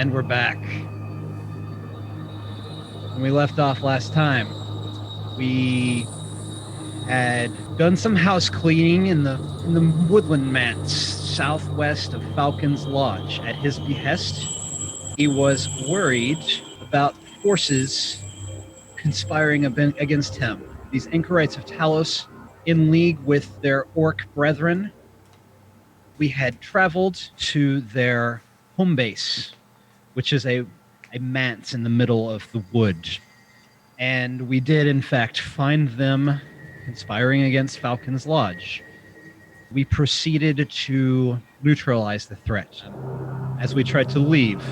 And we're back. When we left off last time, we had done some house cleaning in the woodland manse southwest of Falcon's Lodge. At his behest, he was worried about forces conspiring against him. These anchorites of Talos, in league with their orc brethren, we had traveled to their home base, which is a manse in the middle of the wood. And we did, in fact, find them conspiring against Falcon's Lodge. We proceeded to neutralize the threat. As we tried to leave,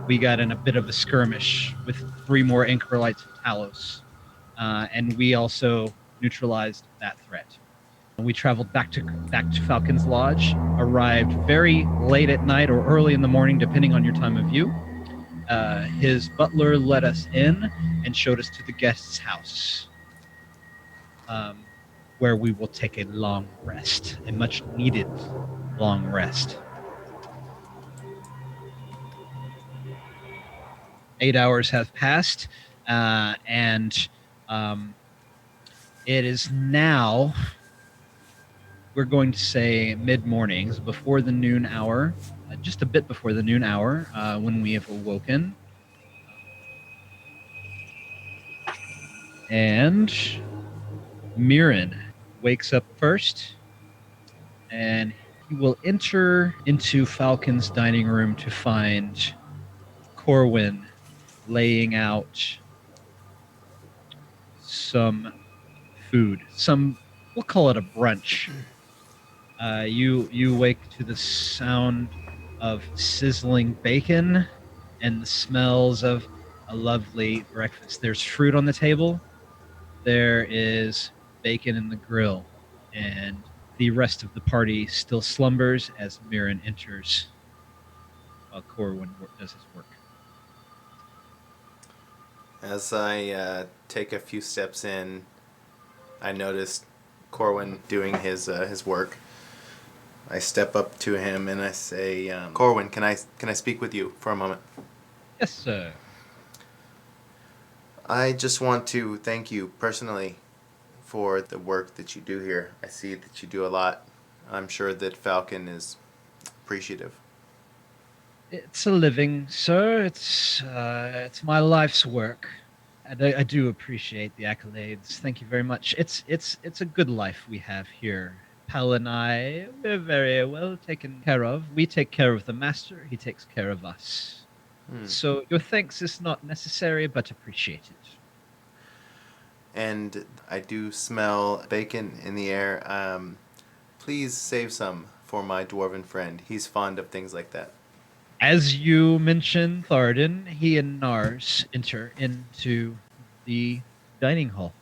we got in a bit of a skirmish with 3 more Anchorites of Talos. And we also neutralized that threat. We traveled back to Falcon's Lodge, arrived very late at night or early in the morning, depending on your time of view. His butler let us in and showed us to the guest's house, where we will take a long rest, a much needed long rest. 8 hours have passed, and it is now, we're going to say mid-mornings, before the noon hour, just a bit before the noon hour, when we have awoken. And Myrin wakes up first, and he will enter into Falcon's dining room to find Corwin laying out some food. We'll call it a brunch. You wake to the sound of sizzling bacon and the smells of a lovely breakfast. There's fruit on the table. There is bacon in the grill, and the rest of the party still slumbers as Myrin enters while Corwin does his work. As I take a few steps in, I noticed Corwin doing his work. I step up to him and I say, Corwin, can I speak with you for a moment? Yes, sir. I just want to thank you personally for the work that you do here. I see that you do a lot. I'm sure that Falcon is appreciative. It's a living, sir. It's my life's work. And I do appreciate the accolades. Thank you very much. It's a good life we have here. Pal and I, we're very well taken care of. We take care of the master. He takes care of us. So your thanks is not necessary, but appreciated. And I do smell bacon in the air. Please save some for my dwarven friend. He's fond of things like that. As you mentioned Thardin, he and Nars enter into the dining hall.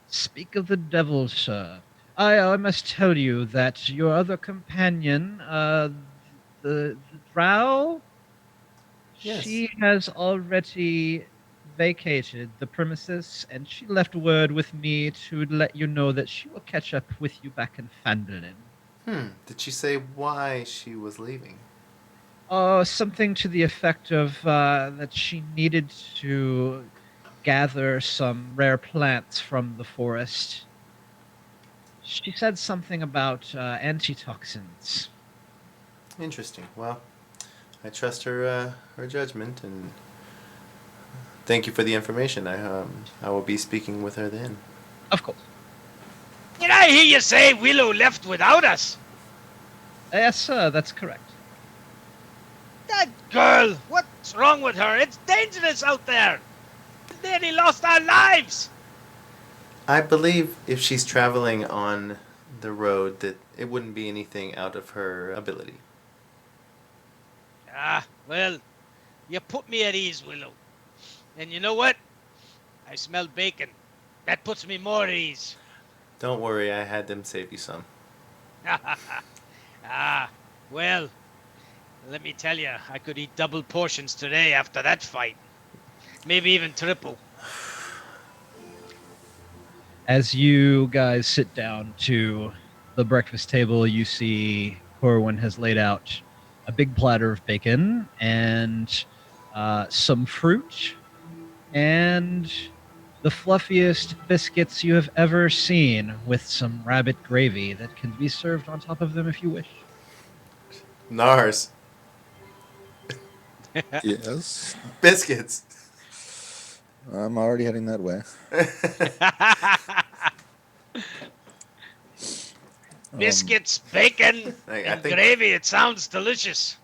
Speak of the devil, sir. I must tell you that your other companion, the Drow, Yes. she has already vacated the premises, and she left word with me to let you know that she will catch up with you back in Phandalin. Did she say why she was leaving? Something to the effect of that she needed to gather some rare plants from the forest. She said something about antitoxins. Interesting. Well, I trust her judgment, and thank you for the information. I will be speaking with her then. Of course. Did I hear you say Willow left without us? Yes, sir, that's correct. That girl, what's wrong with her? It's dangerous out there. We nearly lost our lives. I believe if she's traveling on the road that it wouldn't be anything out of her ability. Well, you put me at ease, Willow. And you know what? I smell bacon. That puts me more at ease. Don't worry, I had them save you some. Well, let me tell you, I could eat double portions today after that fight. Maybe even triple. As you guys sit down to the breakfast table, you see Corwin has laid out a big platter of bacon and some fruit and the fluffiest biscuits you have ever seen with some rabbit gravy that can be served on top of them if you wish. Nars. Yes. Biscuits. I'm already heading that way. Biscuits, bacon, I and think gravy. It sounds delicious.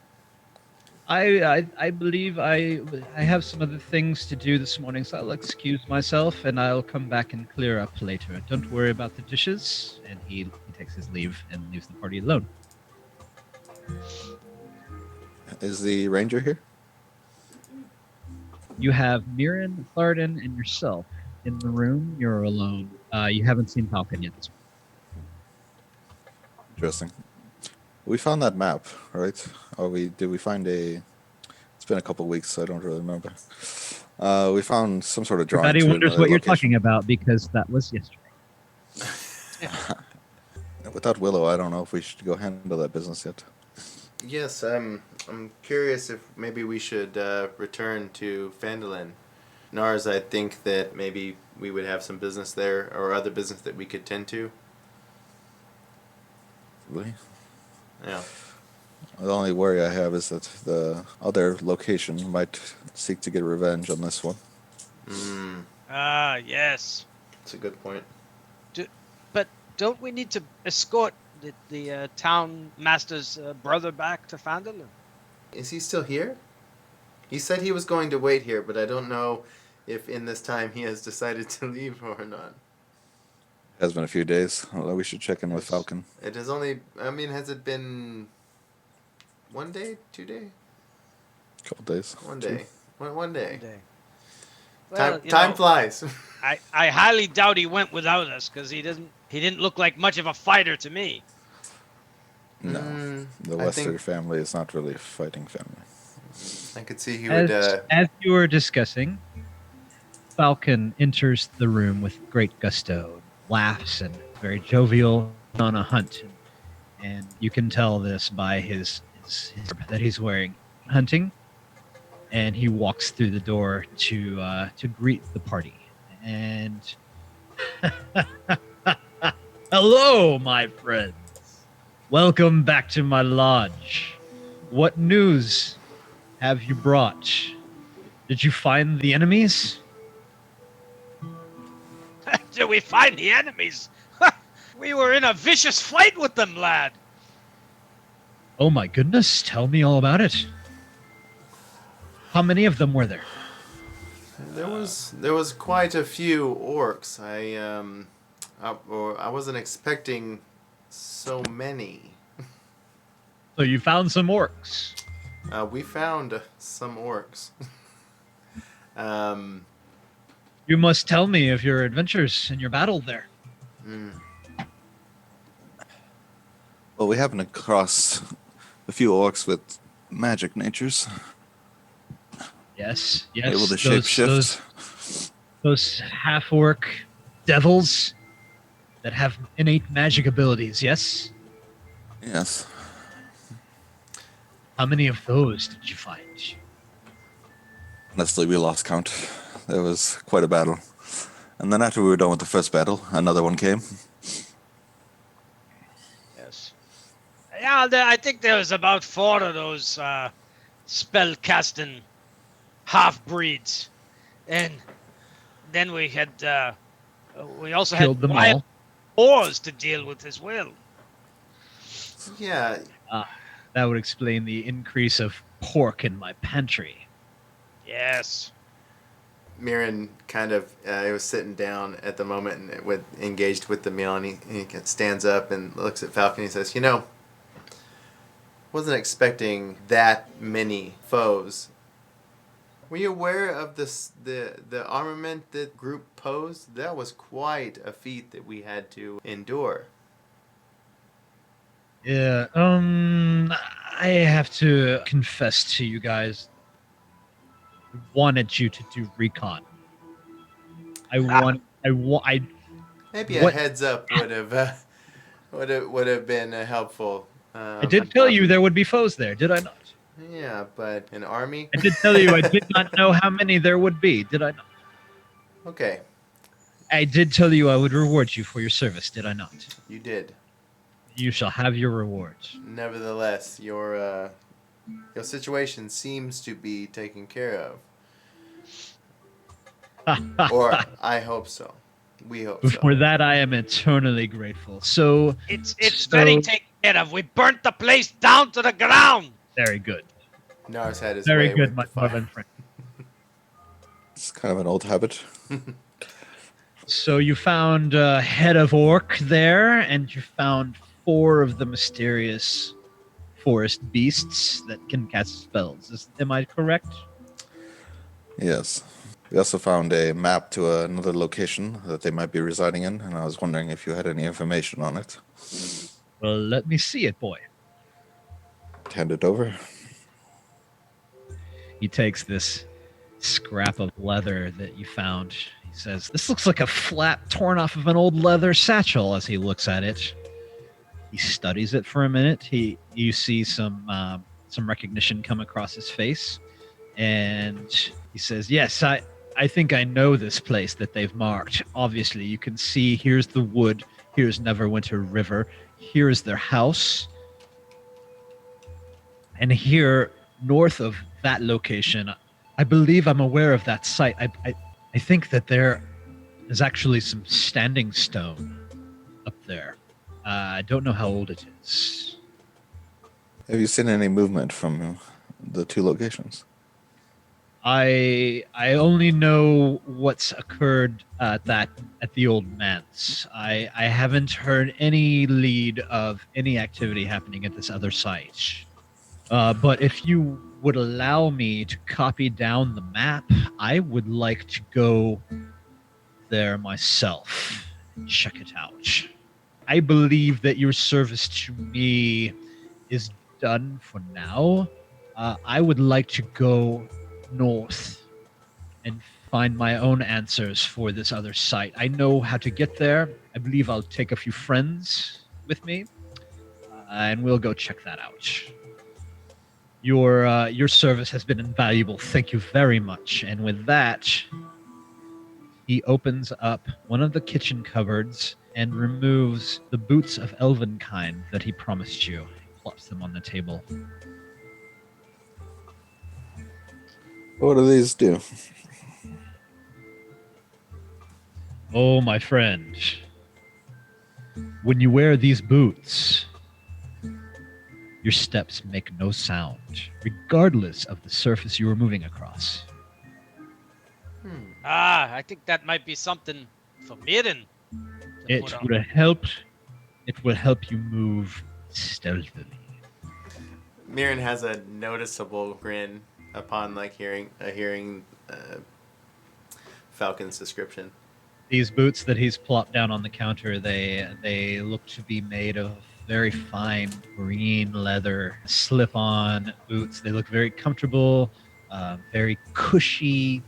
I believe I have some other things to do this morning, so I'll excuse myself and I'll come back and clear up later. Don't worry about the dishes. And he takes his leave and leaves the party alone. Is the ranger here? You have Myrin, Thardin, and yourself in the room. You're alone. You haven't seen Falcon yet. Interesting. We found that map, right? Or did we find a? It's been a couple of weeks, so I don't really remember. We found some sort of drawing. Everybody wonders what you're location. talking about because that was yesterday. Without Willow, I don't know if we should go handle that business yet. yes, I'm curious if maybe we should return to Phandalin. Nars, I think that maybe we would have some business there or other business that we could tend to. Really? Yeah. The only worry I have is that the other location might seek to get revenge on this one. Ah, yes. That's a good point. But don't we need to escort the town master's brother back to Phandalin? Is he still here? He said he was going to wait here, but I don't know if in this time he has decided to leave or not. It has been a few days. Although we should check in with Falcon. It has only, I mean, has it been 1 day, 2 days? A couple days. 1 day. One day. Well, Time flies. I highly doubt he went without us because he didn't look like much of a fighter to me. No, the I Wester think- family is not really a fighting family. I could see he would. As you were discussing, Falcon enters the room with great gusto, laughs, and very jovial on a hunt. And you can tell this by his that he's wearing hunting. And he walks through the door to greet the party. And hello, my friends. Welcome back to my lodge. What news have you brought? Did you find the enemies? Did we find the enemies? We were in a vicious fight with them, lad. Oh my goodness, tell me all about it. How many of them were there? There was quite a few orcs. I wasn't expecting so many. So you found some orcs. We found some orcs. You must tell me of your adventures and your battle there. Well, we happened across a few orcs with magic natures. Yes. Able to shapeshift. Those half-orc devils that have innate magic abilities, yes? Yes. How many of those did you find? Honestly, we lost count. There was quite a battle. And then after we were done with the first battle, another one came. Yes. Yeah, I think there was about 4 of those spell-casting half-breeds. And then we had... we also Killed had them wild all. boars to deal with as well. Yeah. That would explain the increase of pork in my pantry. Yes. Myrin kind of he was sitting down at the moment and engaged with the meal, and he stands up and looks at Falcon. And he says, wasn't expecting that many foes. Were you aware of the armament that group posed? That was quite a feat that we had to endure. Yeah, I have to confess to you guys, I wanted you to do recon. Maybe a What- heads up would have been helpful. I did tell you there would be foes there, did I not? Yeah, but an army? I did tell you I did not know how many there would be, did I not? Okay, I did tell you I would reward you for your service, did I not? you did. You shall have your rewards. Nevertheless, your situation seems to be taken care of. Or I hope so. We hope so. For that I am eternally grateful. So It's So- very taken care of. We burnt the place down to the ground. very good. Nars had his Very way good, with my the fire. northern friend. It's kind of an old habit. So you found a head of orc there, and you found 4 of the mysterious forest beasts that can cast spells. Am I correct? Yes. We also found a map to another location that they might be residing in, and I was wondering if you had any information on it. Well, let me see it, boy. Hand it over. He takes this scrap of leather that you found. He says, "This looks like a flap torn off of an old leather satchel." As he looks at it, he studies it for a minute. You see some recognition come across his face, and he says, "Yes, I think I know this place that they've marked. Obviously, you can see here's the wood, here's Neverwinter River, here's their house, and here north of that location, I believe I'm aware of that site. I think that there is actually some standing stone up there. I don't know how old it is." Have you seen any movement from the 2 locations? I only know what's occurred at the old manse. I haven't heard any lead of any activity happening at this other site. But if you would allow me to copy down the map, I would like to go there myself and check it out. I believe that your service to me is done for now. I would like to go north and find my own answers for this other site. I know how to get there. I believe I'll take a few friends with me, and we'll go check that out. Your service has been invaluable. Thank you very much. And with that, he opens up one of the kitchen cupboards and removes the boots of elvenkind that he promised you. He plops them on the table. What do these do? Oh, my friend. When you wear these boots, your steps make no sound, regardless of the surface you are moving across. I think that might be something for Myrin. It will help you move stealthily. Myrin has a noticeable grin upon hearing Falcon's description. These boots that he's plopped down on the counter, they look to be made of very fine green leather slip-on boots. They look very comfortable, very cushy,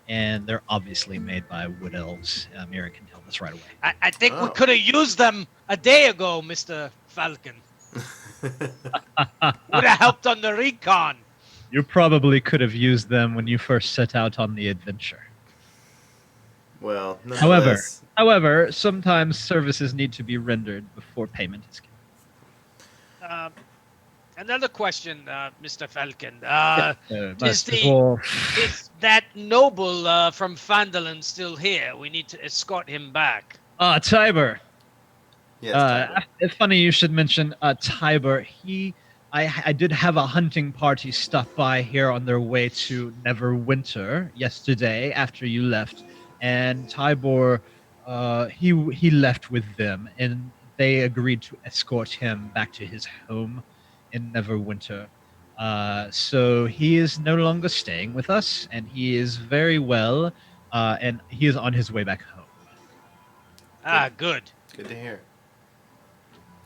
and they're obviously made by wood elves. Myrin can tell this right away. I think we could have used them a day ago, Mr. Falcon. Would have helped on the recon. You probably could have used them when you first set out on the adventure. Well, However, nonetheless, sometimes services need to be rendered before payment is given. Another question, Mr. Falcon. Is that noble from Phandalin still here? We need to escort him back. Tiber. yes, Tyler. It's funny you should mention Tiber. I did have a hunting party stop by here on their way to Neverwinter yesterday after you left, and Tibor, he left with them, and they agreed to escort him back to his home in Neverwinter. So he is no longer staying with us, and he is very well, and he is on his way back home. Good. Good to hear.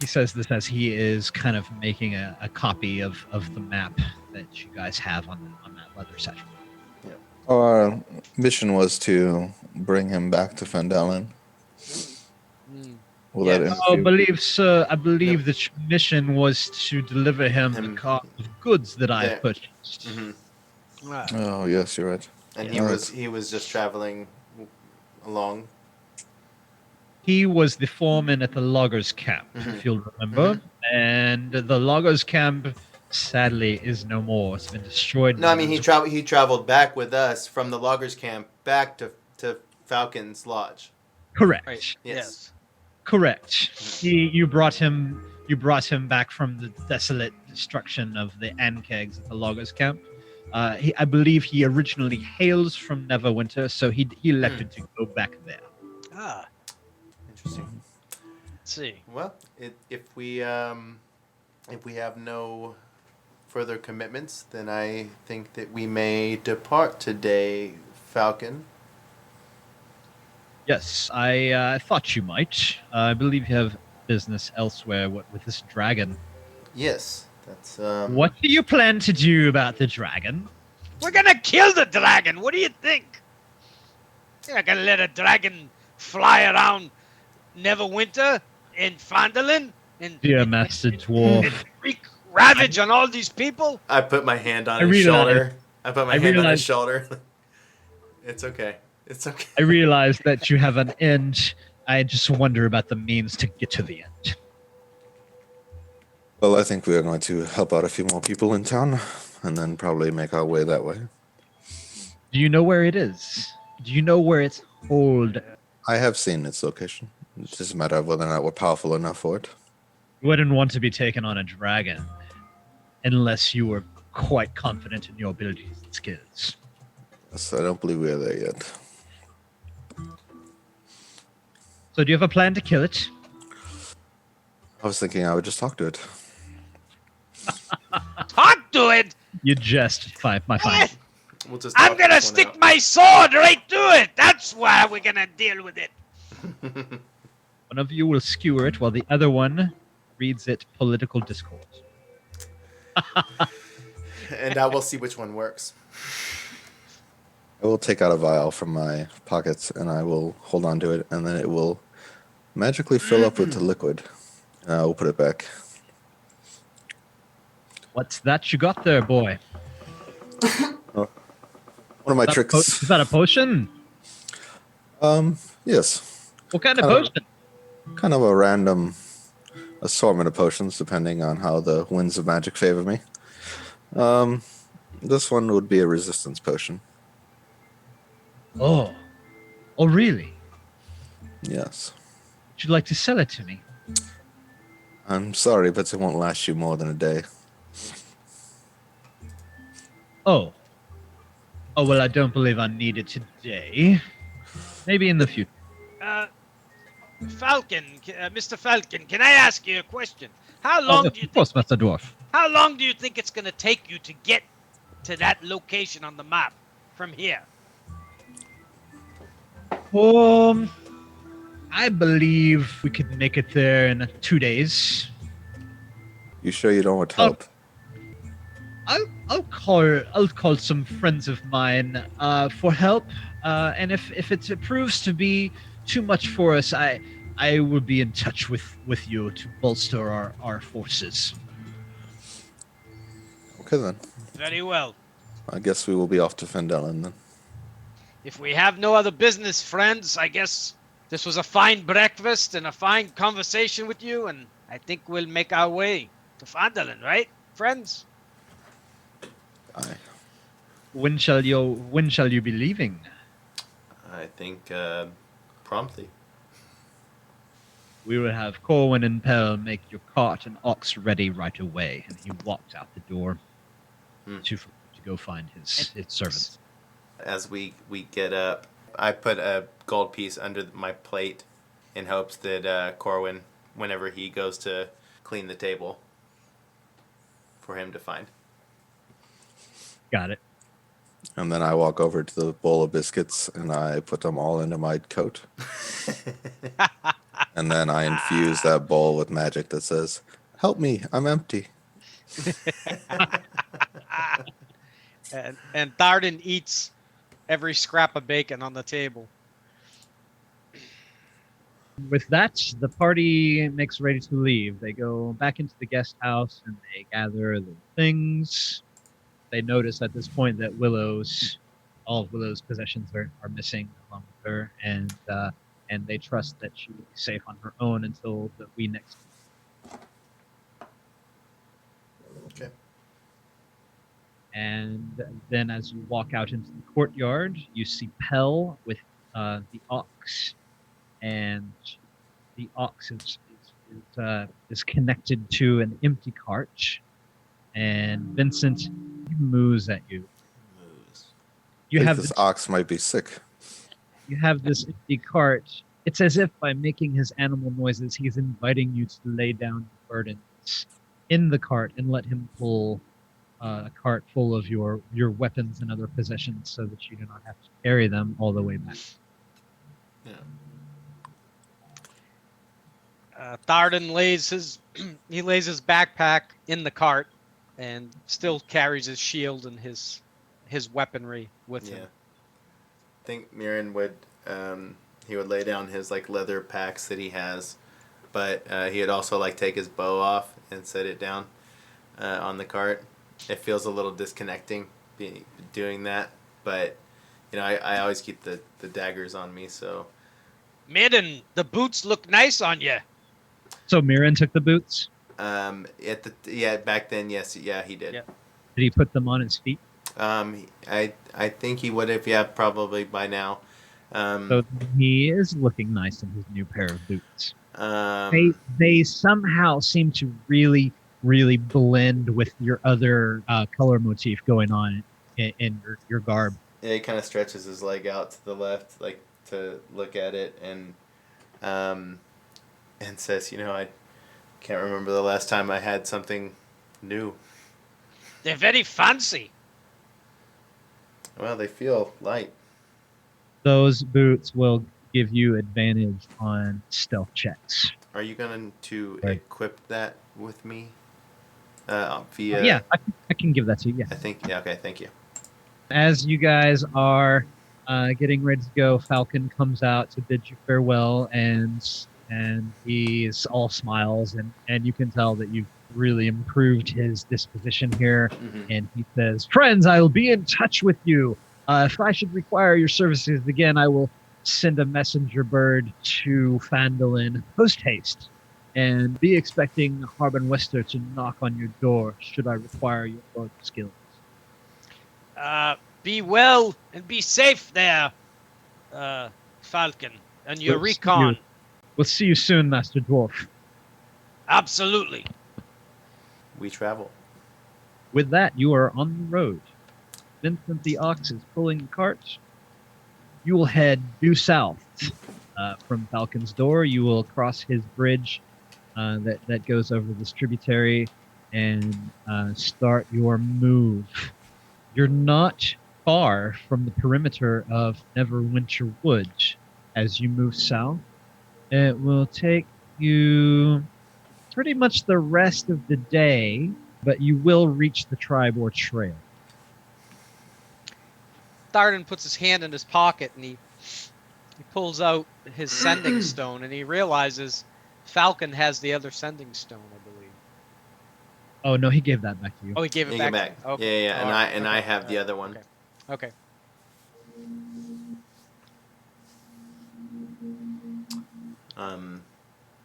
He says this as he is kind of making a copy of the map that you guys have on that leather satchel. Our mission was to bring him back to Phandalin. Will Yes. that I interfere? believe, sir. I believe Yep. the mission was to deliver him the cart of goods that I There. purchased. Hmm. Ah, Oh, yes, you're right. And Yeah. he was just traveling along. He was the foreman at the loggers' camp, Mhm. if you'll remember. And the loggers' camp, sadly, is no more. It's been destroyed. No, I mean by he traveled back with us from the loggers camp back to Falcon's Lodge. Correct. right. Yes. Correct. You brought him. You brought him back from the desolate destruction of the Ankegs at the loggers' camp. I believe he originally hails from Neverwinter, so he elected to go back there. Ah, Interesting. let's see. Well, if we have no further commitments, then I think that we may depart today, Falcon. Yes, I thought you might. I believe you have business elsewhere with this dragon. Yes, that's What do you plan to do about the dragon? We're gonna kill the dragon. What do you think? You're not gonna let a dragon fly around Neverwinter in Fandolin and Dear Master Dwarf, wreak ravage on all these people? I put my hand on I his realize- shoulder. I put my I hand on his realize- shoulder. It's okay. It's okay. I realize that you have an end. I just wonder about the means to get to the end. Well, I think we are going to help out a few more people in town, and then probably make our way that way. Do you know where it is? Do you know where its hold? I have seen its location. It's just a matter of whether or not we're powerful enough for it. You wouldn't want to be taken on a dragon unless you were quite confident in your abilities and skills. So I don't believe we are there yet. So do you have a plan to kill it? I was thinking I would just talk to it. Talk to it. You jest, my fine. We'll just I'm talk gonna this one stick out. my sword right to it. That's why we're gonna deal with it. One of you will skewer it while the other one reads it political discourse. And I will see which one works. I will take out a vial from my pockets and I will hold on to it, and then it will magically fill up with the liquid. And I will put it back. What's that you got there, boy? One of my Is tricks. that a potion? Yes. What kind of Kind of- potion? Kind of a random assortment of potions, depending on how the winds of magic favor me. This one would be a resistance potion. Oh. Oh, really? Yes. Would you like to sell it to me? I'm sorry, but it won't last you more than a day. Oh. Oh, well, I don't believe I need it today. Maybe in the future. Falcon, Mr. Falcon, can I ask you a question? How long do you Of course, Master Dwarf. How long do you think it's gonna take you to get to that location on the map from here? I believe we could make it there in 2 days. You sure you don't want help? I'll call some friends of mine for help. And if it proves to be too much for us, I will be in touch with you to bolster our forces. Okay then. Very well. I guess we will be off to Fendelin then. If we have no other business, friends, I guess this was a fine breakfast and a fine conversation with you, and I think we'll make our way to Fandolin, right, friends? Aye. When shall you be leaving? I think promptly. We will have Corwin and Pell make your cart and ox ready right away. And he walked out the door to go find his servants. As we get up, I put a gold piece under my plate in hopes that Corwin, whenever he goes to clean the table, for him to find. Got it. And then I walk over to the bowl of biscuits and I put them all into my coat. And then I infuse that bowl with magic that says, "Help me, I'm empty." And Thardin eats every scrap of bacon on the table. With that, the party makes ready to leave. They go back into the guest house and they gather their things. They notice at this point that all of Willow's possessions are missing along with her, and they trust that she will be safe on her own until we next. Okay. And then as you walk out into the courtyard, you see Pell with the ox, and the ox is connected to an empty cart. And Vincent moos at you. I think this ox might be sick. You have this empty cart. It's as if by making his animal noises, he's inviting you to lay down your burdens in the cart and let him pull a cart full of your weapons and other possessions so that you do not have to carry them all the way back. Yeah. Thardin lays his backpack in the cart and still carries his shield and his weaponry with him. I think Myrin would he would lay down his like leather packs that he has, but he would also like take his bow off and set it down on the cart. It feels a little disconnecting doing that, but you know I always keep the daggers on me. So Myrin, the boots look nice on you. So Myrin took the boots? Back then, yes, yeah, he did. Yeah. Did he put them on his feet? I think he would have, yeah, probably by now. So he is looking nice in his new pair of boots. Um, They somehow seem to really, really blend with your other color motif going on in your garb. Yeah, he kind of stretches his leg out to the left, like to look at it, and says, "You know, I can't remember the last time I had something new." They're very fancy. Well, they feel light. Those boots will give you advantage on stealth checks. Are you going to Right. equip that with me? Via. Yeah, I can give that to you. Yeah. I think. Yeah. Okay. Thank you. As you guys are getting ready to go, Falcon comes out to bid you farewell, and he's all smiles, and you can tell that you've really improved his disposition here. Mm-hmm. And he says, "Friends, I will be in touch with you. If I should require your services again, I will send a messenger bird to Phandalin post haste, and be expecting Harbin Wester to knock on your door should I require your sword skills." Be well and be safe there, Falcon, and your recon. We'll see you soon, Master Dwarf. Absolutely. We travel. With that, you are on the road. Vincent the Ox is pulling the cart. You will head due south from Falcon's Door. You will cross his bridge that goes over this tributary and start your move. You're not far from the perimeter of Neverwinter Wood as you move south. It will take you pretty much the rest of the day, but you will reach the Tribor Trail. Thardin puts his hand in his pocket and he pulls out his sending stone and he realizes Falcon has the other sending stone, I believe. Oh no, he gave that back to you. Oh, he gave it You back. get back. to me. Okay. Yeah, All right. and I Okay. have the other one. Okay.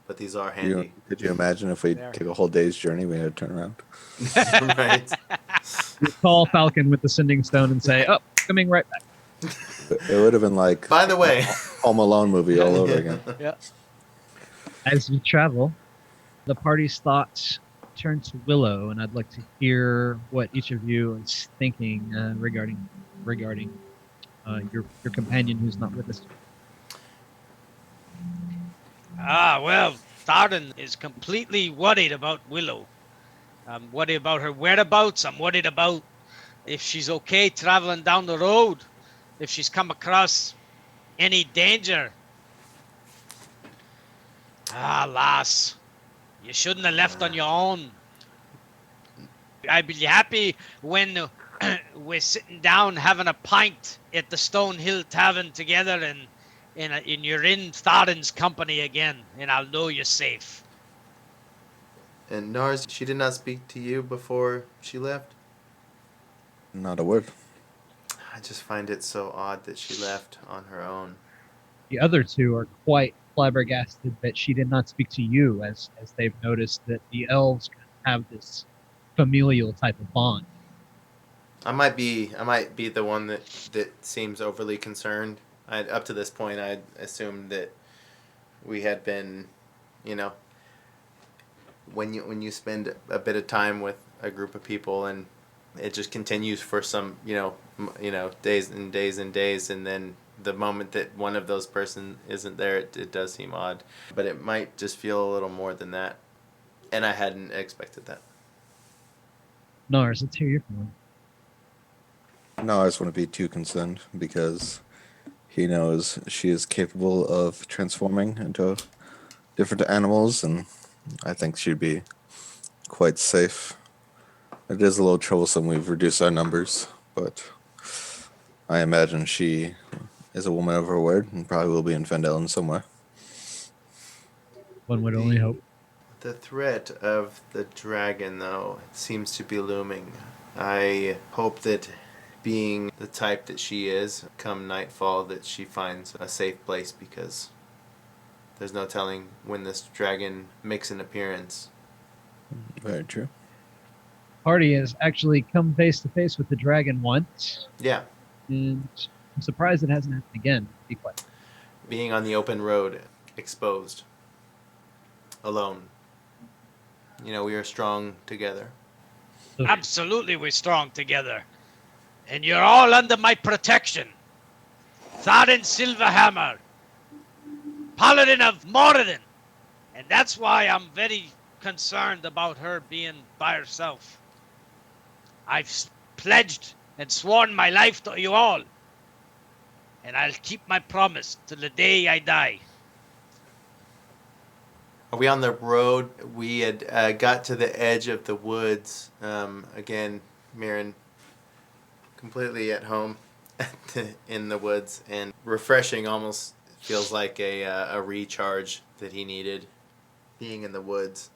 But these are handy. Could you imagine if we There. take a whole day's journey, we had to turn around? Right. You call Falcon with the sending stone and say, "Oh, coming right back." It would have been like By the way, Home Alone movie all over again. Yeah. As you travel, the party's thoughts turn to Willow, and I'd like to hear what each of you is thinking regarding your companion who's not with us. Well, Thardin is completely worried about Willow. I'm worried about her whereabouts. I'm worried about if she's okay traveling down the road, if she's come across any danger. Lass, you shouldn't have left on your own. I'd be happy when we're sitting down having a pint at the Stonehill Tavern together and you're in Thardin's company again, and I'll know you're safe. And Nars, she did not speak to you before she left? Not a word. I just find it so odd that she left on her own. The other two are quite flabbergasted that she did not speak to you, as they've noticed that the elves have this familial type of bond. I might be the one that seems overly concerned. Up to this point, I assumed that we had been, you know, when you spend a bit of time with a group of people and it just continues for some, days and days and days, and then the moment that one of those person isn't there, it does seem odd. But it might just feel a little more than that, and I hadn't expected that. Nars, let's hear your feeling. No, I just want to be too concerned because he knows she is capable of transforming into different animals, and I think she'd be quite safe. It is a little troublesome. We've reduced our numbers, but I imagine she is a woman of her word and probably will be in Fendelin somewhere. One would only hope. The threat of the dragon, though, seems to be looming. I hope that, being the type that she is, come nightfall, that she finds a safe place, because there's no telling when this dragon makes an appearance. Very true. Party has actually come face to face with the dragon once, Yeah, and I'm surprised it hasn't happened again. To be quite. being on the open road, exposed, alone. We are strong together. Absolutely, we're strong together. And you're all under my protection. Thardin Silverhammer, Paladin of Moradin. And that's why I'm very concerned about her being by herself. I've pledged and sworn my life to you all. And I'll keep my promise till the day I die. Are we on the road? We had got to the edge of the woods. Again, Myrin, completely at home in the woods, and refreshing. Almost feels like a recharge that he needed, being in the woods.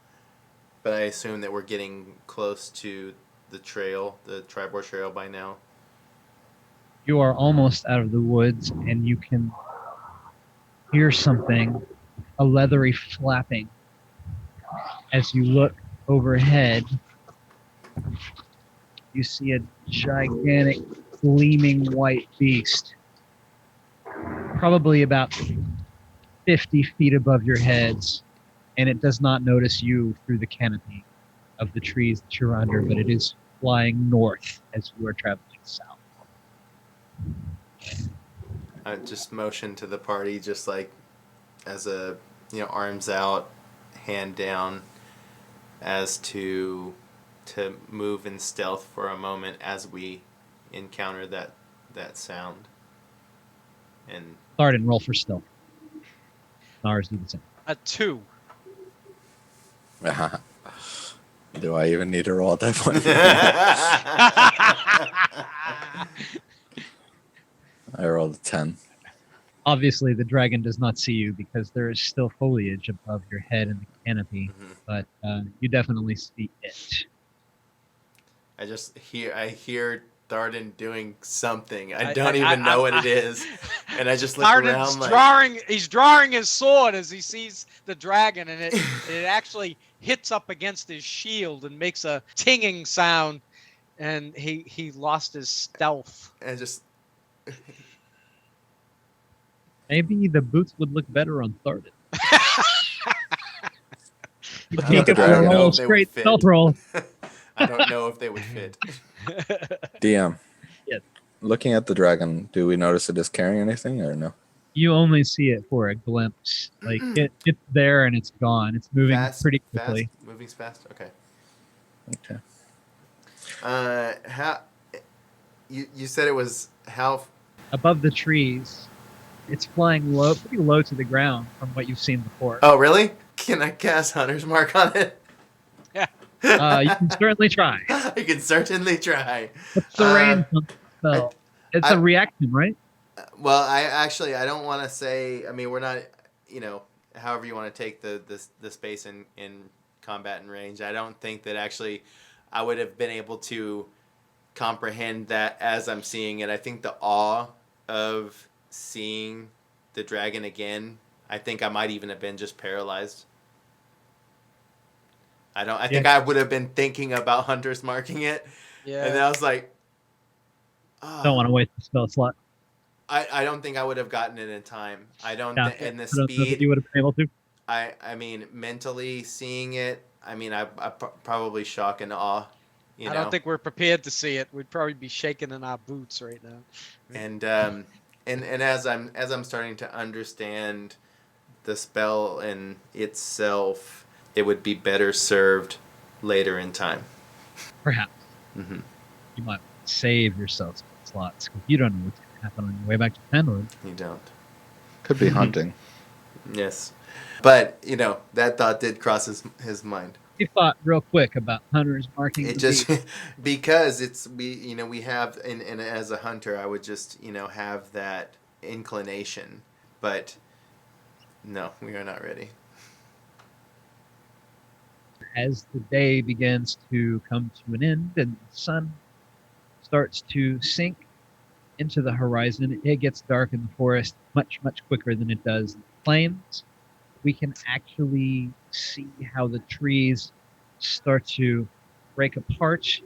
But I assume that we're getting close to the trail, the Tribor Trail, by now. You are almost out of the woods, and you can hear something, a leathery flapping. As you look overhead, you see a gigantic, gleaming white beast, probably about 50 feet above your heads, and it does not notice you through the canopy of the trees that you're under, but it is flying north as you are traveling south. I just motioned to the party, just like as a, arms out, hand down, as to move in stealth for a moment as we encounter that sound. And Thardin, roll for stealth. Nars, do the same. A 2. Do I even need to roll at that point? I rolled a 10. Obviously, the dragon does not see you because there is still foliage above your head in the canopy, but you definitely see it. I hear Thardin doing something. I don't even know what it is. And I just look around like... He's drawing his sword as he sees the dragon, and it actually hits up against his shield and makes a tinging sound, and he lost his stealth. And just... Maybe the boots would look better on Thardin. You could roll a straight stealth roll. I don't know if they would fit. DM. Yes. Looking at the dragon, do we notice it is carrying anything or no? You only see it for a glimpse. Like it's there and it's gone. It's moving pretty quickly. Fast? Moving fast? Okay. Okay. How... You said it was how... Above the trees, it's flying low, pretty low to the ground from what you've seen before. Oh, really? Can I cast Hunter's Mark on it? Yeah. You can certainly try. I can certainly try. What's the range on the spell? It's a reaction, right? Well, I don't want to say. I mean, we're not. However you want to take the space in combat and range. I don't think that actually I would have been able to comprehend that as I'm seeing it. I think the awe of seeing the dragon again. I think I might even have been just paralyzed. I think I would have been thinking about hunters marking it, Yeah. and then I was like, Don't want to waste the spell slot. I don't think I would have gotten it in time. I don't Yeah. and the I don't know that speed. you would have been able to. I mean, mentally seeing it. I mean, I probably shock and awe. I don't think we're prepared to see it. We'd probably be shaking in our boots right now. And as I'm starting to understand the spell in itself, it would be better served later in time. Perhaps. Mm-hmm. You might save yourself spell slots because you don't know what's going to happen on your way back to Penwood. You don't. Could be hunting. Yes, but that thought did cross his mind. He thought real quick about hunters marking. It just because we have and as a hunter I would just have that inclination, but no, we are not ready. As the day begins to come to an end and the sun starts to sink into the horizon, it gets dark in the forest much, much quicker than it does in the plains. We can actually see how the trees start to break apart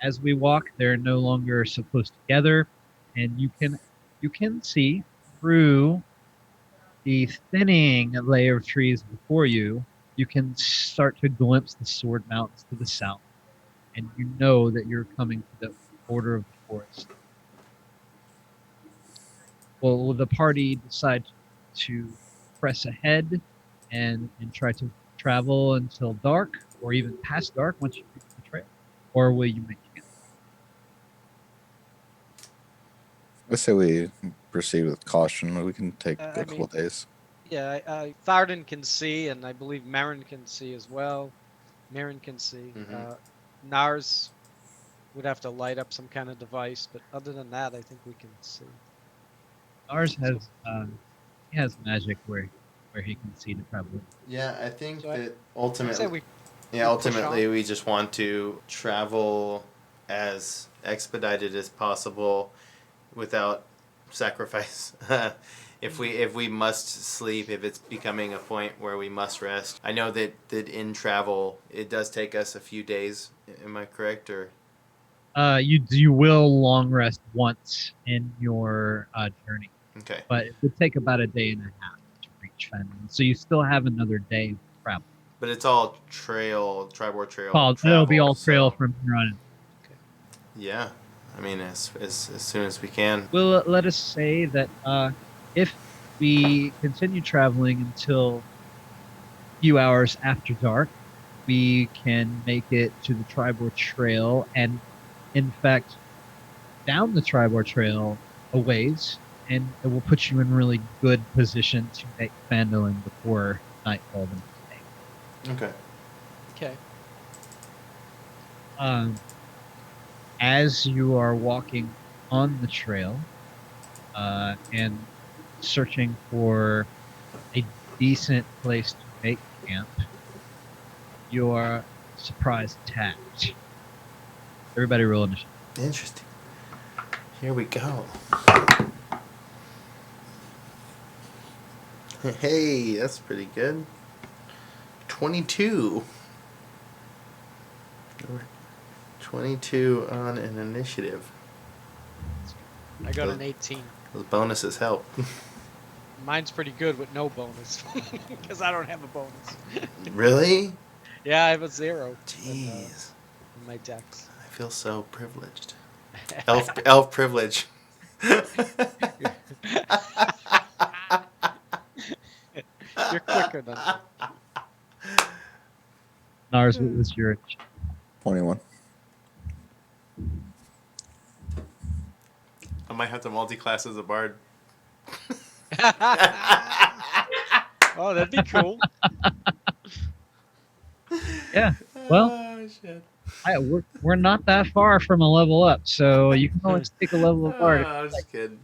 as we walk. They're no longer so close together, and you can see through the thinning layer of trees before you. You can start to glimpse the Sword Mountains to the south, and you know that you're coming to the border of the forest. Well, will the party decide to press ahead and try to travel until dark, or even past dark once you reach the trail? Or will you make it? I say we proceed with caution. We can take a couple of days. Yeah, Thardin can see, and I believe Myrin can see as well. Myrin can see. Mm-hmm. Nars would have to light up some kind of device, but other than that, I think we can see. Ours has magic where he can see the traveler. Yeah, I think So that I'd say we ultimately we just want to travel as expedited as possible without sacrifice. If we must sleep, if it's becoming a point where we must rest. I know that in travel it does take us a few days. Am I correct? Or you will long rest once in your journey, okay. but it would take about a day and a half to reach Fenland. So you still have another day of travel. But it's all Tribor trail. It'll be all trail so, from here on in. yeah, I mean as soon as we can. Well, let us say that if we continue traveling until a few hours after dark, we can make it to the Tribor Trail, and in fact, down the Tribor Trail a ways, and it will put you in really good position to make Phandalin before nightfall the next day. Okay. As you are walking on the trail and searching for a decent place to make camp, you are surprise attacked. Everybody roll initiative. Interesting. Here we go. Hey, that's pretty good. 22. 22 on an initiative. I got an 18. Those bonuses help. Mine's pretty good with no bonus because I don't have a bonus. Really? Yeah, I have a 0. Jeez. In my dex. I feel so privileged. Elf privilege. You're quicker than that. Nars, what was your 21. I might have to multi-class as a bard. Oh, that'd be cool. Yeah, well, Oh, shit. we're not that far from a level up, so you can always take a level apart. I was just kidding.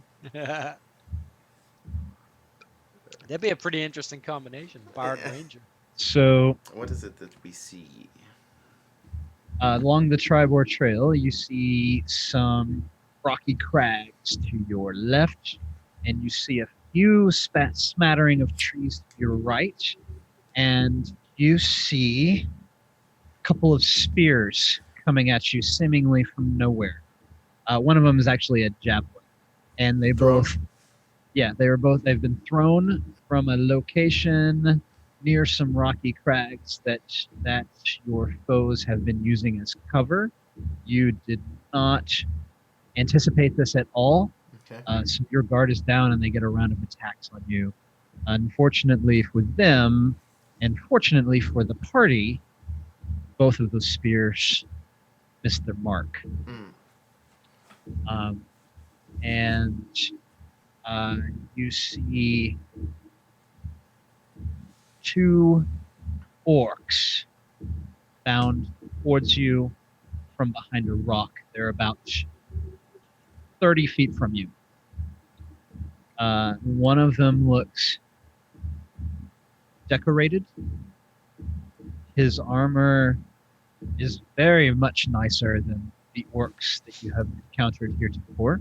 That'd be a pretty interesting combination, Bard Yeah. Ranger. So What is it that we see? along the Tribor Trail, you see some rocky crags to your left, and you see a few smattering of trees to your right, and you see a couple of spears coming at you seemingly from nowhere. One of them is actually a javelin, and they Thrown? both, yeah, they've been thrown from a location near some rocky crags that your foes have been using as cover. You did not anticipate this at all, Okay. so your guard is down, and they get a round of attacks on you. Unfortunately for them, and fortunately for the party, both of those spears missed their mark. Mm. And you see two orcs bound towards you from behind a rock. They're about 30 feet from you. One of them looks decorated. His armor is very much nicer than the orcs that you have encountered heretofore.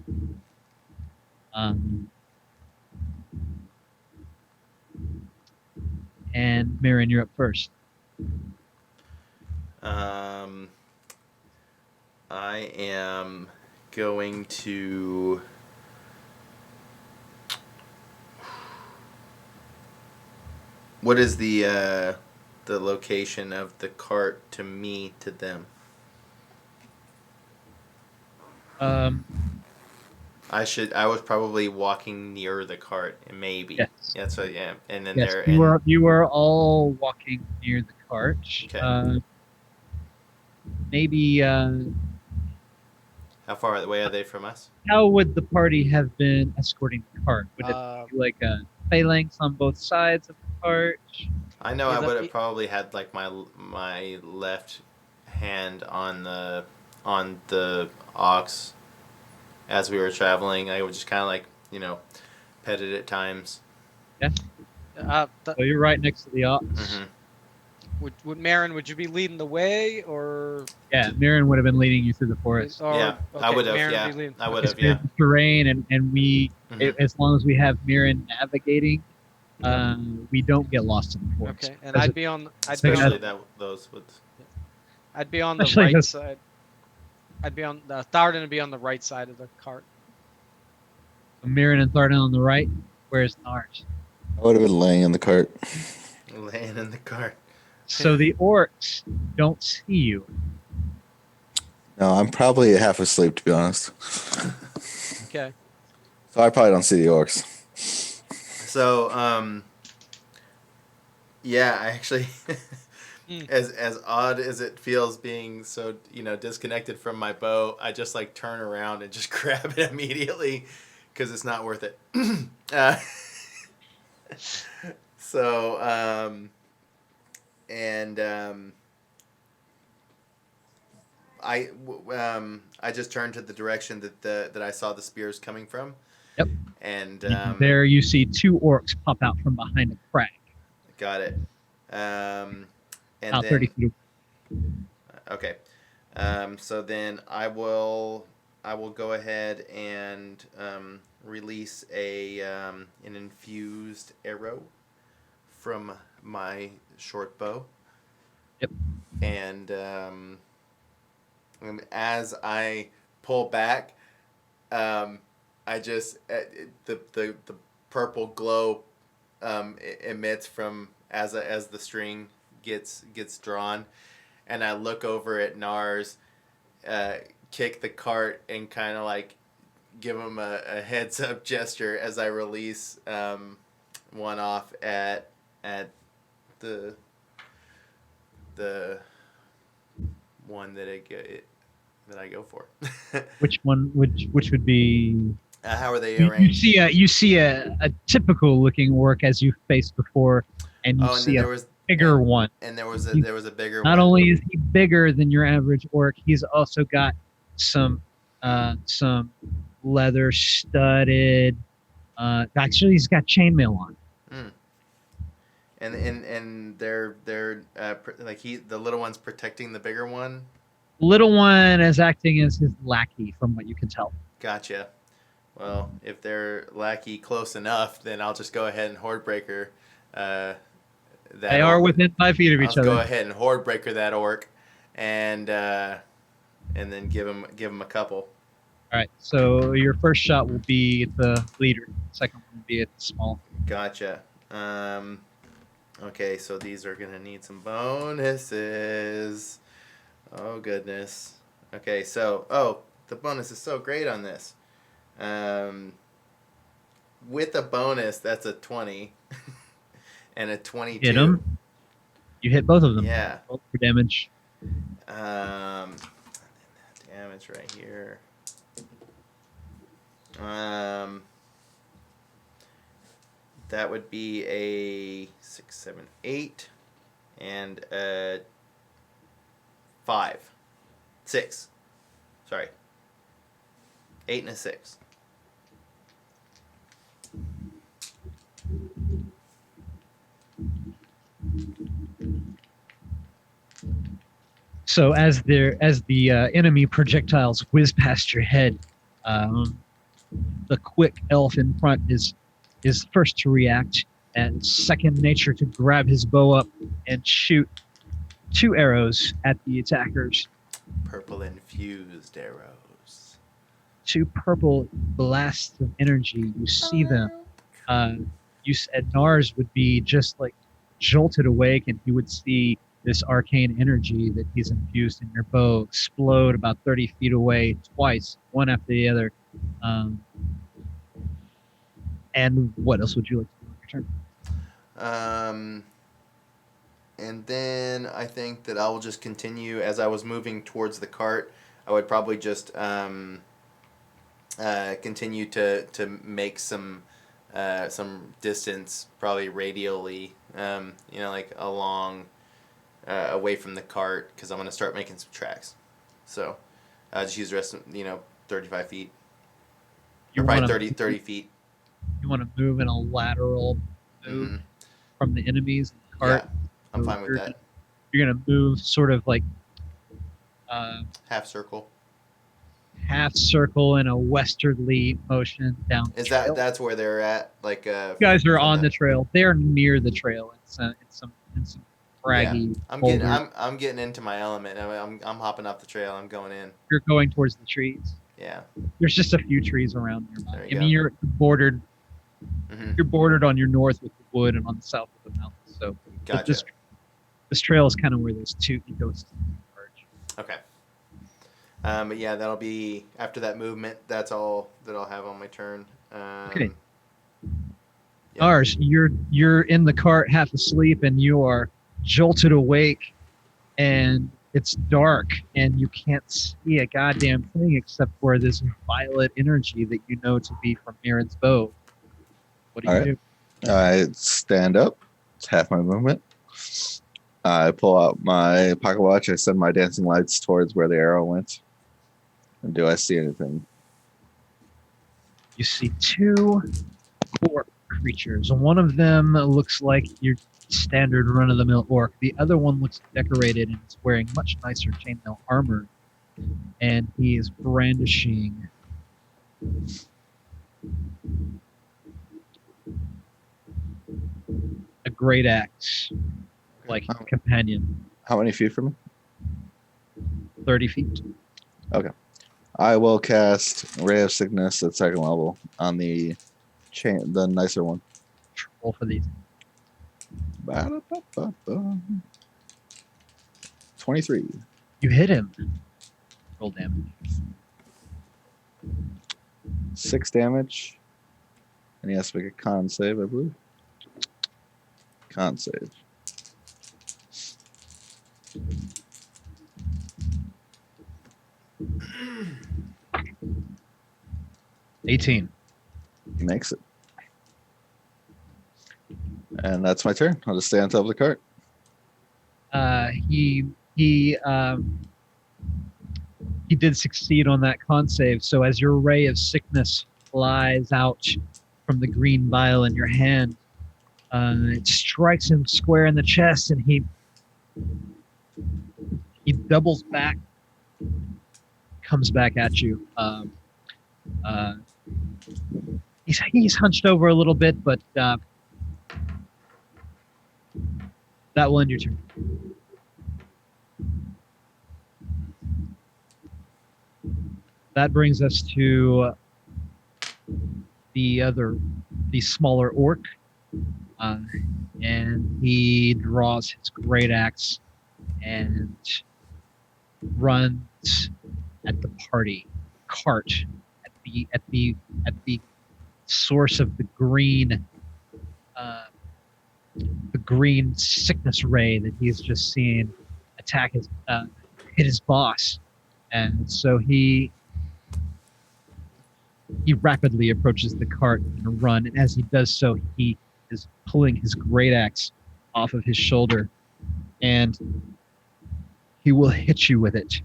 And Myrin, you're up first. I am going to. What is the location of the cart to me to them? I was probably walking near the cart, maybe. Yes. Yeah, so yeah, and then Yes, there. you were all walking near the cart. Okay. Maybe. How far away are they from us? How would the party have been escorting the cart? Would it be like a phalanx on both sides of the cart? I know Yeah, I would that'd have probably had like my left hand on the ox as we were traveling. I would just kind of like pet it at times. Yeah. So you're right next to the ox. Mm-hmm. Would Myrin, would you be leading the way, or? Yeah, Myrin would have been leading you through the forest. Yeah, I would have. Myrin Yeah, would be leading. I would It's have. Yeah. terrain, and we, Mhm. as long as we have Myrin navigating, we don't get lost in the forest. Okay, and Because I'd be on Especially the those with. Especially right this- side. I'd be on the Thardin would be on the right side of the cart. Myrin and Thardin on the right. Where's Nars? I would have been laying in the cart. Laying in the cart. So the orcs don't see you. No, I'm probably half asleep, to be honest. Okay. So I probably don't see the orcs. So yeah, I actually. As odd as it feels being so disconnected from my bow, I just like turn around and just grab it immediately because it's not worth it. I just turned to the direction that I saw the spears coming from. Yep. And there you see two orcs pop out from behind a crag. Got it. And About then, 30 feet. Okay. So then I will go ahead and release an infused arrow from my short bow. Yep. And as I pull back, I just the purple glow emits from as the string gets drawn, and I look over at Nars, kick the cart, and kind of like give him a heads up gesture as I release one off at the one that I go for. Which one? Which would be? How are they You arranged? see a typical looking orc as you faced before, and you Oh, and see then a there was bigger one. and there was a bigger Not one. only is he bigger than your average orc, he's also got some leather studded. Actually, he's got chainmail on. And they're like the little one's protecting the bigger one. Little one is acting as his lackey, from what you can tell. Gotcha. Well, if they're lackey close enough, then I'll just go ahead and Hordebreaker. They are within 5 feet of each other. Go ahead and Hordebreaker that orc, and then give him a couple. All right. So your first shot will be at the leader. Second one will be at the small. Gotcha. Okay, so these are gonna need some bonuses. Oh goodness. Okay, so the bonus is so great on this. With a bonus, that's a 20 and a 22. Hit them. You hit both of them. Yeah. Roll for damage. Damage right here. That would be a 6, 7, 8, and a 5, 6. Sorry, 8 and a 6. So as the enemy projectiles whiz past your head, the quick elf in front is first to react, and second nature to grab his bow up and shoot 2 arrows at the attackers. Purple infused arrows. 2 purple blasts of energy. You see them. You said Nars would be just like jolted awake, and he would see this arcane energy that he's infused in your bow explode about 30 feet away twice, one after the other. And what else would you like to do on your turn? And then I think that I will just continue as I was moving towards the cart. I would probably just continue to make some distance, probably radially, like along, away from the cart, because I'm going to start making some tracks. So just use the rest of, 35 feet. Or probably 30 feet. You want to move in a lateral move from the enemies in the cart? Yeah, I'm fine with that. You're going to move sort of like half circle in a westerly motion down the trail. That's where they're at? Like you guys are on the trail. They're near the trail. It's some craggy. Yeah. I'm getting into my element. I'm hopping off the trail. I'm going in. You're going towards the trees. Yeah. There's just a few trees around nearby. You mean, you're bordered. You're bordered on your north with the wood and on the south with the mountains. So gotcha. This trail is kind of where those 2 ecosystems converge. Okay. But yeah, that'll be after that movement. That's all that I'll have on my turn. Okay. Yeah. Nars, you're in the cart half asleep, and you are jolted awake, and it's dark, and you can't see a goddamn thing except for this violet energy that you know to be from Myrin's bow. What do you do? I stand up. It's half my movement. I pull out my pocket watch. I send my dancing lights towards where the arrow went. And do I see anything? You see 2 orc creatures. One of them looks like your standard run-of-the-mill orc. The other one looks decorated and is wearing much nicer chainmail armor. And he is brandishing a great axe, like a companion. How many feet from me? 30 feet. Okay. I will cast Ray of Sickness at 2nd level on the nicer one. Roll for these. 23. You hit him. Roll damage. 6 damage. And he has to make a con save, I believe. Con save. $18. He makes it. And that's my turn. I'll just stay on top of the cart. He did succeed on that con save. So as your ray of sickness flies out from the green vial in your hand, It strikes him square in the chest, and he doubles back, comes back at you. He's hunched over a little bit, but that will end your turn. That brings us to the smaller orc, and he draws his great axe and runs at the party cart at the source of the green sickness ray that he's just seen hit his boss, and so he rapidly approaches the cart in a run, and as he does so, he is pulling his great axe off of his shoulder, and he will hit you with it.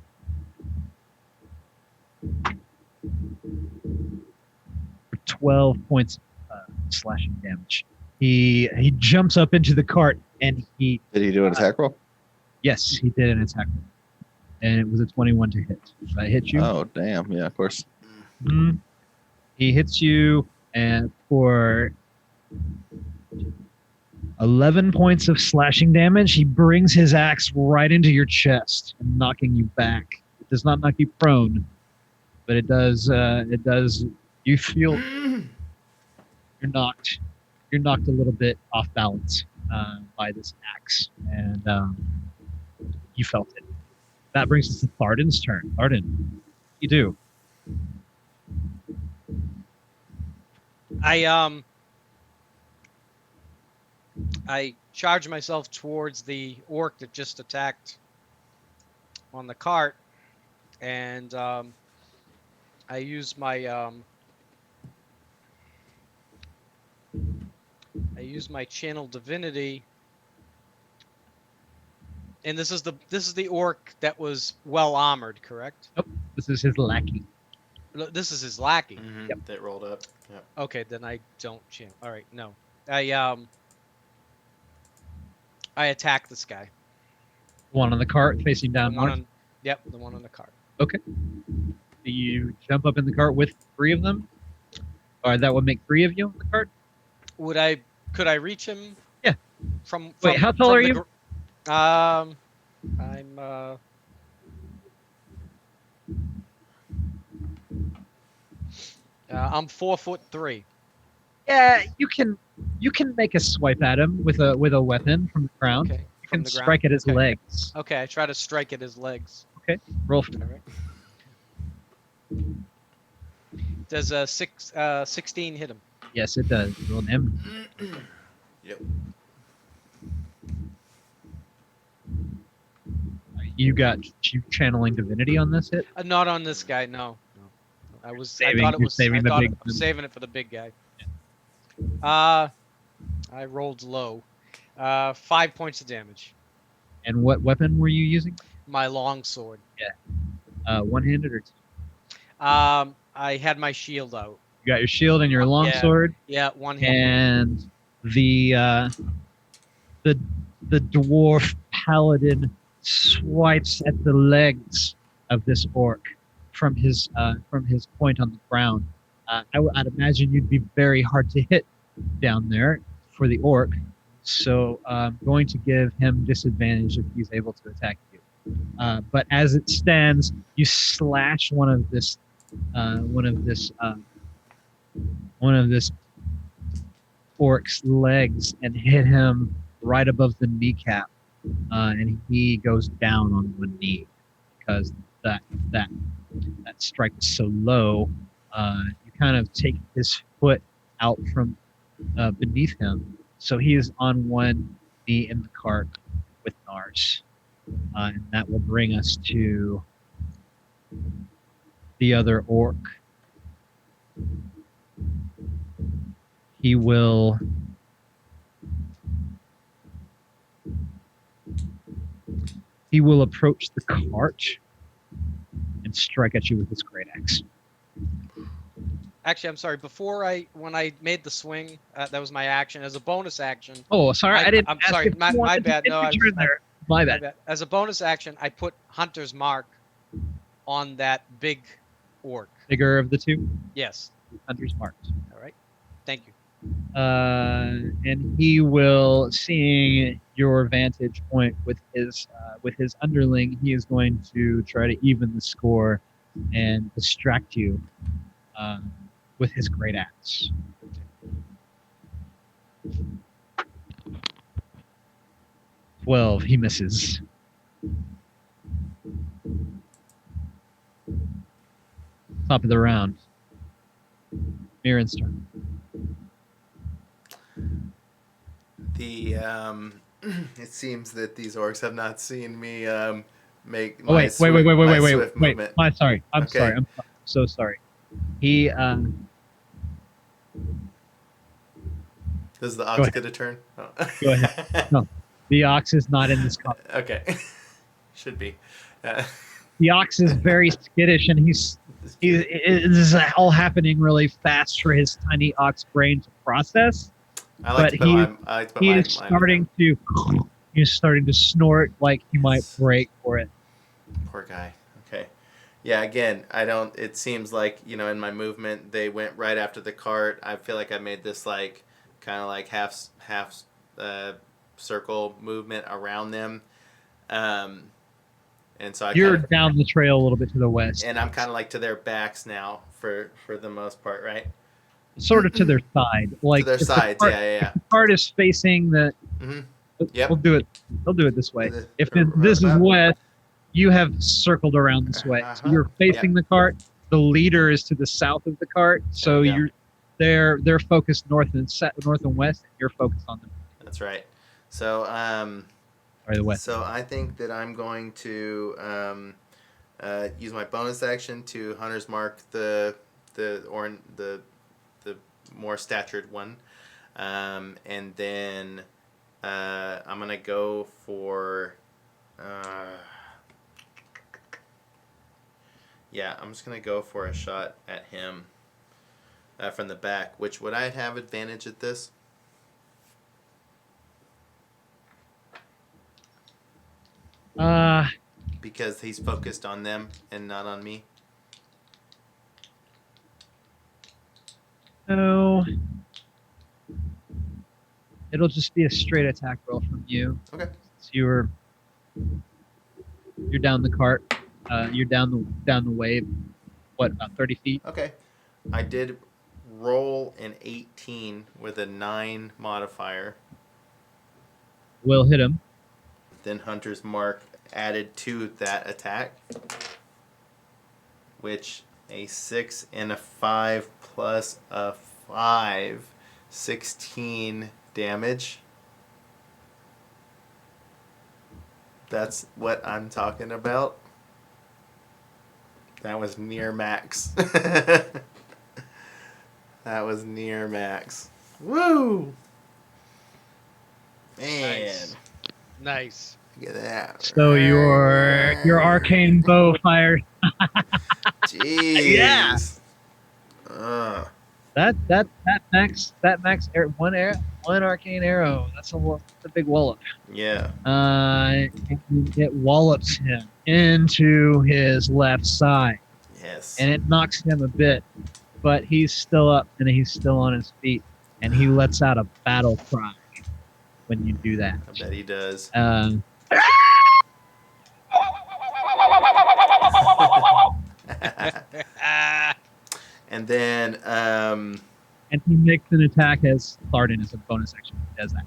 For 12 points of slashing damage. He jumps up into the cart, and he... Did he do an attack roll? Yes, he did an attack roll. And it was a 21 to hit. Did I hit you? Oh, damn. Yeah, of course. Mm-hmm. He hits you and for 11 points of slashing damage. He brings his axe right into your chest, knocking you back. It does not knock you prone, but it does. You feel you're knocked a little bit off balance by this axe, and you felt it. That brings us to Thardin's turn. Thardin, what do you do? I charge myself towards the orc that just attacked on the cart, and I use my channel divinity, and this is the orc that was well armored, correct? Nope, this is his lackey. This is his lackey. Mm-hmm. Yep. That rolled up. Yep. Okay, then I don't channel. All right, no. I attack this guy. The one on the cart facing down north. The one on the cart. Okay. Do you jump up in the cart with 3 of them? Or that would make 3 of you on the cart? Could I reach him? Yeah. Wait, how tall are you? I'm I'm 4'3". Yeah, you can make a swipe at him with a weapon from the ground. Okay. You can strike at his legs. Okay, I try to strike at his legs. Okay. Roll for All right. Does a 16 hit him? Yes, it does. Roll him. Yep. You channeling divinity on this hit? Not on this guy, no. I saving thought it was saving it for the big guy. I rolled low. 5 points of damage. And what weapon were you using? My long sword. Yeah. One-handed or 2? I had my shield out. You got your shield and your longsword. Yeah, one-handed. And the dwarf paladin swipes at the legs of this orc from his point on the ground. I'd imagine you'd be very hard to hit down there for the orc, so I'm going to give him disadvantage if he's able to attack you. But as it stands, you slash one of this orc's legs and hit him right above the kneecap, and he goes down on one knee because that strike is so low. You kind of take his foot out from beneath him, so he is on one knee in the cart with Nars, and that will bring us to the other orc. He will approach the cart and strike at you with his great axe. Actually, I'm sorry. When I made the swing, that was my action. As a bonus action, Oh, sorry, I didn't. I'm ask sorry. if you My wanted to bad. get No, your turn there. My bad. As a bonus action, I put Hunter's Mark on that big orc. Bigger of the two. Yes. Hunter's marked. All right. Thank you. And he will, seeing your vantage point with his underling, he is going to try to even the score and distract you with his great axe. Well, he misses. Top of the round. Myrin's turn. The it seems that these orcs have not seen me make Oh, my wait. swift movement. I'm sorry. I'm Okay. sorry. I'm so sorry. He Does the Go ox ahead. get a turn? Oh. Go ahead. No, the ox is not in this combat. Okay. Should be. The ox is very skittish, and this is all happening really fast for his tiny ox brain to process. I like but to put he my is starting to he's starting to snort like he might break for it. Poor guy. Okay. Yeah, again, it seems like, in my movement they went right after the cart. I feel like I made this like kind of like half circle movement around them. And so You're down the trail a little bit to the west. And I'm kind of like to their backs now for the most part, right? Sort of to their side. Like to their sides, yeah. If the cart is facing the Yep. We'll do it this way. If They're this is roundabout. west, you have circled around this way. So you're facing the cart. The leader is to the south of the cart. So they're focused north and west. And you're focused on them. That's right. So Or the west. So I think that I'm going to use my bonus action to Hunter's Mark the more statured one, and then I'm gonna go for I'm just gonna go for a shot at him from the back. Which would I have advantage at this? Because he's focused on them and not on me. No. It'll just be a straight attack roll from you. Okay. So you're down the cart. You're down the wave. What, about 30 feet? Okay. I did roll an 18 with a 9 modifier. Will hit him. Then Hunter's Mark added to that attack, which a 6 and a 5 plus a 5, 16 damage. That's what I'm talking about. That was near max. That was near max. Woo! Man. Nice. Look at that. So your arcane bow fires. Jeez. Yeah. That max one arcane arrow. That's a big wallop. Yeah. It wallops him into his left side. Yes. And it knocks him a bit, but he's still up and he's still on his feet, and he lets out a battle cry when you do that. I bet he does. And then and he makes an attack as Thardin as a bonus action. He does that.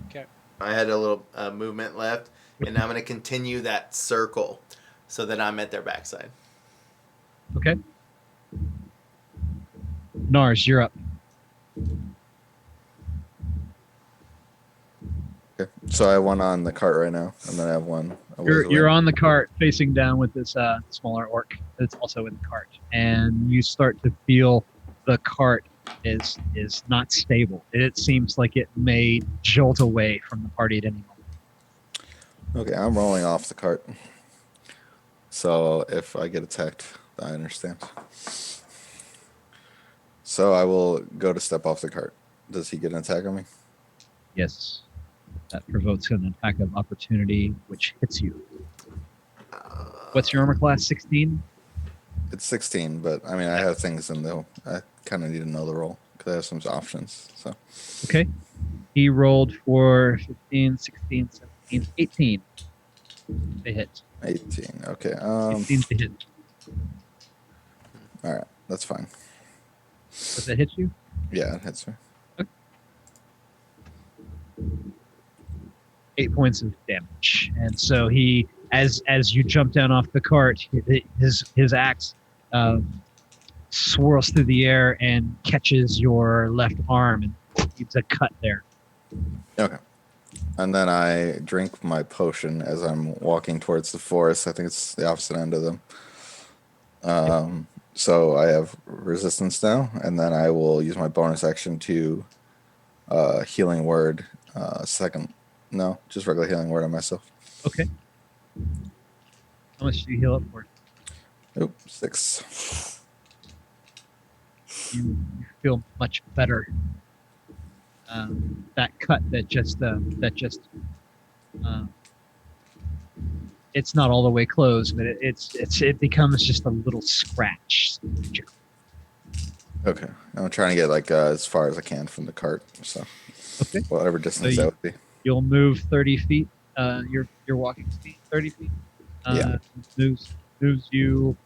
Okay. I had a little movement left, and now I'm going to continue that circle so that I'm at their backside. Okay. Nars, you're up. Okay. So I have one on the cart right now, and then I have one. You're on the cart facing down with this smaller orc that's also in the cart, and you start to feel the cart is not stable. It seems like it may jolt away from the party at any moment. Okay, I'm rolling off the cart. So if I get attacked, I understand. So I will go to step off the cart. Does he get an attack on me? Yes. That provokes an attack of opportunity, which hits you. What's your armor class? 16? It's 16, but I mean, I have things in the. I kind of need to know the roll because I have some options. So. Okay. He rolled for 15, 16, 17, 18. They hit. 18. Okay. 18 to hit. All right. That's fine. Does that hit you? Yeah, it hits me. 8 points of damage. And so he, as you jump down off the cart, his axe swirls through the air and catches your left arm and leaves a cut there. Okay. And then I drink my potion as I'm walking towards the forest. I think it's the opposite end of them. So I have resistance now, and then I will use my bonus action to healing word second. No, just regular healing word on myself. Okay. How much do you heal up for? Oop, 6. You feel much better. That cut that just it's not all the way closed, but it becomes just a little scratch. Okay, I'm trying to get like as far as I can from the cart. So Okay. whatever distance that would be. You'll move 30 feet. Your walking speed 30 feet. Yeah. Moves you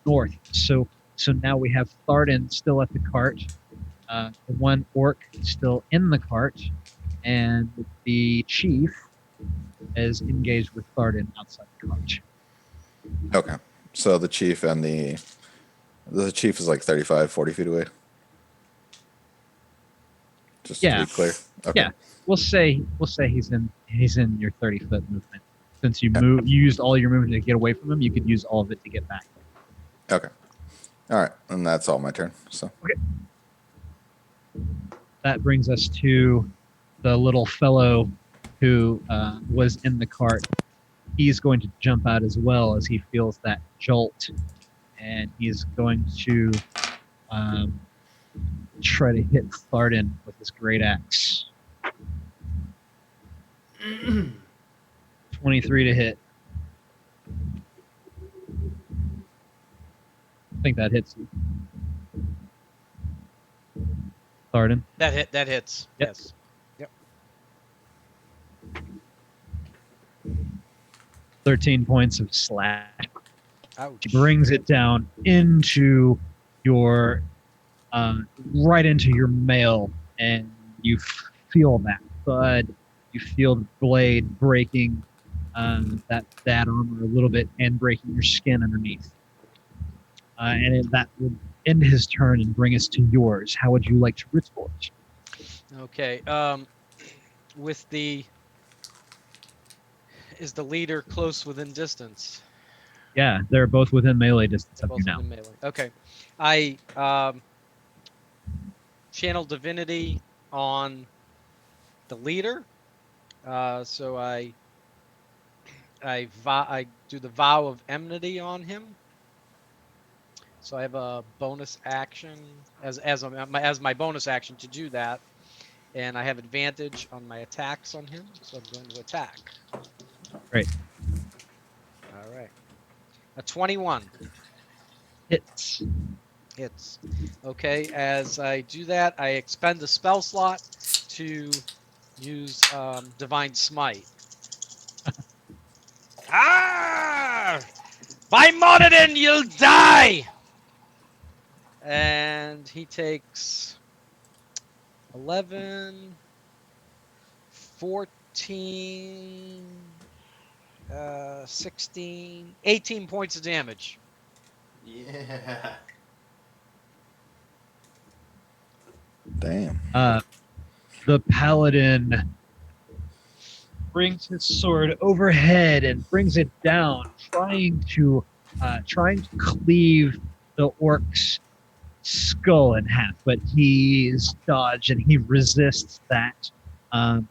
north. So now we have Thardin still at the cart. The one orc still in the cart, and the chief is engaged with Thardin outside the cart. Okay, so the chief and the chief is like 35, 40 feet away. Just to be clear. Okay. Yeah. We'll say he's in your 30-foot movement. Since you used all your movement to get away from him, you could use all of it to get back. Okay. All right, and that's all my turn. So. Okay. That brings us to the little fellow who was in the cart. He's going to jump out as well as he feels that jolt, and he's going to try to hit Thardin with his great axe. 23 to hit. I think that hits you. Thardin. That hits. Yep. Yes. Yep. 13 points of slash. Ouch. Brings it down into your right into your mail, and you feel that thud. You feel the blade breaking that armor a little bit and breaking your skin underneath. That would end his turn and bring us to yours. How would you like to retort? Okay. Is the leader close within distance? Yeah, they're both within melee distance of Both you now. within melee. Okay. I channel divinity on the leader. So I do the vow of enmity on him. So I have a bonus action as my bonus action to do that, and I have advantage on my attacks on him. So I'm going to attack. Great. All right. A 21. Hits. Hits. Okay, as I do that, I expend a spell slot to use Divine Smite. Ah! By Moradin, you'll die! And he takes 11, 14, 16, 18 points of damage. Yeah. Damn. The paladin brings his sword overhead and brings it down, trying to cleave the orc's skull in half, but he's dodged and he resists that. And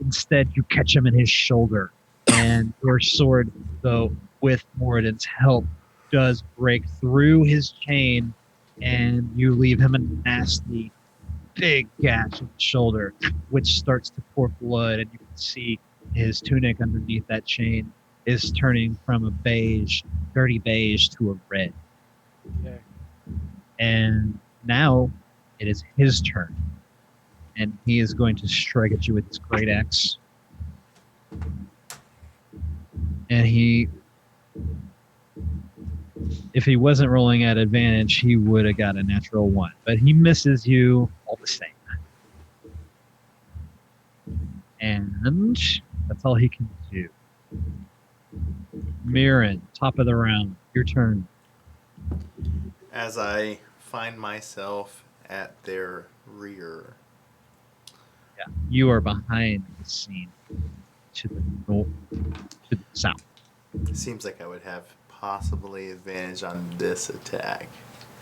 instead, you catch him in his shoulder, and your sword, though, with Moradin's help, does break through his chain and you leave him a nasty, big gash in the shoulder, which starts to pour blood, and you can see his tunic underneath that chain is turning from a beige, dirty beige, to a red. Okay. And now it is his turn, and he is going to strike at you with his great axe. And if he wasn't rolling at advantage, he would have got a natural 1. But he misses you all the same. And that's all he can do. Myrin, top of the round. Your turn. As I find myself at their rear. Yeah, you are behind the scene to the north, to the south. Seems like I would have possibly advantage on this attack.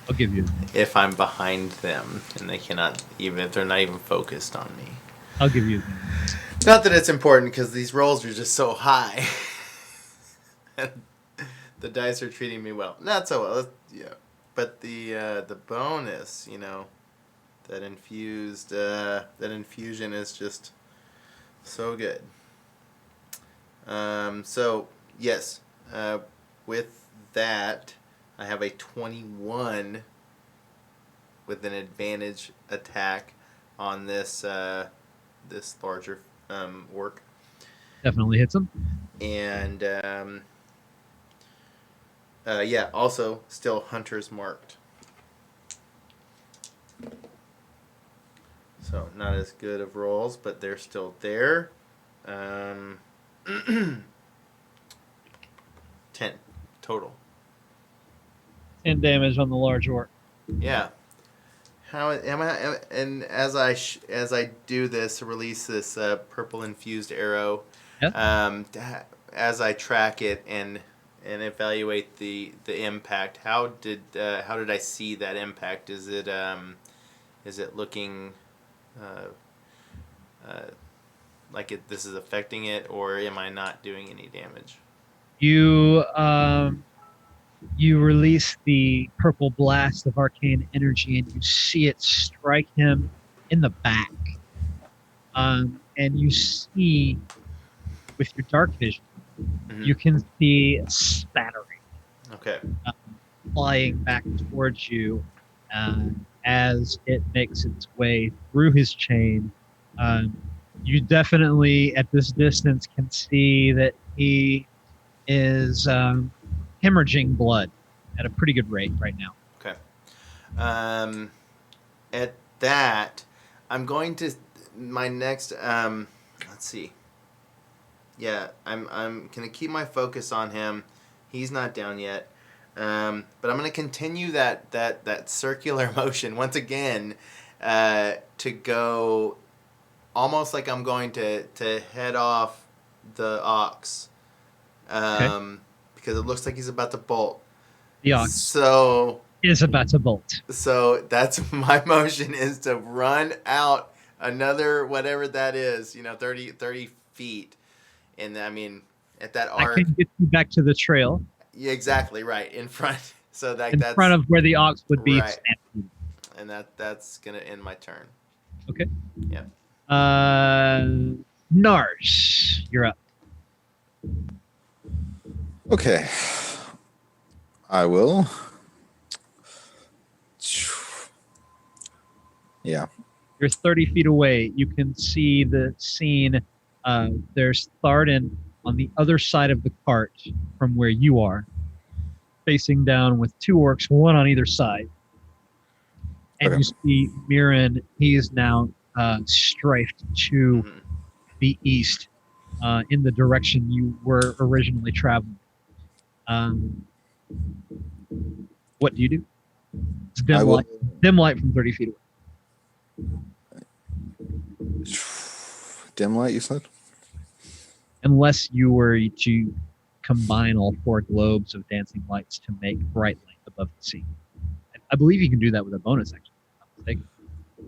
I'll give you. If I'm behind them and they cannot, even if they're not even focused on me. I'll give you. Not that it's important because these rolls are just so high. The dice are treating me well. Not so well. Yeah. But the bonus, that infusion is just so good. So yes, with that, I have a 21 with an advantage attack on this larger orc. Definitely hits him. And also still hunters marked. So not as good of rolls, but they're still there. 10 total. 10 damage on the large orc. Yeah. How am I? And as I do this, release this purple infused arrow. Yeah. As I track it and evaluate the impact, how did I see that impact? Is it looking like this is affecting it, or am I not doing any damage? You release the purple blast of arcane energy, and you see it strike him in the back. And you see, with your dark vision, you can see spattering. Okay. Flying back towards you as it makes its way through his chain. You definitely, at this distance, can see that he is hemorrhaging blood at a pretty good rate right now. Okay. At that, I'm going to my next. Let's see. Yeah, I'm gonna keep my focus on him. He's not down yet. But I'm gonna continue that circular motion once again to go almost like I'm going to head off the ox. Okay. Because it looks like he's about to bolt. The ox So is about to bolt. So that's my motion, is to run out another whatever that is, 30 feet. And I mean, at that arc. I can get you back to the trail. Yeah, exactly right in front. So that's in front of where the ox would be. Right. And that's gonna end my turn. Okay. Yeah. Nars, you're up. Okay. I will. Yeah. You're 30 feet away. You can see the scene. There's Thardin on the other side of the cart from where you are, facing down with 2 orcs, one on either side. And Okay. you see Myrin, he is now strafed to the east in the direction you were originally traveling. What do you do? It's dim light from 30 feet away. Dim light, you said? Unless you were to combine all 4 globes of dancing lights to make bright light above the scene. I believe you can do that with a bonus action.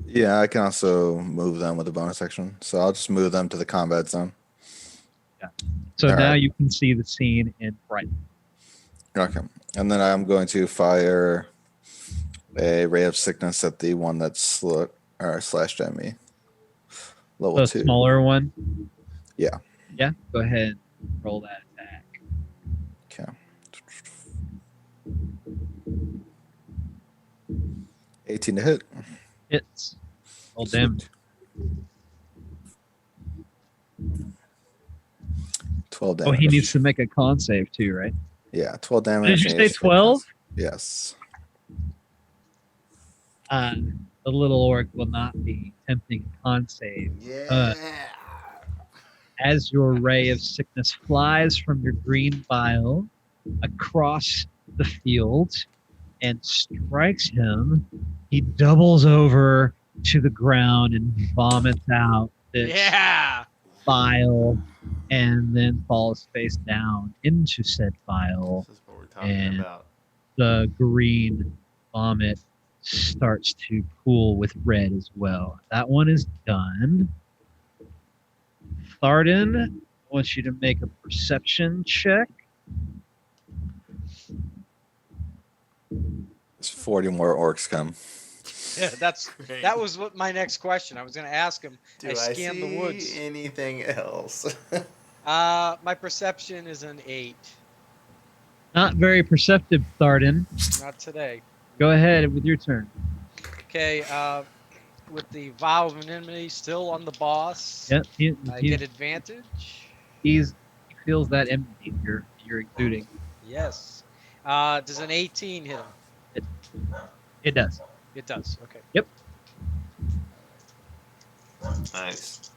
Yeah, I can also move them with a bonus action. So I'll just move them to the combat zone. Yeah. So All now right. you can see the scene in bright light. Okay. And then I'm going to fire A ray of sickness at the one that's slashed at me. Level The 2. smaller one. Yeah. Yeah. Go ahead. Roll that attack. Okay. 18 to hit. Hits. Roll damage. Sweet. 12 Oh, damage. he needs to make a con save too, right? Yeah, 12 damage. Did you and say he's- 12? Yes. The little orc will not be attempting con save. Yeah. As your ray of sickness flies from your green vial across the field and strikes him, he doubles over to the ground and vomits out this Yeah. vial and then falls face down into said vial. This is what we're talking And- about. The green vomit starts to pool with red as well. That one is done. Thardin, I want you to make a perception check. There's 40 more orcs come. Yeah, that was what my next question. I was going to ask him. Do I I scanned see the woods. anything else? My perception is an 8. Not very perceptive, Thardin. Not today. Go ahead with your turn. Okay, with the vial of enmity still on the boss, Yep, I get advantage. he feels that empty you're exuding. Yes. Does an 18 hit him? It does. It does. Okay. Yep. Nice.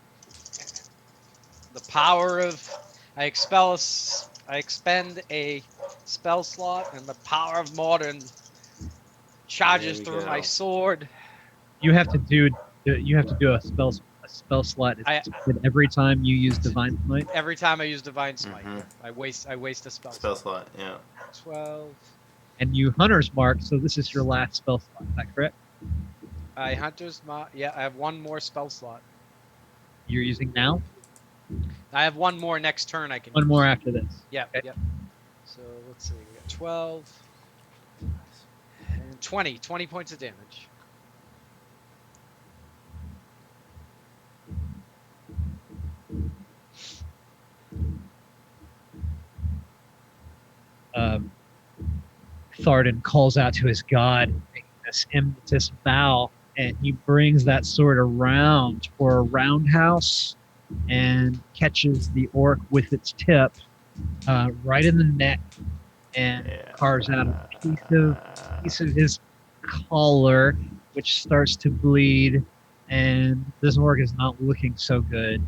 The power of I expend a spell slot, and the power of modern charges There we through go. my sword. You have to do a spell slot. It's every time you use divine smite. Every time I use divine smite, Mhm. I waste a spell. Spell slot, yeah. 12. And you hunter's mark, so this is your last spell slot. Is that correct? I hunter's mark. Yeah, I have one more spell slot. You're using now? I have one more next turn. I can. One use. more after this. Yeah. Okay. Yep. So let's see. We got 12 and 20. 20 points of damage. Thardin calls out to his god, making this impetus vow, and he brings that sword around for a roundhouse and catches the orc with its tip right in the neck and carves out a piece of his collar, which starts to bleed. And this orc is not looking so good,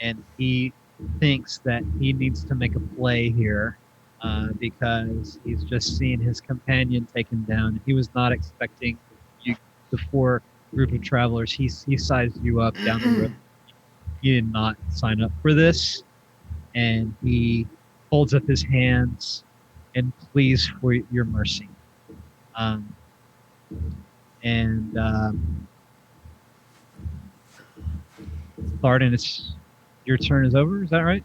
and he thinks that he needs to make a play here. Because he's just seen his companion taken down. He was not expecting you, the 4 group of travelers. He sized you up down the road. He did not sign up for this, and he holds up his hands and pleads for your mercy. Thardin, your turn is over. Is that right?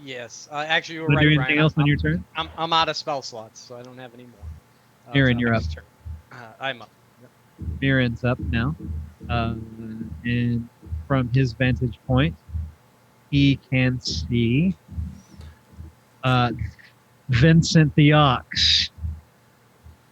Yes. Actually, you were Want to right, do anything Ryan. else on your turn? I'm out of spell slots, so I don't have any more. Myrin, for you're next up. turn. I'm up. Myrin's up now. And from his vantage point, he can see Vincent the Ox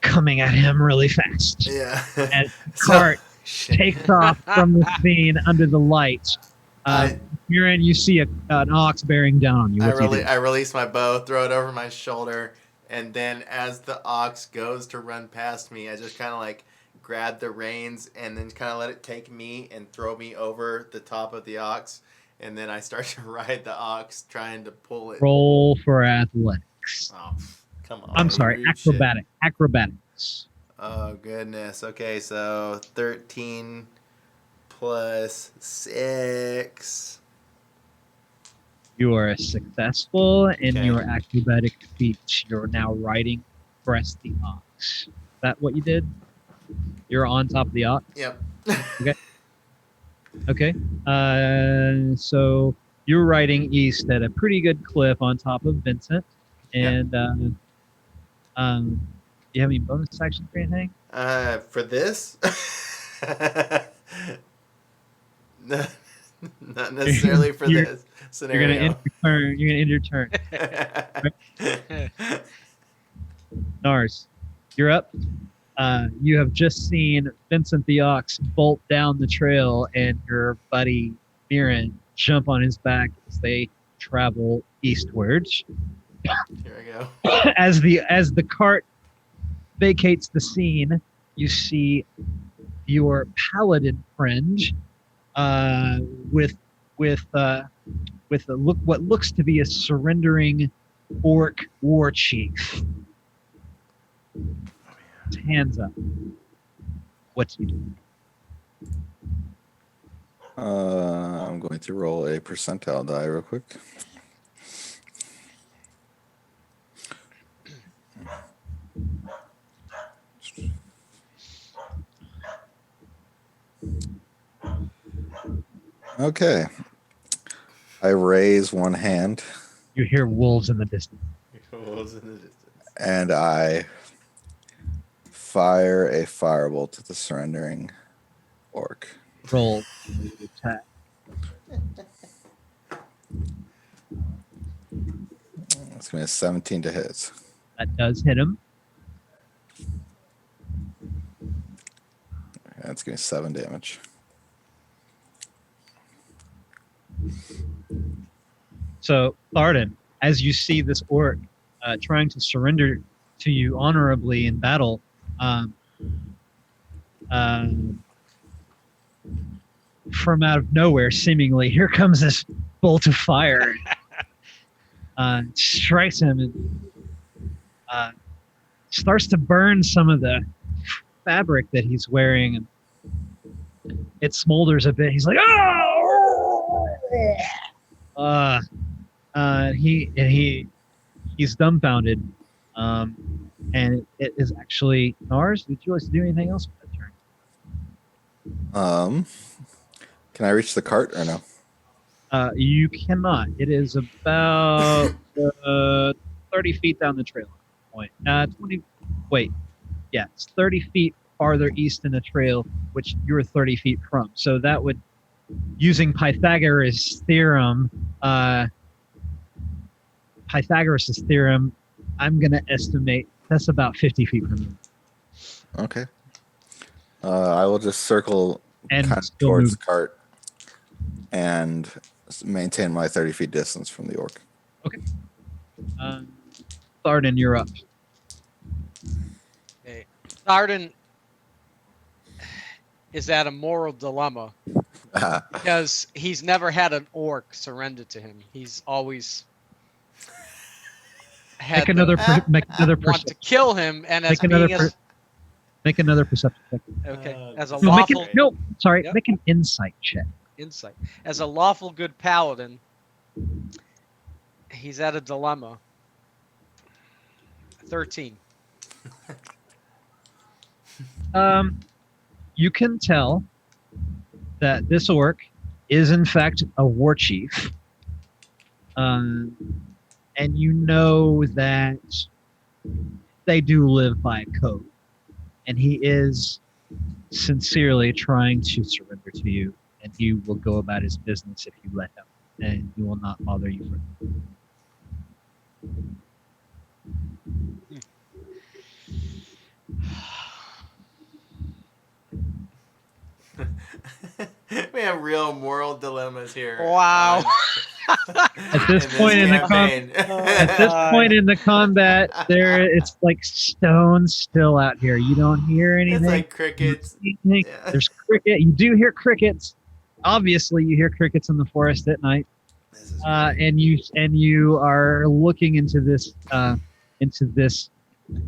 coming at him really fast. Yeah. As cart takes off from the scene under the lights. Myrin, you see an ox bearing down on you. What's he doing? I release my bow, throw it over my shoulder, and then as the ox goes to run past me, I just kind of like grab the reins and then kind of let it take me and throw me over the top of the ox, and then I start to ride the ox, trying to pull it. Roll for athletics. Oh, come on. I'm sorry, Rude shit. acrobatics. Oh, goodness. Okay, so 13 plus 6. You are successful in Okay. your acrobatic feats. You're now riding Breast the Ox. Is that what you did? You're on top of the ox? Yep. Okay. So you're riding east at a pretty good clip on top of Vincent. And you have any bonus actions or anything? For this? No, not necessarily for You're- this You're gonna end scenario. your turn. You're gonna end your turn. Nars, you're up. You have just seen Vincent the Ox bolt down the trail and your buddy Myrin jump on his back as they travel eastwards. Here I go. As the cart vacates the scene, you see your paladin friend with what looks to be a surrendering orc war chief. His hands up. What do you do? I'm going to roll a percentile die real quick. Okay. I raise one hand You hear wolves in the distance. Wolves in the distance. and I fire a firebolt at the surrendering orc. Roll the attack. It's going to be a 17 to hit. That does hit him. That's going to be 7 damage. So, Thardin, as you see this orc trying to surrender to you honorably in battle, from out of nowhere, seemingly, here comes this bolt of fire. Strikes him and starts to burn some of the fabric that he's wearing. And it smolders a bit. He's like, "Oh!" He's dumbfounded. And it is actually Nars. Would you like to do anything else with that turn? Can I reach the cart or no? You cannot. It is about 30 feet down the trail. Point. 20. Wait. Yeah, it's 30 feet farther east in the trail, which you're 30 feet from. So that would, using Pythagoras' theorem, I'm going to estimate that's about 50 feet from you. Okay. I will just circle And kind of still towards move. the cart and maintain my 30 feet distance from the orc. Thardin, you're up. Okay. Thardin is at a moral dilemma because he's never had an orc surrender to him. He's always had Make another want to perception. kill him, and as Make another being as, Make another perception check. okay, as a No, lawful Yep. make an insight check. insight, as a lawful good paladin, he's at a dilemma. 13. You can tell that this orc is in fact a war chief. And you know that they do live by code. And he is sincerely trying to surrender to you, and he will go about his business if you let him, and he will not bother you further. We have real moral dilemmas here. Wow. At this point in the At this point in the combat, it's like stone still out here. You don't hear anything. It's like crickets. Yeah. There's cricket. You do hear crickets. Obviously, you hear crickets in the forest at night. And you are looking into this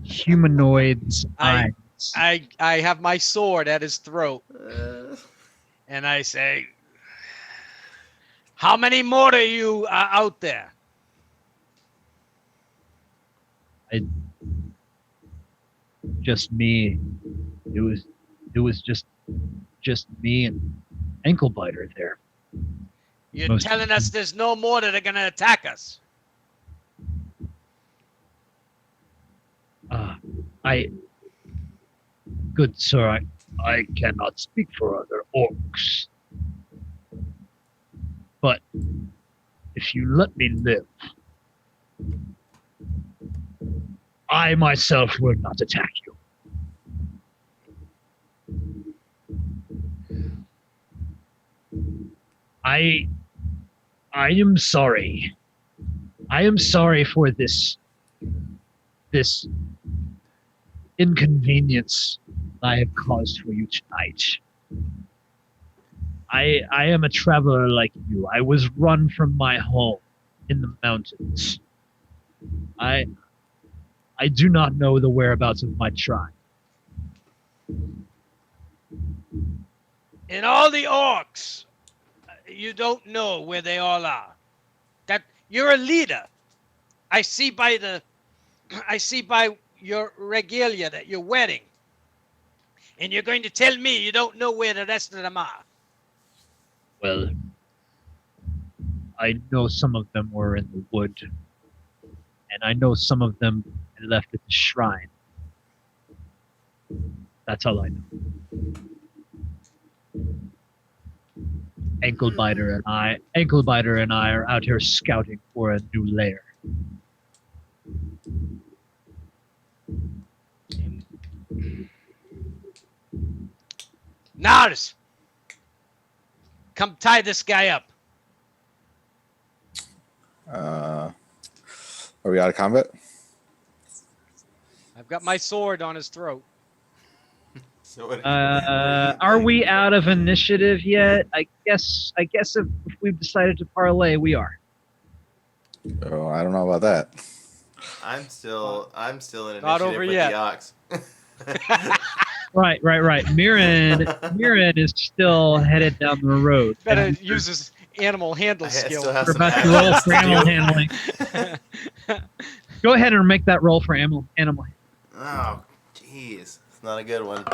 humanoid's eyes. I have my sword at his throat, and I say, "How many more of you are out there?" Just me. It was just me and ankle biter there. You're Most- telling us there's no more that are gonna attack us. Good sir, I cannot speak for other orcs. But if you let me live, I myself will not attack you. I am sorry. I am sorry for this inconvenience I have caused for you tonight. I am a traveler like you. I was run from my home in the mountains. I do not know the whereabouts of my tribe. And all the orcs, you don't know where they all are. That you're a leader. I see by your regalia that you're wearing. And you're going to tell me you don't know where the rest of them are. Well, I know some of them were in the wood, and I know some of them left at the shrine. That's all I know. Anklebiter and I are out here scouting for a new lair. Nars! Come tie this guy up. Are we out of combat? I've got my sword on his throat. So what Are we out of initiative yet? I guess if we've decided to parlay, we are. Oh, I don't know about that. I'm still in Not initiative over with yet. the ox. Right. Myrin is still headed down the road. Better use his animal handle skill. Still have We're some about to roll for animal handling. handling. Go ahead and make that roll for animal. Oh, jeez. It's not a good one.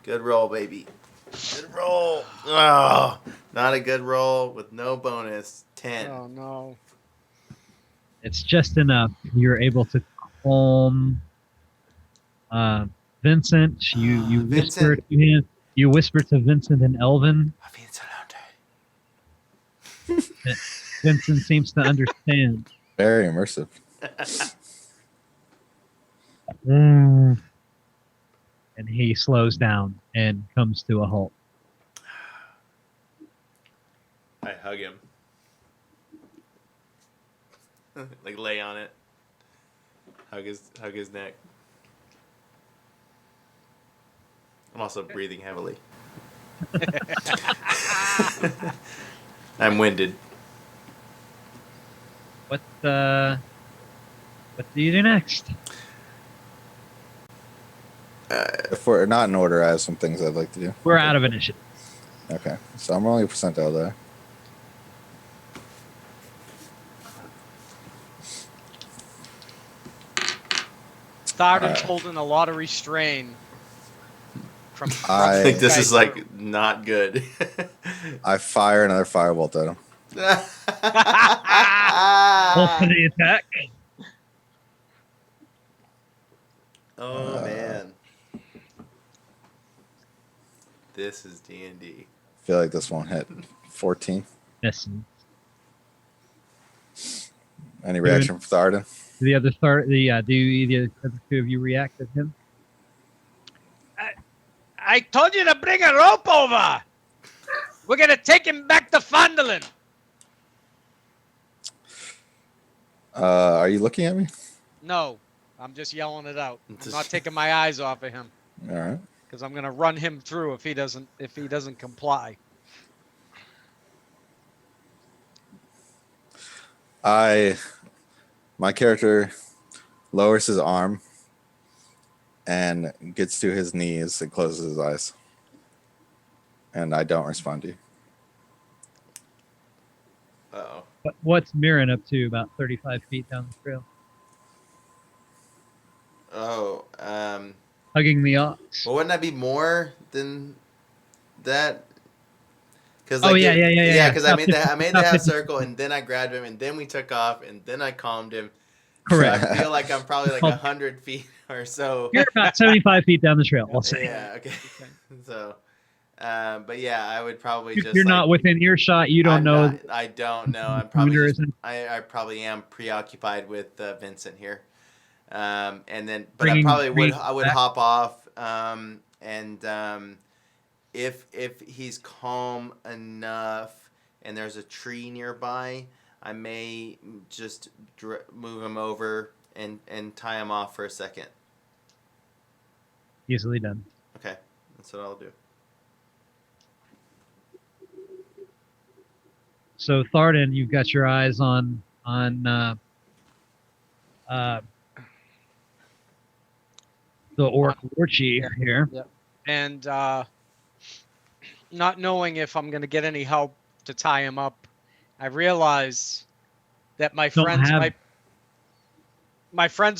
Good roll, baby. Good roll. Oh, not a good roll with no bonus. 10. Oh no. It's just enough. You're able to calm Vincent. You whisper Vincent. to him. You whisper to Vincent in Elven. Vincent seems to understand. Very immersive. And he slows down and comes to a halt. I hug him. Like lay on it. Hug his neck. I'm also breathing heavily. I'm winded. What do you do next? If we're not in order, I have some things I'd like to do. We're out of initiative. Okay, so I'm rolling a percentile there. Thardin's holding a lot of restraint from. I think this guys is like not good. I fire another firebolt at him. Roll for the attack. Oh man, this is D&D. Feel like this won't hit. 14. Misses. Any reaction from Thardin? Do the other two of you react at him? I told you to bring a rope over. We're gonna take him back to Fondlin. Are you looking at me? No, I'm just yelling it out. I'm not taking my eyes off of him All right. because I'm gonna run him through if he doesn't comply. My character lowers his arm and gets to his knees and closes his eyes. And I don't respond to you. Uh-oh. What's Myrin up to about 35 feet down the trail? Oh, Hugging the ox. well, wouldn't that be more than that? Cause Oh, yeah. Yeah, because I About made the 50 half 50. circle, and then I grabbed him, and then we took off, and then I calmed him. Correct. So I feel like I'm probably like Called- 100 feet or so. You're about 75 feet down the trail, I'll say. Yeah. Okay. So, but yeah, I would probably just. You're not within earshot. You don't know. I don't know. I'm probably Cougars just. and- I probably am preoccupied with Vincent here. And then, but I Bringing probably would. Reed I would back? hop off. If he's calm enough and there's a tree nearby, I may just move him over and tie him off for a second. Easily done. Okay, that's what I'll do. So Thardin, you've got your eyes on the orc war chief here. And not knowing if I'm gonna get any help to tie him up, I realize that my friends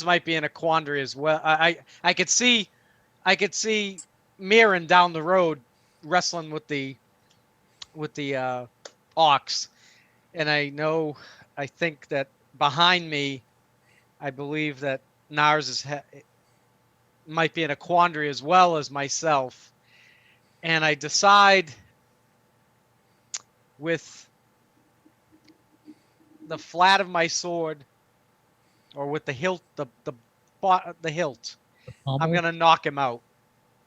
might be in a quandary as well. I could see Myrin down the road wrestling with the ox, and I think that behind me, I believe that Nars might be in a quandary as well as myself, and I decide with the flat of my sword, or with the hilt, the hilt, I'm gonna knock him out.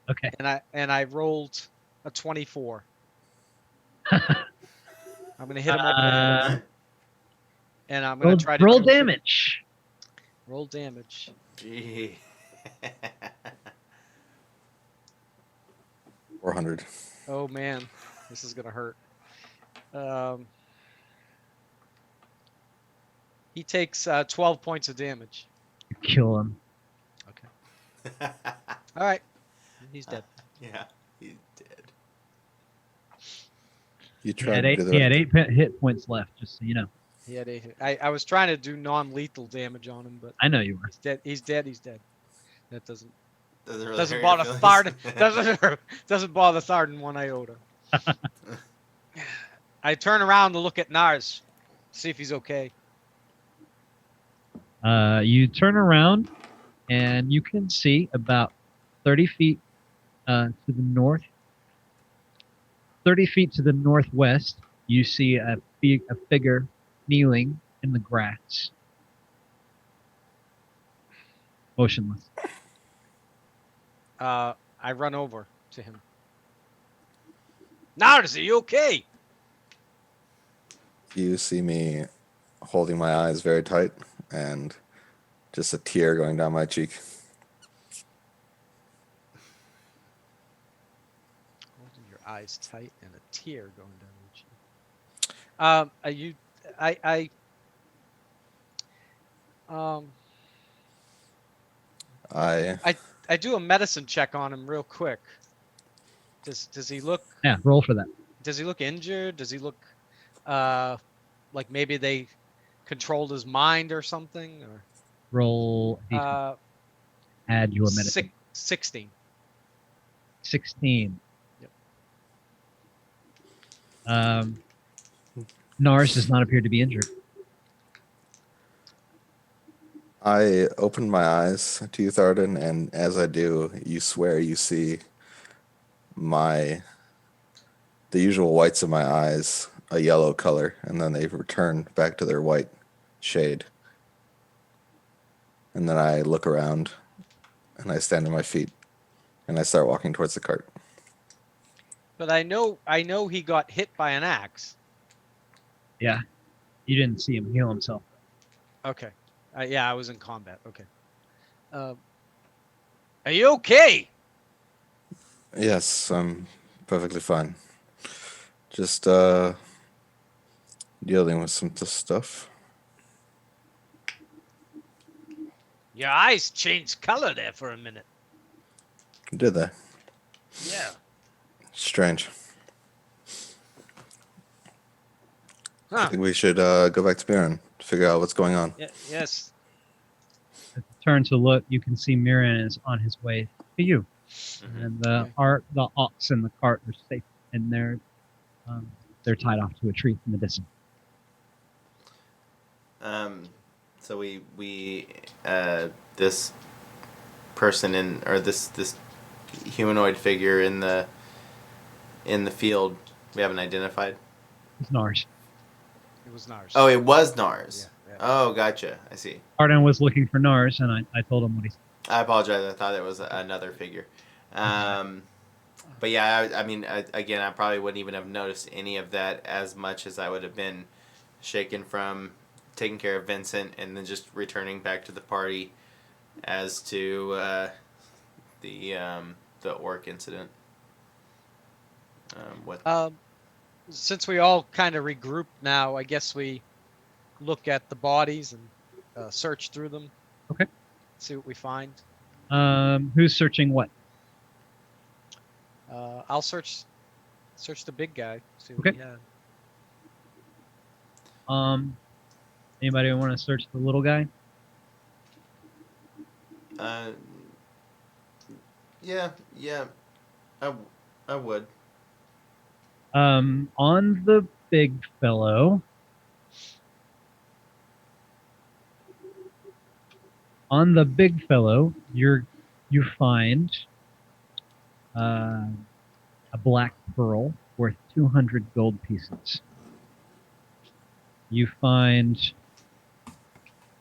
Okay. And I rolled a 24. I'm gonna hit him over the head, and I'm gonna try to roll damage. Roll damage. Gee. 400. Oh man, this is gonna hurt. He takes 12 points of damage. Kill him. Okay. All right. He's dead. Yeah, he's dead. You He tried had to eight, do the he right had thing. 8 hit points left, just so you know. He had 8 hit. I was trying to do non-lethal damage on him, but I know you were. he's dead. He's dead. He's dead. That doesn't Doesn't doesn't hurt bother your Thardin. feelings. Doesn't bother Thardin one iota. I turn around to look at Nars, see if he's okay. You turn around, and you can see about 30 feet to the north. 30 feet to the northwest, you see a figure kneeling in the grass, motionless. I run over to him. Nars, are you okay? You see me holding my eyes very tight and just a tear going down my cheek. Holding your eyes tight and a tear going down your cheek. Are you? I do a medicine check on him real quick. Does he look? Yeah, roll for that. Does he look injured? Does he look like maybe they controlled his mind or something? Or Roll. Add your medicine. 16. 16. Yep. Nars does not appear to be injured. I open my eyes to you, Thardin, and as I do, you swear you see the usual whites of my eyes a yellow color, and then they return back to their white shade. And then I look around, and I stand on my feet, and I start walking towards the cart. But I know he got hit by an axe. Yeah. You didn't see him heal himself. Okay. Yeah, I was in combat. Okay. Are you okay? Yes, I'm perfectly fine. Just dealing with some stuff. Your eyes changed color there for a minute. Did they? Yeah. Strange. I Huh. think we should go back to Myrin to figure out what's going on. Yes. If you turn to look, you can see Myrin is on his way to you. And the ox and the cart are safe, and they're tied off to a tree in the distance. So we this person or this humanoid figure in the field we haven't identified? It's Nars. It was Nars. Oh, it was Nars. Yeah. Oh, gotcha. I see. Thardin was looking for Nars, and I told him what he said. I apologize. I thought it was another figure. But yeah, I mean, again, I probably wouldn't even have noticed any of that as much as I would have been shaken from taking care of Vincent and then just returning back to the party as to the orc incident. Since we all kind of regrouped now, I guess we look at the bodies and search through them. Okay. See what we find. Who's searching what? I'll search the big guy. See what Okay. he had. Anybody want to search the little guy? Yeah, I would. On the big fellow. You find a black pearl worth 200 gold pieces. You find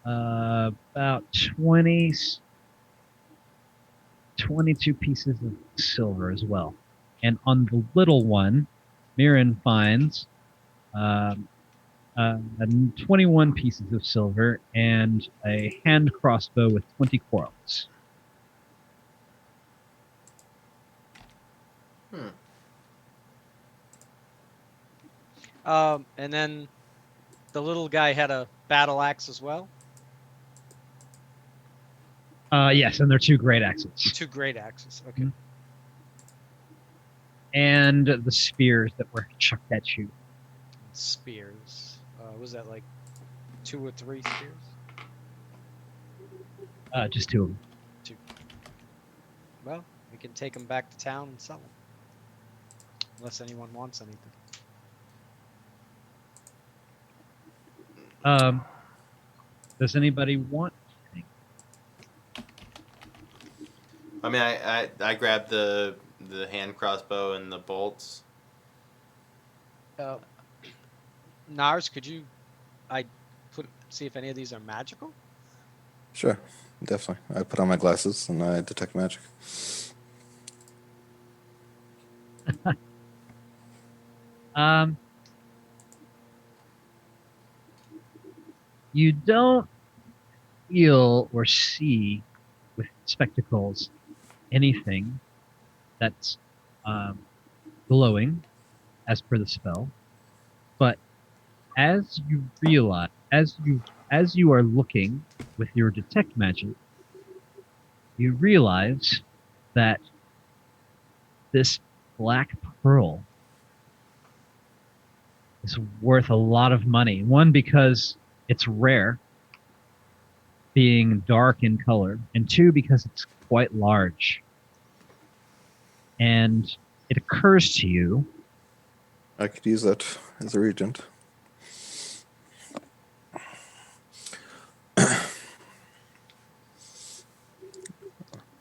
about 22 pieces of silver as well. And on the little one, Myrin finds 21 pieces of silver and a hand crossbow with 20 quarrels. And then the little guy had a battle axe as well. Yes, and they're 2 great axes. 2 great axes. Okay. Mhm. And the spears that were chucked at you. Spears. Was that like 2 or 3 spears? Just 2 of them. 2. Well, we can take them back to town and sell them. Unless anyone wants anything. Does anybody want anything? I mean, I grabbed the hand crossbow and the bolts. Nars, could you see if any of these are magical? Sure, definitely. I put on my glasses and I detect magic. You don't feel or see with spectacles anything that's glowing as per the spell, but as you realize, as you are looking with your detect magic, you realize that this black pearl is worth a lot of money. One, because it's rare, being dark in color, and 2, because it's quite large. And it occurs to you, I could use that as a regent.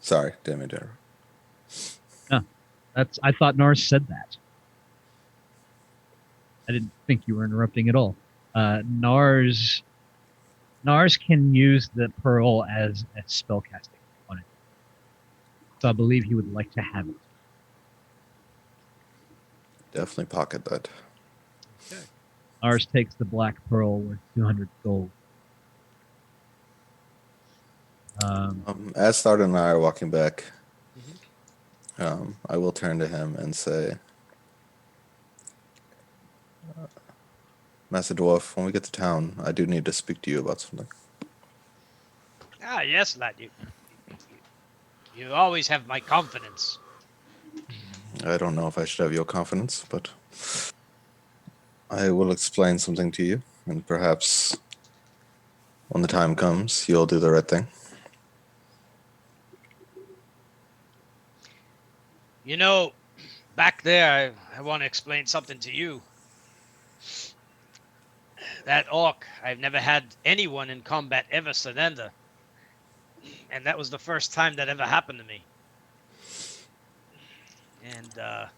Sorry, damn it, Dendrar. I thought Nars said that. I didn't think you were interrupting at all. Nars can use the pearl as a spellcasting on it. So I believe he would like to have it. Definitely pocket that. Okay. Nars takes the black pearl worth 200 gold. As Thardin and I are walking back, I will turn to him and say, Master Dwarf, when we get to town, I do need to speak to you about something. Ah, yes, lad. You always have my confidence. I don't know if I should have your confidence, but I will explain something to you, and perhaps when the time comes, you'll do the right thing. You know, back there, I want to explain something to you. That orc, I've never had anyone in combat ever surrender. And that was the first time that ever happened to me. And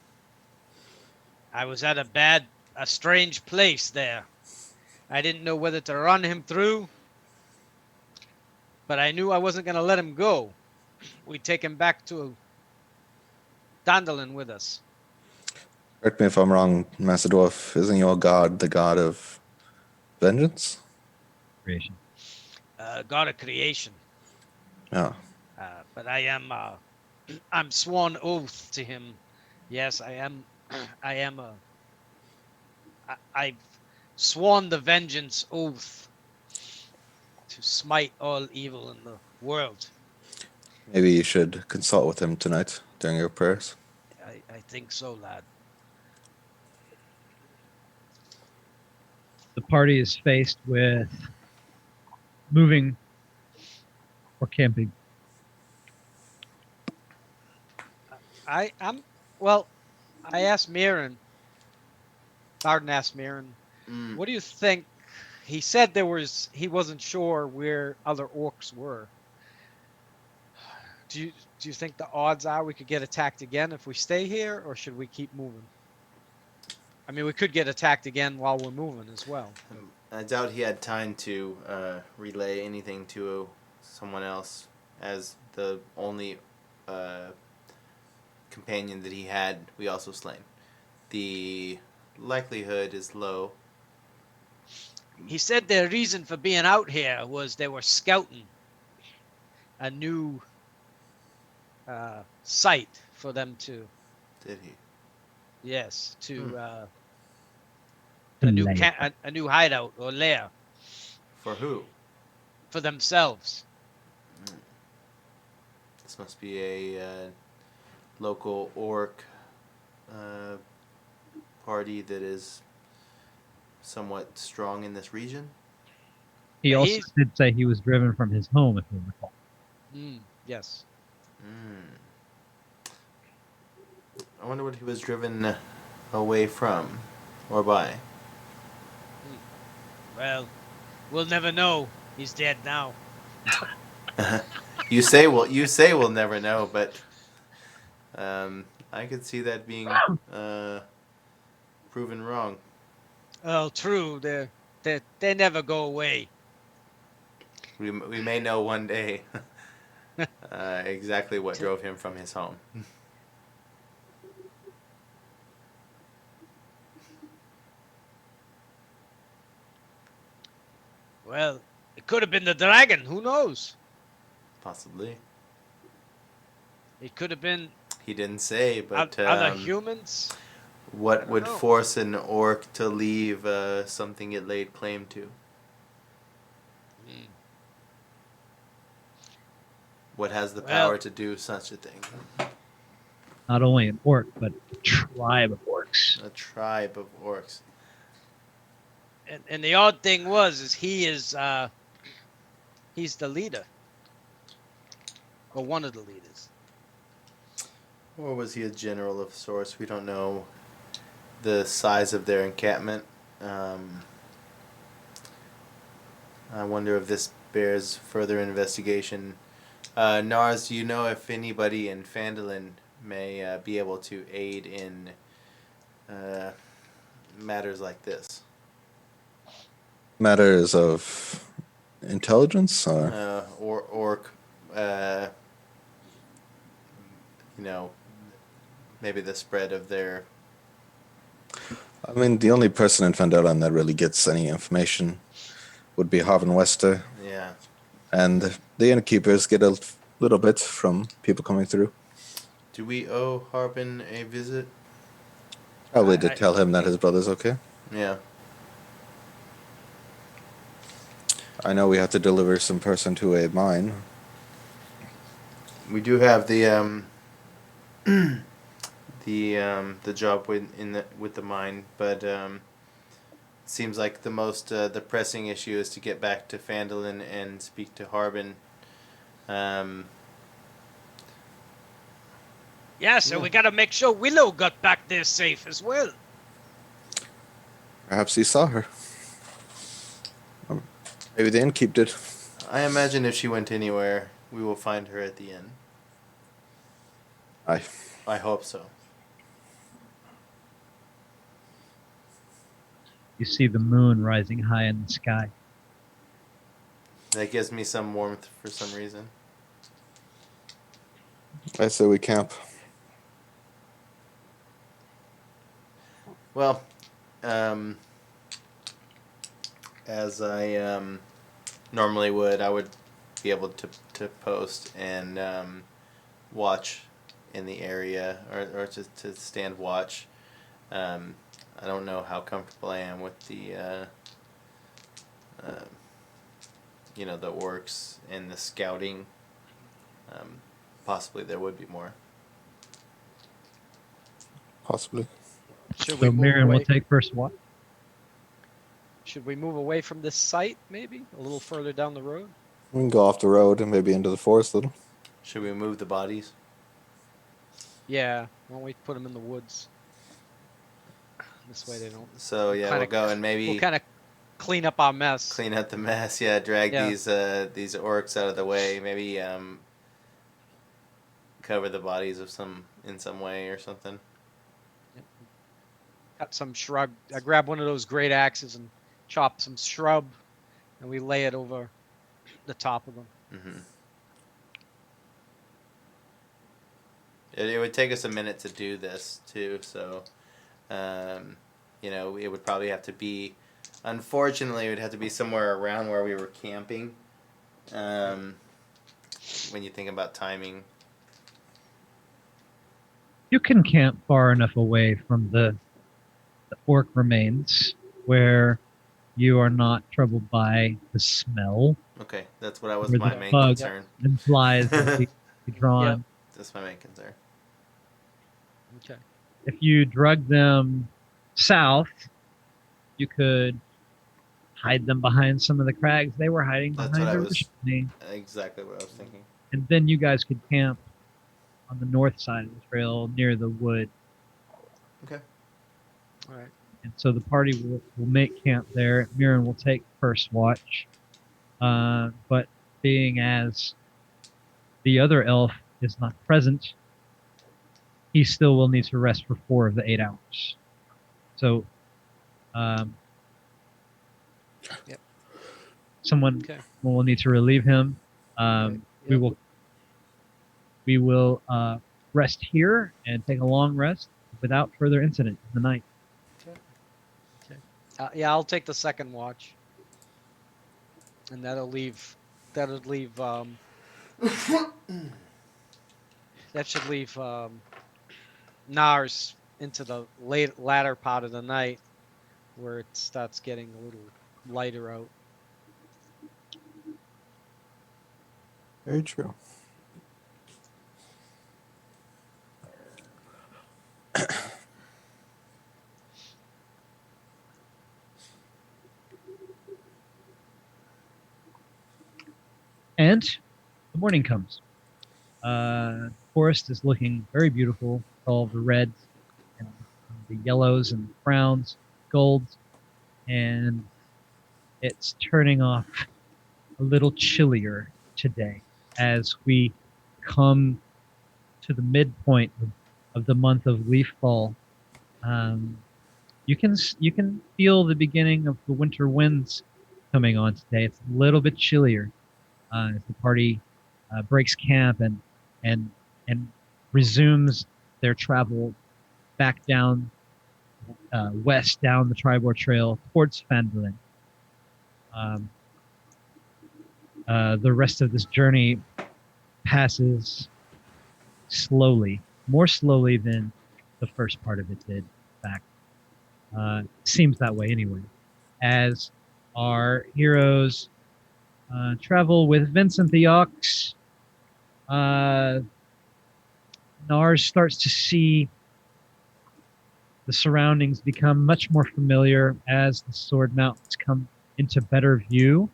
I was at a strange place there. I didn't know whether to run him through, but I knew I wasn't going to let him go. We'd take him back to Dandelion with us. Correct me if I'm wrong, Master Dwarf. Isn't your god the god of vengeance? Creation. God of creation. Oh. But I am, I'm sworn oath to him. Yes, I am. I am I've sworn the vengeance oath to smite all evil in the world. Maybe you should consult with him tonight during your prayers. I think so, lad. The party is faced with moving or camping. Well, I asked Myrin. Thardin asked Myrin, Mm. what do you think? He said he wasn't sure where other orcs were. Do you think the odds are we could get attacked again if we stay here, or should we keep moving? I mean, we could get attacked again while we're moving as well. I doubt he had time to relay anything to someone else, as the only companion that he had, we also slain. The likelihood is low. He said their reason for being out here was they were scouting a new site for them to. Did he? Yes, to Lair. a new hideout or lair For who? for themselves. This must be a local orc party that is somewhat strong in this region. He also did say he was driven from his home, if you recall. Yes. I wonder what he was driven away from or by. Well, we'll never know. He's dead now. You say we'll never know, but I could see that being proven wrong. Oh, true. They never go away. We may know one day exactly what drove him from his home. Well, it could have been the dragon. Who knows? Possibly. It could have been He didn't say, but other humans. what would know. force an orc to leave something it laid claim to? What has the power to do such a thing? Not only an orc, but a tribe of orcs. A tribe of orcs. And the odd thing is he's the leader. Or one of the leaders. Or was he a general of sorts? We don't know the size of their encampment. I wonder if this bears further investigation. Nars, do you know if anybody in Phandalin may be able to aid in matters like this? Matters of intelligence? Or orc, maybe the spread of their... I mean, the only person in Phandalin that really gets any information would be Harvin Wester. Yeah. And the innkeepers get a little bit from people coming through. Do we owe Harbin a visit? Probably to tell him that his brother's okay. Yeah. I know we have to deliver some person to a mine. We do have the the job with the mine, but it seems like the pressing issue is to get back to Phandalin and speak to Harbin. Yeah, so we gotta make sure Willow got back there safe as well. Perhaps he saw her. Maybe the innkeep did. I imagine if she went anywhere, we will find her at the inn. I I hope so. You see the moon rising high in the sky. That gives me some warmth for some reason. say we camp. Well, as I normally would, I would be able to post and watch in the area, or to stand watch. I don't know how comfortable I am with the the orcs and the scouting. Possibly there would be more. Possibly. Should So we move Myrin will away? take first watch. Should we move away from this site, maybe a little further down the road? We can go off the road and maybe into the forest a little. Should we move the bodies? Yeah. Why don't we put them in the woods? This way they don't. So yeah, kinda- we'll go and maybe We'll kind of clean up our mess. clean up the mess. Yeah, drag Yeah. these orcs out of the way. Maybe cover the bodies in some way or something. Cut some shrub. I grab one of those great axes and chop some shrub, and we lay it over the top of them. Mm-hmm. It would take us a minute to do this too, so it would probably have to be. Unfortunately, it would have to be somewhere around where we were camping. When you think about timing. You can camp far enough away from the orc remains where you are not troubled by the smell Okay, that's what was Where my the main bug- concern. and flies that be drawn. That's my main concern. Okay. If you drug them south, you could hide them behind some of the crags they were hiding That's behind what I was- originally, Exactly what I was thinking. and then you guys could camp on the north side of the trail near the wood. Okay. All right. And so the party will make camp there. Myrin will take first watch. But being as the other elf is not present, he still will need to rest for 4 of the 8 hours. So, Yep. someone Okay. will need to relieve him. Right. We Yep. will rest here and take a long rest without further incident in the night. Yeah, I'll take the second watch, and that'll leave. That should leave Nars into the latter part of the night, where it starts getting a little lighter out. Very true. And the morning comes. Forest is looking very beautiful with all the reds and the yellows and browns, golds, and it's turning off a little chillier today as we come to the midpoint of the month of leaf fall. You can feel the beginning of the winter winds coming on today. It's a little bit chillier as the party breaks camp and resumes their travel back down west down the Tribor Trail towards Phandalin. The rest of this journey passes slowly, more slowly than the first part of it did. In fact, seems that way anyway. As our heroes travel with Vincent the Ox, Nars starts to see the surroundings become much more familiar as the Sword Mountains come into better view.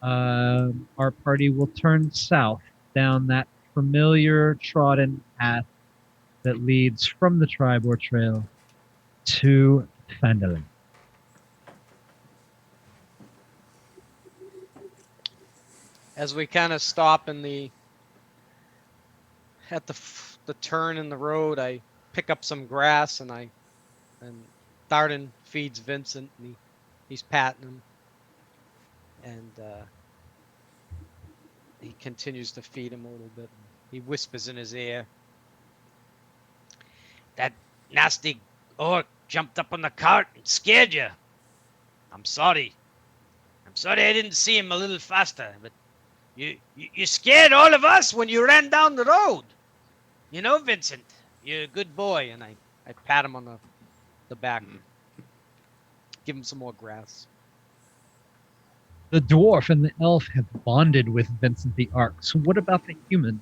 Our party will turn south down that familiar trodden path that leads from the Tribor Trail to Phandalin. As we kind of stop in the at the turn in the road, I pick up some grass and Thardin feeds Vincent and he's patting him, and he continues to feed him a little bit. He whispers in his ear, "That nasty orc jumped up on the cart and scared you. I'm sorry. I'm sorry I didn't see him a little faster, but you scared all of us when you ran down the road. You know, Vincent, you're a good boy." And I pat him on the back. Give him some more grass. The dwarf and the elf have bonded with Vincent the Arc. So what about the human?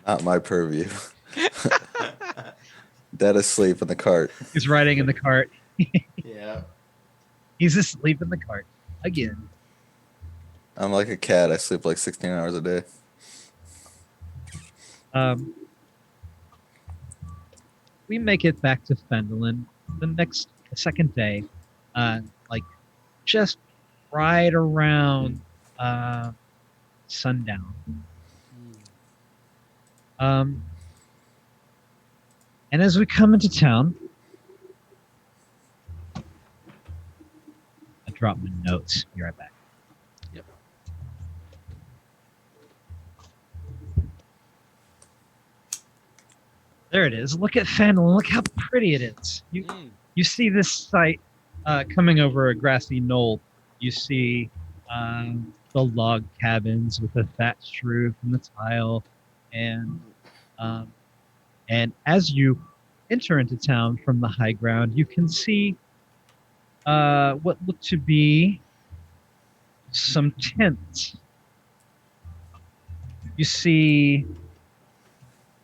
Not my purview. Dead asleep in the cart. He's riding in the cart. Yeah. He's asleep in the cart again. I'm like a cat. I sleep like 16 hours a day. We make it back to Phandalin the second day, like just right around sundown. And as we come into town, I drop my notes. Be right back. Yep. There it is. Look at Phandalin. Look how pretty it is. You see this sight coming over a grassy knoll. You see the log cabins with the thatched roof and the tile, and as you enter into town from the high ground, you can see what look to be some tents. You see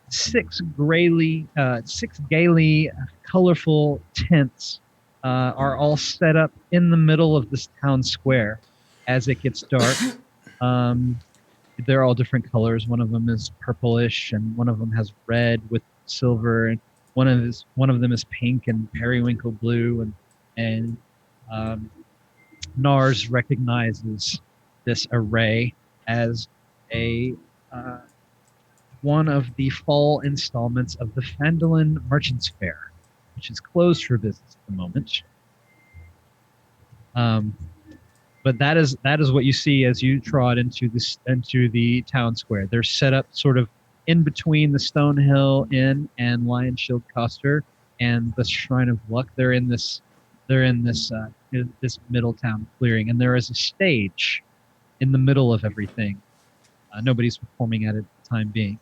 six gaily colorful tents are all set up in the middle of this town square. As it gets dark, they're all different colors. One of them is purplish, and one of them has red with silver, and one of them is pink and periwinkle blue, and Nars recognizes this array as a one of the fall installments of the Phandalin Merchants Fair, which is closed for business at the moment. But that is what you see as you trot into the town square. They're set up sort of in between the Stonehill Inn and Lion Shield Coster and the Shrine of Luck. They're in this middle town clearing, and there is a stage in the middle of everything. Nobody's performing at it at the time being.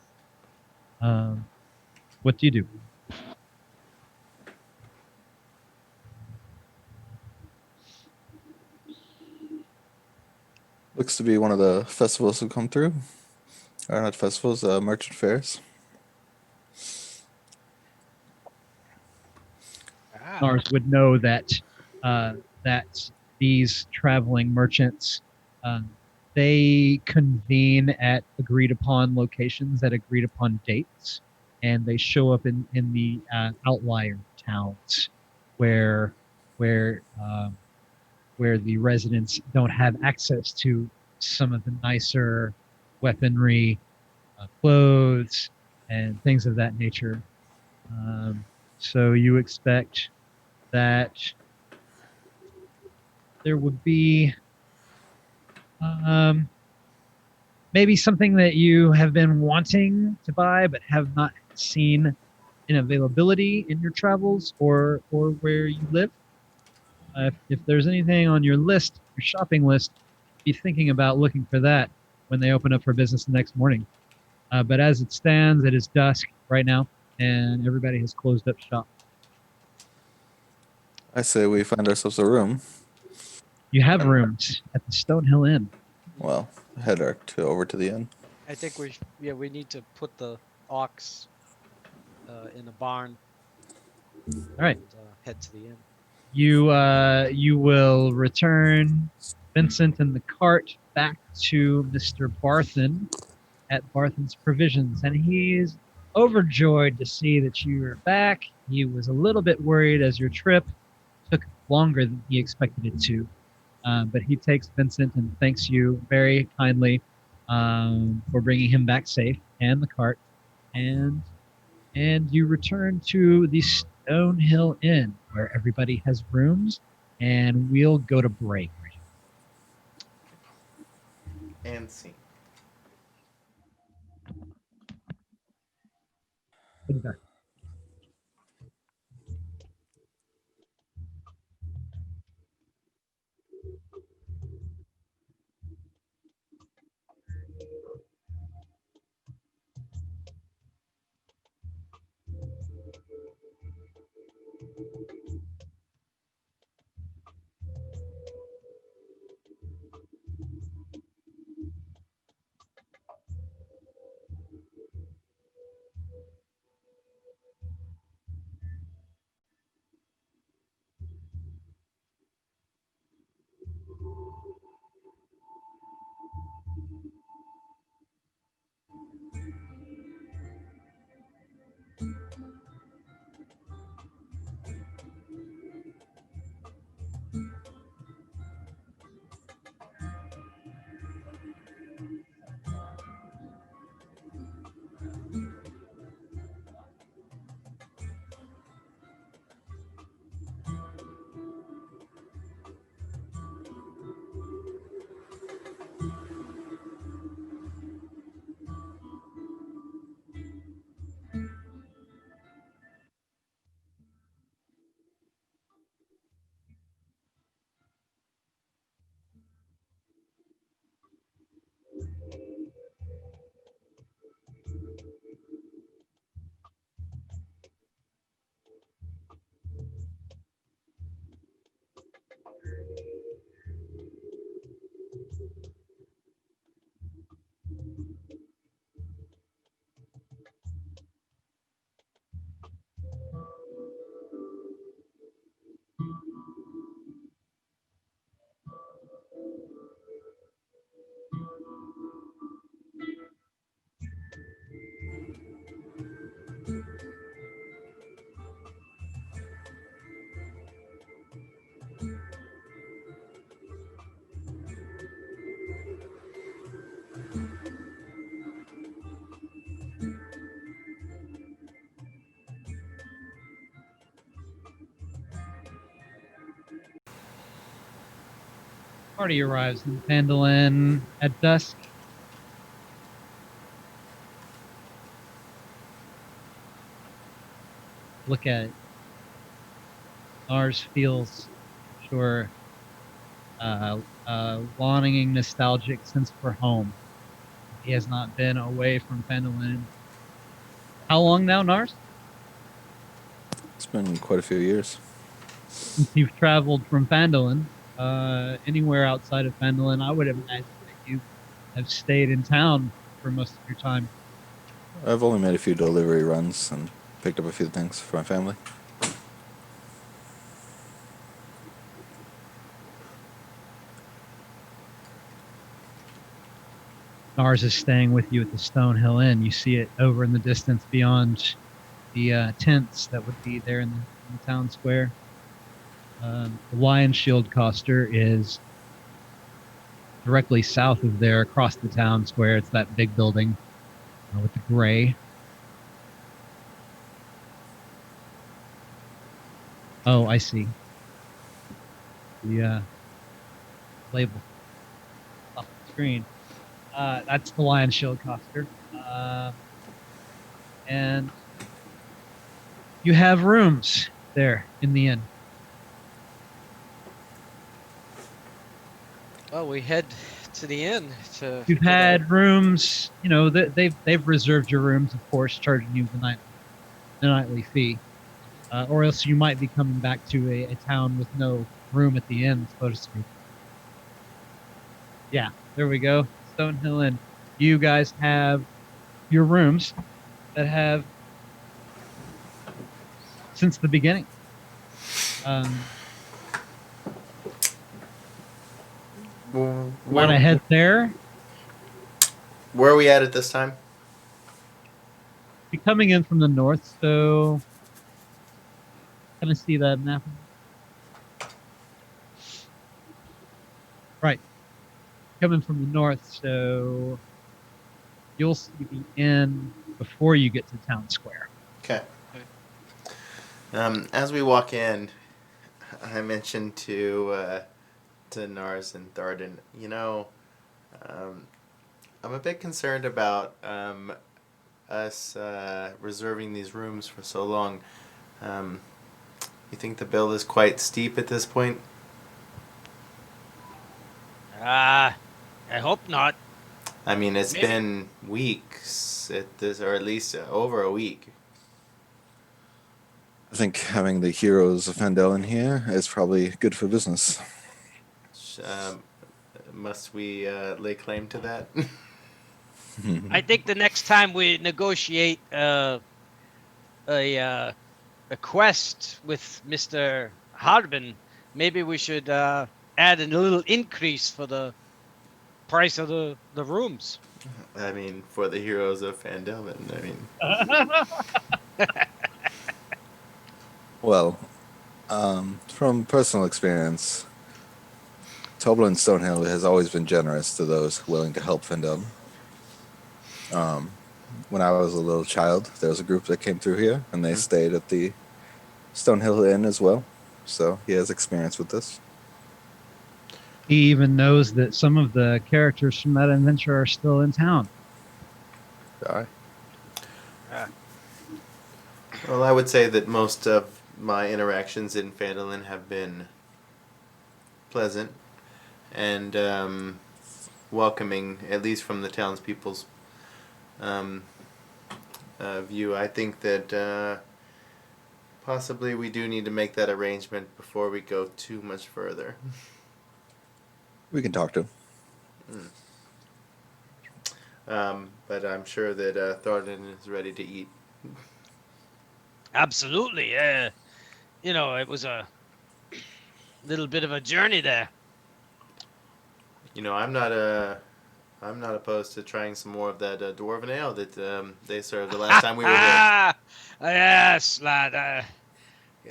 What do you do? Looks to be one of the festivals that come through. Or not festivals, merchant fairs. Nars would know that these traveling merchants they convene at agreed upon locations at agreed upon dates, and they show up in the outlier towns where the residents don't have access to some of the nicer weaponry, clothes, and things of that nature. So you expect that there would be maybe something that you have been wanting to buy but have not seen in availability in your travels or where you live. If there's anything on your list, your shopping list, be thinking about looking for that when they open up for business the next morning. But as it stands, it is dusk right now, and everybody has closed up shop. I say we find ourselves a room. You have rooms at the Stonehill Inn. Well, head over to the inn. I think we need to put the ox in a barn. All right. And, head to the inn. You will return Vincent and the cart back to Mr. Barthen at Barthen's Provisions, and he's overjoyed to see that you are back. He was a little bit worried as your trip took longer than he expected it to. But he takes Vincent and thanks you very kindly for bringing him back safe and the cart. And you return to the Stonehill Inn where everybody has rooms, and we'll go to break. And scene. Party arrives in Phandalin at dusk. Look at it. Nars feels, sure, longing, nostalgic sense for home. He has not been away from Phandalin. How long now, Nars? It's been quite a few years. Since you've traveled from Phandalin, anywhere outside of Phandalin, I would imagine that you have stayed in town for most of your time. I've only made a few delivery runs and picked up a few things for my family. Nars is staying with you at the Stonehill Inn. You see it over in the distance beyond the tents that would be there in the town square. The Lion Shield Coster is directly south of there, across the town square. It's that big building with the gray. Oh, I see. The label off the screen. That's the Lion Shield Coster. And you have rooms there in the inn. Well, we head to the inn to. You've had rooms, you know, they've reserved your rooms, of course, charging you the nightly fee. Or else you might be coming back to a town with no room at the inn, so to speak. Yeah, there we go. Stonehill Inn. You guys have your rooms that have, since the beginning. Want to head there? Where are we at this time? You're coming in from the north, so can I see that map? Right. Coming from the north, so you'll see the inn before you get to town square. Okay. As we walk in, I mentioned to Nars and Thardin, I'm a bit concerned about us reserving these rooms for so long. You think the bill is quite steep at this point? I hope not. I mean, it's Maybe. been weeks at this, or at least over a week. I think having the heroes of Fandel in here is probably good for business. Um, must we lay claim to that? I think the next time we negotiate a quest with Mr. Harbin, maybe we should add a little increase for the price of the rooms. I mean, for the heroes of Fandelman, I mean. Well, from personal experience, Toblin Stonehill has always been generous to those willing to help Fandel. When I was a little child, there was a group that came through here, and they stayed at the Stonehill Inn as well. So he has experience with this. He even knows that some of the characters from that adventure are still in town. Aye. Well, I would say that most of my interactions in Phandalin have been pleasant and welcoming, at least from the townspeople's view. I think that possibly we do need to make that arrangement before we go too much further. We can talk to him. But I'm sure that Thardin is ready to eat. Absolutely. It was a little bit of a journey there. I'm not opposed to trying some more of that dwarven ale that they served the last time we were here. Yes, lad.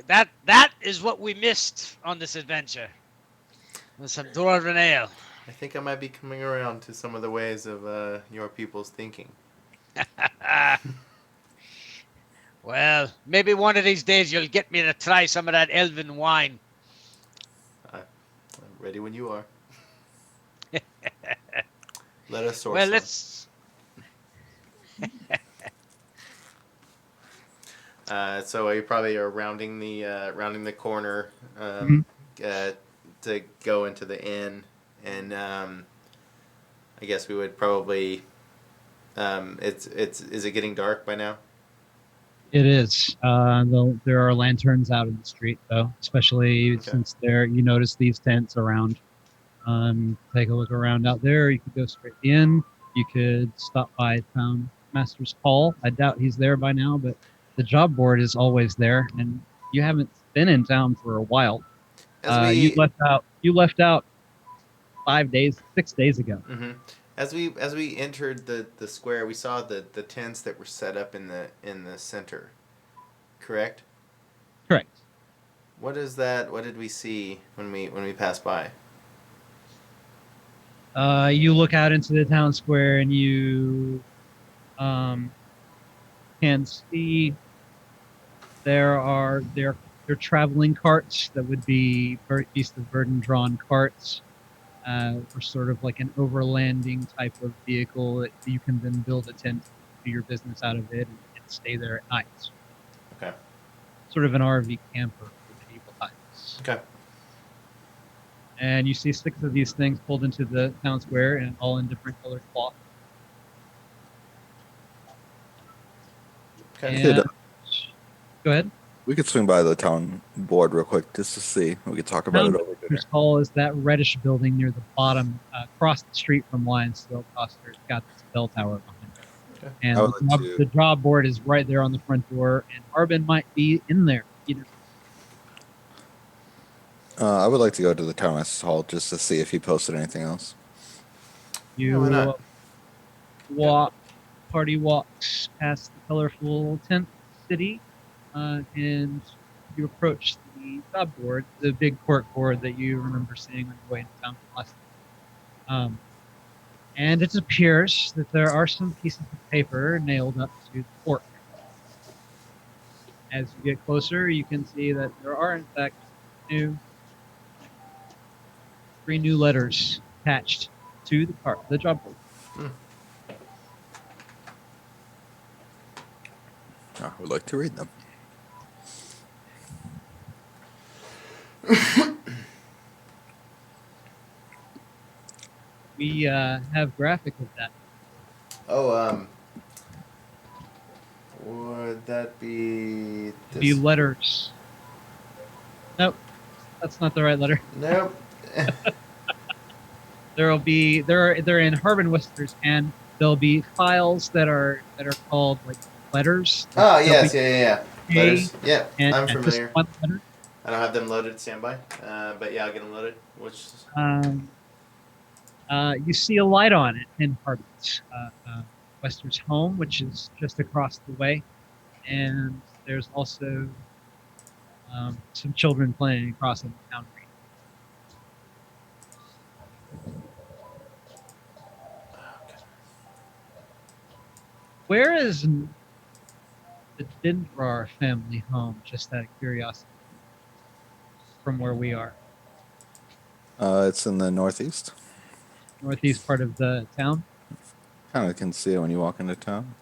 That is what we missed on this adventure. Was some dwarven ale. I think I might be coming around to some of the ways of your people's thinking. Well, maybe one of these days you'll get me to try some of that elven wine. I'm ready when you are. Let us source. Well, some. let's. So you probably are rounding the corner to go into the inn, and I guess we would probably. Is it getting dark by now? It is. There are lanterns out in the street, though, especially since you notice these tents around. Take a look around out there. You could go straight in. You could stop by Town Master's Hall. I doubt he's there by now, but the job board is always there, and you haven't been in town for a while. You left out 6 days ago. Mm-hmm. As we entered the square, we saw the tents that were set up in the center. Correct? Correct. What is that? What did we see when we passed by? You look out into the town square and you can see they're traveling carts that would be beast of burden drawn carts, or sort of like an overlanding type of vehicle that you can then build a tent, do your business out of it, and stay there at night. Okay. Sort of an RV camper for medieval times. Okay. And you see 6 of these things pulled into the town square, and all in different colored cloth. Okay. And, go ahead. We could swing by the town board real quick just to see. We could talk about it over dinner. Master's Hall is that reddish building near the bottom, across the street from Lion's Steel Coster. It's got this bell tower behind it. Okay. And like the job board is right there on the front door, and Arbin might be in there. I would like to go to the town master's hall just to see if he posted anything else. You why not? party walks past the colorful tent city, and you approach the job board, the big court board that you remember seeing on your way into town last And it appears that there are some pieces of paper nailed up to the fork. As you get closer, you can see that there are, in fact, three new letters attached to the job board. I would like to read them. We have graphic of that. Oh, would that be The letters. Nope, that's not the right letter. Nope. They're in Harbin Whispers, and there'll be files that are called like letters. Oh, There'll yes, be yeah. Letters. Yeah, and I'm just familiar. one letter. I don't have them loaded standby, but yeah, I'll get them loaded. Which You see a light on it in Harbin's Wester's home, which is just across the way, and there's also some children playing across the town. Where is the Dendrar family home? Just out of curiosity, from where we are, It's in the northeast. northeast part of the town. Kind of can see it when you walk into town.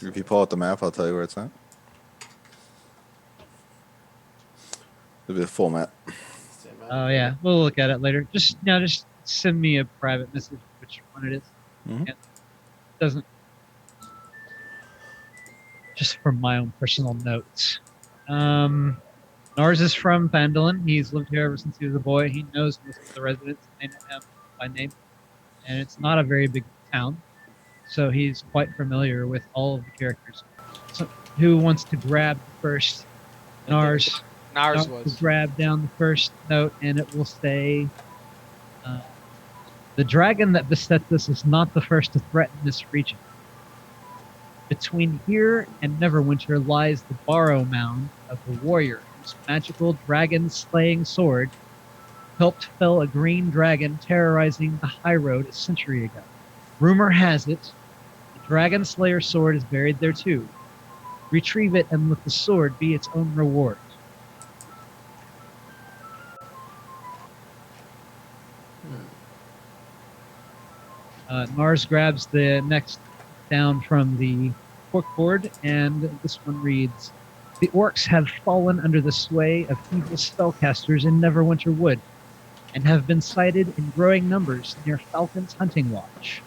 If you pull out the map, I'll tell you where it's at. It'll be a full map. standby. Oh yeah, we'll look at it later. Just send me a private message which one it is. Mhm. Yeah. Doesn't. Just from my own personal notes. Nars is from Phandalin. He's lived here ever since he was a boy. He knows most of the residents. They know him by name. And it's not a very big town, so he's quite familiar with all of the characters. So, who wants to grab the first? Nars. Nars Will was. grab down the first note, and it will say, "The dragon that besets us is not the first to threaten this region. Between here and Neverwinter lies the Barrow Mound of the warrior whose magical dragon-slaying sword helped fell a green dragon terrorizing the high road a century ago. Rumor has it, the dragon slayer sword is buried there too. Retrieve it and let the sword be its own reward." Nars grabs the next down from the corkboard, and this one reads, "The orcs have fallen under the sway of evil spellcasters in Neverwinter Wood, and have been sighted in growing numbers near Falcon's hunting lodge.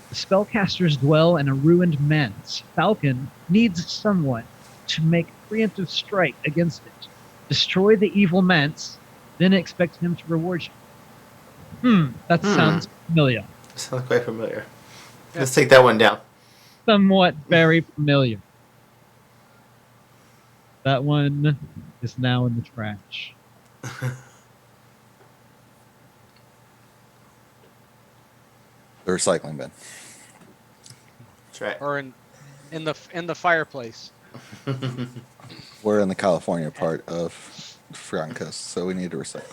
The spellcasters dwell in a ruined manse. Falcon needs someone to make preemptive strike against it. Destroy the evil manse, then expect him to reward you." That sounds familiar. Sounds quite familiar. Let's take that one down. Somewhat very familiar. That one is now in the trash. The recycling bin. That's right. Or in the fireplace. We're in the California part of Forgotten Coast, so we need to recycle.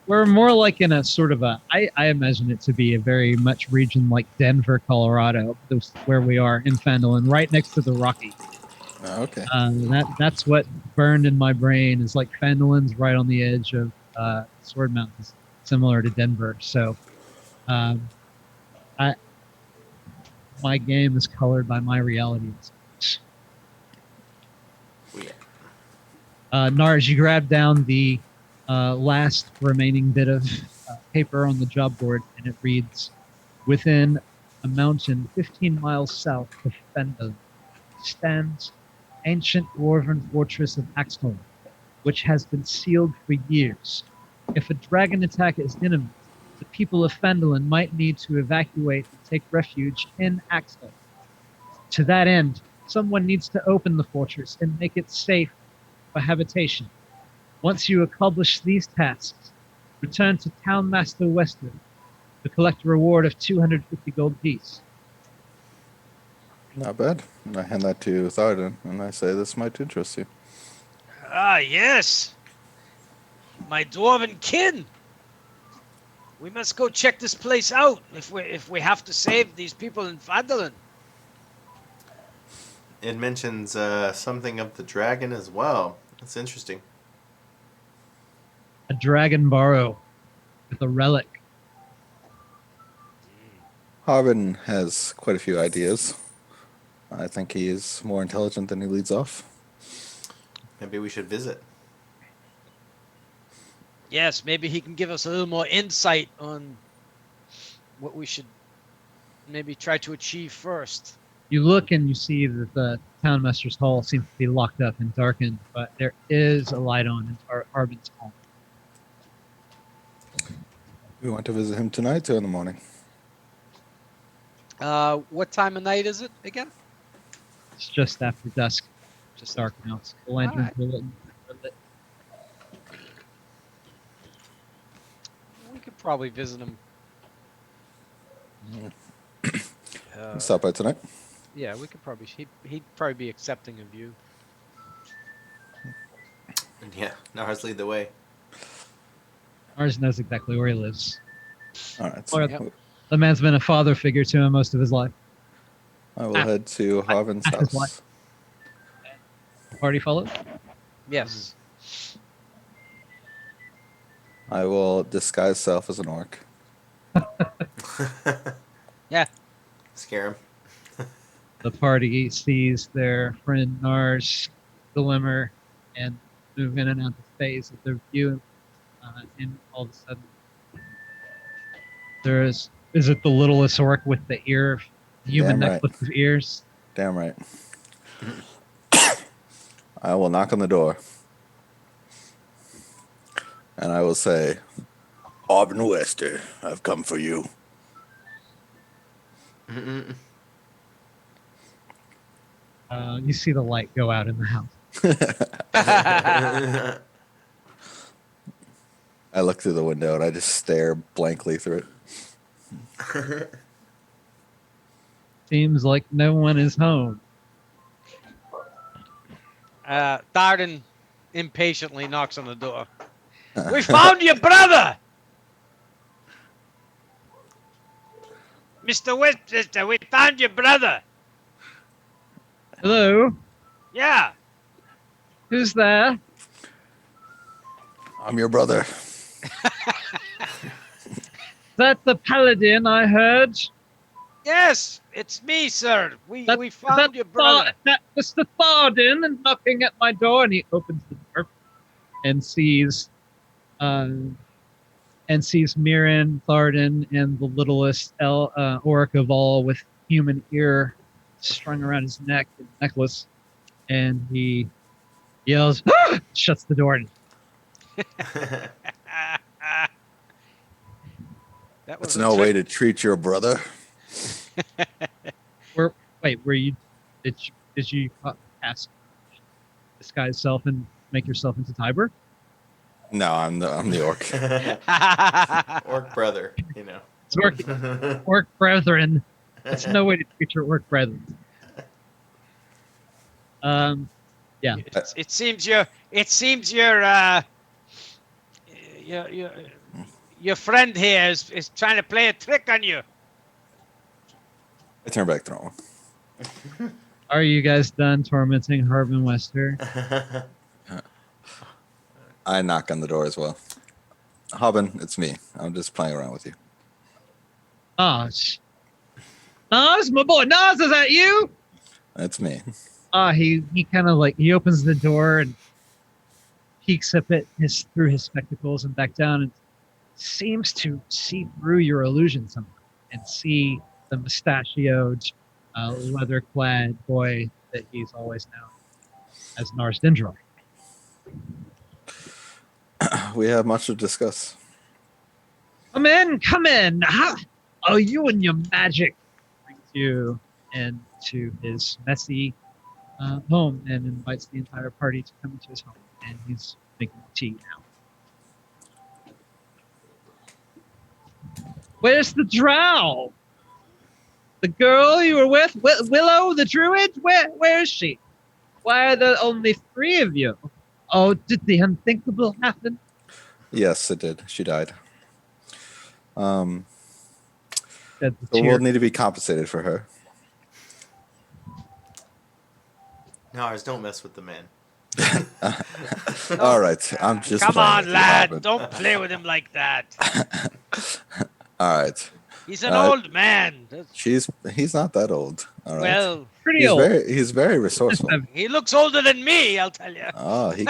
We're more like in a sort of I imagine it to be a very much region like Denver, Colorado, where we are in Phandalin, right next to the Rocky. Oh, okay. That's what burned in my brain is like Phandalin's right on the edge of Sword Mountains, similar to Denver. So, my game is colored by my reality. Nars, you grab down the last remaining bit of paper on the job board, and it reads, "Within a mountain 15 miles south of Phandalin stands ancient dwarven fortress of Axholm, which has been sealed for years. If a dragon attack is imminent, the people of Phandalin might need to evacuate and take refuge in Axholm. To that end, someone needs to open the fortress and make it safe for habitation. Once you accomplish these tasks, return to Town Master Wester to collect a reward of 250 gold piece." Not bad. I hand that to Thardin, and I say this might interest you. Ah, yes. My dwarven kin. We must go check this place out if we have to save these people in Thardin. It mentions something of the dragon as well. That's interesting. A dragon burrow with a relic. Harbin has quite a few ideas. I think he is more intelligent than he leads off. Maybe we should visit. Yes, maybe he can give us a little more insight on what we should maybe try to achieve first. You look and you see that the townmaster's hall seems to be locked up and darkened, but there is a light on in Harbin's hall. We want to visit him tonight or in the morning? What time of night is it again? It's just after dusk. Just Dark now. The lanterns Alright. are lit. We could probably visit him. Stop by tonight. Yeah, we could probably. He'd probably be accepting of you. And yeah, Nars lead the way. Nars knows exactly where he lives. All right. Or Yep. the man's been a father figure to him most of his life. I will head to Harbin's His house. wife. Party follows? Yes. I will disguise self as an orc. Yeah. Scare him. The party sees their friend Nars glimmer and move in and out the phase of their view, and all of a sudden is it the littlest orc with the human Damn necklace of ears? Damn right. I will knock on the door. And I will say, Harbin Wester, I've come for you. You see the light go out in the house. I look through the window and I just stare blankly through it. Seems like no one is home. Thardin impatiently knocks on the door. We found your brother! Mr. Westchester, we found your brother! Hello? Yeah. Who's there? I'm your brother. That's the Paladin I heard. Yes, it's me, sir. We That- found that your brother. That Mr. Thardin and knocking at my door, and he opens the door and sees Myrin, Thardin, and the littlest orc of all with human ear strung around his neck and necklace, and he yells, "Ah!" Shuts the door. And That was That's a no trick. way to treat your brother. wait, did you cast disguise self and make yourself into Tiber? No, I'm the orc. Orc brother, you know. It's orc brethren. That's no way to treat your orc brethren. Yeah. It seems your friend here is trying to play a trick on you. I turn back the wrong one. Are you guys done tormenting Harbin Wester? I knock on the door as well. Harbin, it's me. I'm just playing around with you. Nars, my boy, Nars, is that you? It's me. He kind of he opens the door and peeks up at through his spectacles and back down and seems to see through your illusion somehow and see the mustachioed, leather-clad boy that he's always known as Nars Dendrar. We have much to discuss. Come in. Oh, you and your magic brings you into his messy home and invites the entire party to come into his home. And he's making tea now. Where's the Drow? The girl you were with, Willow, the Druid? Where is she? Why are there only 3 of you? Oh, did the unthinkable happen? Yes, it did. She died. Um, Said the so tear. we'll need to be compensated for her. Nars, don't mess with the man. All right, I'm just Come playing on, with you, lad. Harbin. Don't play with him like that. All right, He's an old man. he's not that old. All right, Well, Pretty old. he's very resourceful. he looks older than me, I'll tell you. Oh, he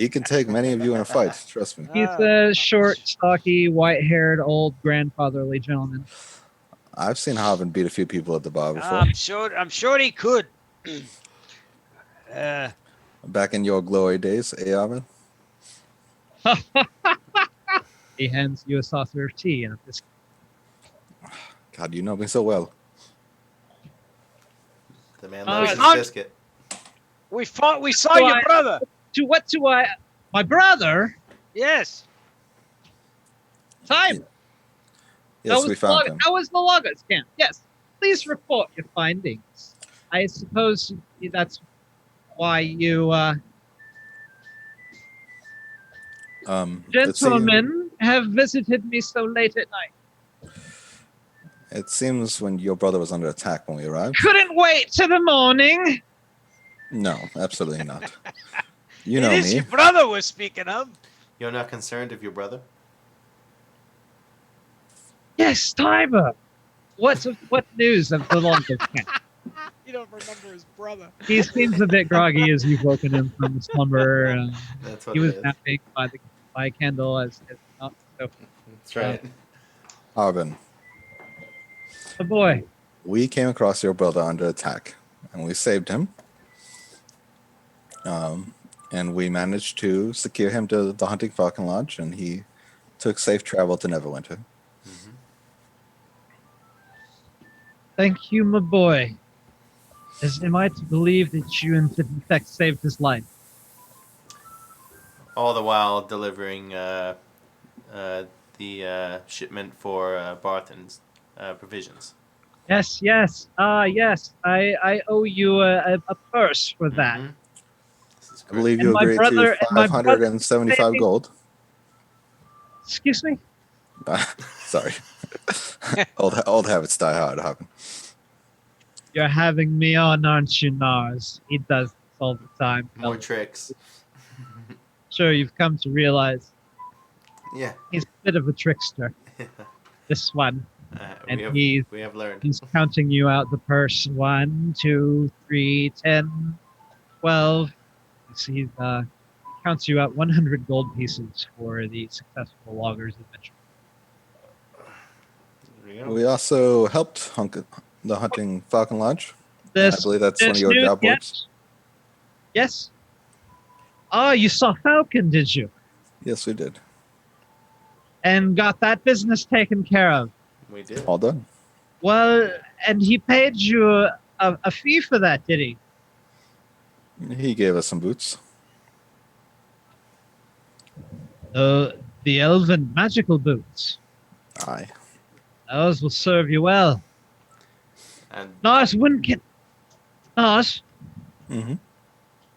can take many of you in a fight. Trust me. He's a short, stocky, white-haired, old, grandfatherly gentleman. I've seen Harbin beat a few people at the bar before. I'm sure he could. Back in your glory days, Harbin. He hands you a saucer of tea and a biscuit. God, you know me so well. The man loves his Nars- biscuit. We saw your brother. What do I... My brother? Yes. Time. Yes, we found him. That was the Logos camp. Yes. Please report your findings. I suppose that's why you... Gentlemen have visited me so late at night. It seems when your brother was under attack when we arrived. Couldn't wait till the morning. No, absolutely not. You know It is me. your brother we're speaking of. You're not concerned of your brother? Yes, Tiber. What news of the Logos camp? You don't remember his brother. He seems a bit groggy as you've woken him from slumber. That's what He it was is. napping by a candle as not so. That's right. Harbin, Oh boy. we came across your brother under attack, and we saved him. And we managed to secure him to the Hunting Falcon Lodge, and he took safe travel to Neverwinter. Thank you, my boy. Am I to believe that you in fact saved his life? All the while delivering the shipment for Barthen's provisions. Yes. Yes. I owe you a purse for that. Mhm. This is I correct. believe And you my agreed brother- to and my brother- 575 gold. Excuse me? Sorry. old habits die hard, Harbin. You're having me on, aren't you, Nars? He does this all the time. More tricks. Sure, you've come to realize Yeah. he's a bit of a trickster. This one. And we have learned. He's counting you out the purse. 1, 2, 3, 10, 12. He counts you out 100 gold pieces for the successful loggers adventure. There we go. We also helped the Hunting Falcon Lodge. I believe that's one of this your news job yet? boards. Yes. Oh, you saw Falcon, did you? Yes, we did. And got that business taken care of. We did. All done. Well, and he paid you a fee for that, did he? He gave us some boots. The elven magical boots. Aye. Those will serve you well. And Nars, Nars, Mm-hmm.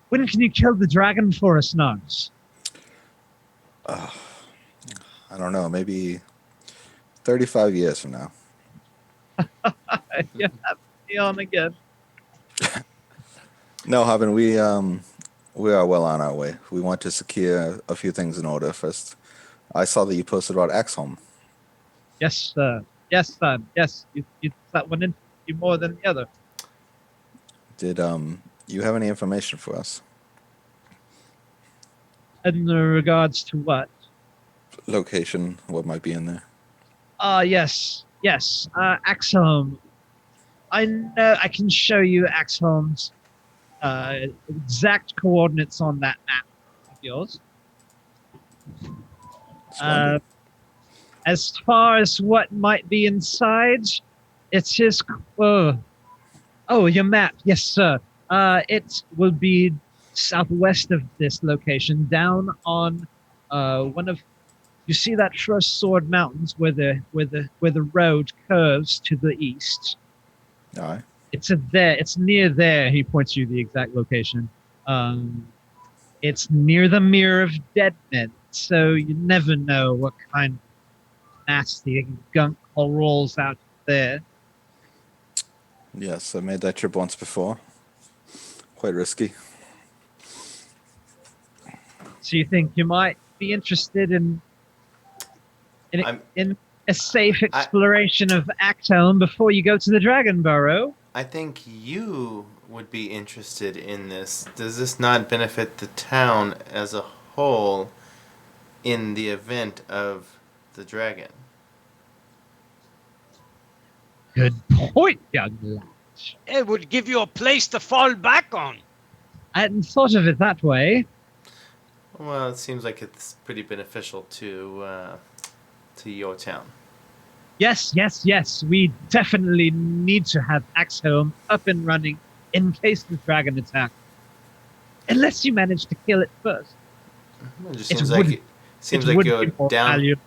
when can you kill the dragon for us, Nars? I don't know, maybe 35 years from now. You have me on again. No, Harbin, we are well on our way. We want to secure a few things in order first. I saw that you posted about Axholm. Yes, sir. Yes, son. Yes, you that one in you more than the other. Did you have any information for us? In regards to what? Location, what might be in there? Yes. Axholm. I know I can show you Axholm's exact coordinates on that map of yours. Splendid. As far as what might be inside, it's his. Your map, yes, sir. It will be southwest of this location, down on one of. You see that first Sword Mountains where the road curves to the east. All right. It's there. It's near there. He points you the exact location. It's near the Mirror of Dead Men, so you never know what kind nasty gunk all rolls out there. Yes, I made that trip once before. Quite risky. So you think you might be interested I'm- in a safe I- exploration of Actome before you go to the Dragon Burrow? I think you would be interested in this. Does this not benefit the town as a whole in the event of the dragon? Good point, young lad. It would give you a place to fall back on. I hadn't thought of it that way. Well, it seems like it's pretty beneficial to your town. Yes, yes, yes. We definitely need to have Axholm up and running in case the dragon attack. Unless you manage to kill it first. It just It seems would- like It would be more valuable.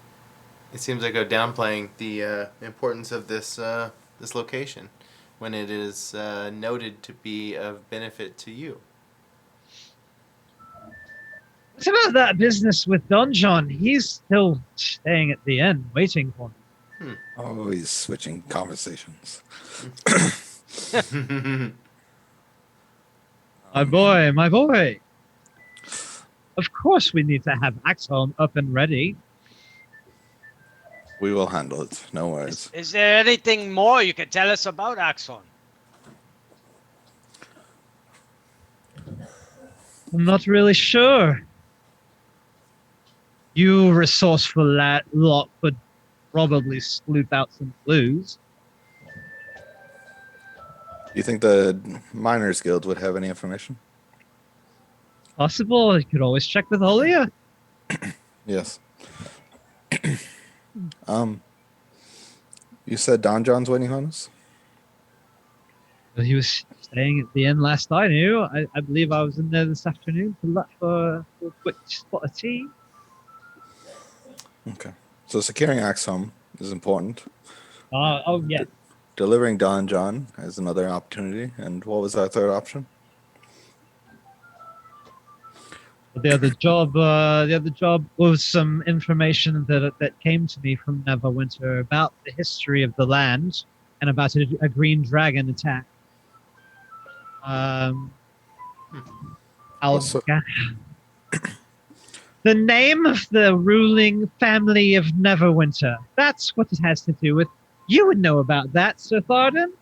It seems like you're downplaying the importance of this this location when it is noted to be of benefit to you. What about that business with Don John? He's still staying at the inn, waiting for me. Always switching conversations. My boy, my boy. Of course we need to have Axholm up and ready. We will handle it. No worries. Is there anything more you can tell us about Axon? I'm not really sure. You resourceful lot could probably sleuth out some clues. You think the Miners Guild would have any information? Possible. You could always check with Olia. Yes. You said Don John's waiting on us? He was staying at the inn last I knew. I believe I was in there this afternoon for a quick spot of tea. Okay. So securing Axholm is important. Oh, yeah. Delivering Don John is another opportunity. And what was our third option? The other job was some information that came to me from Neverwinter about the history of the land and about a green dragon attack. Also- The name of the ruling family of Neverwinter. That's what it has to do with. You would know about that, Sir Thardin.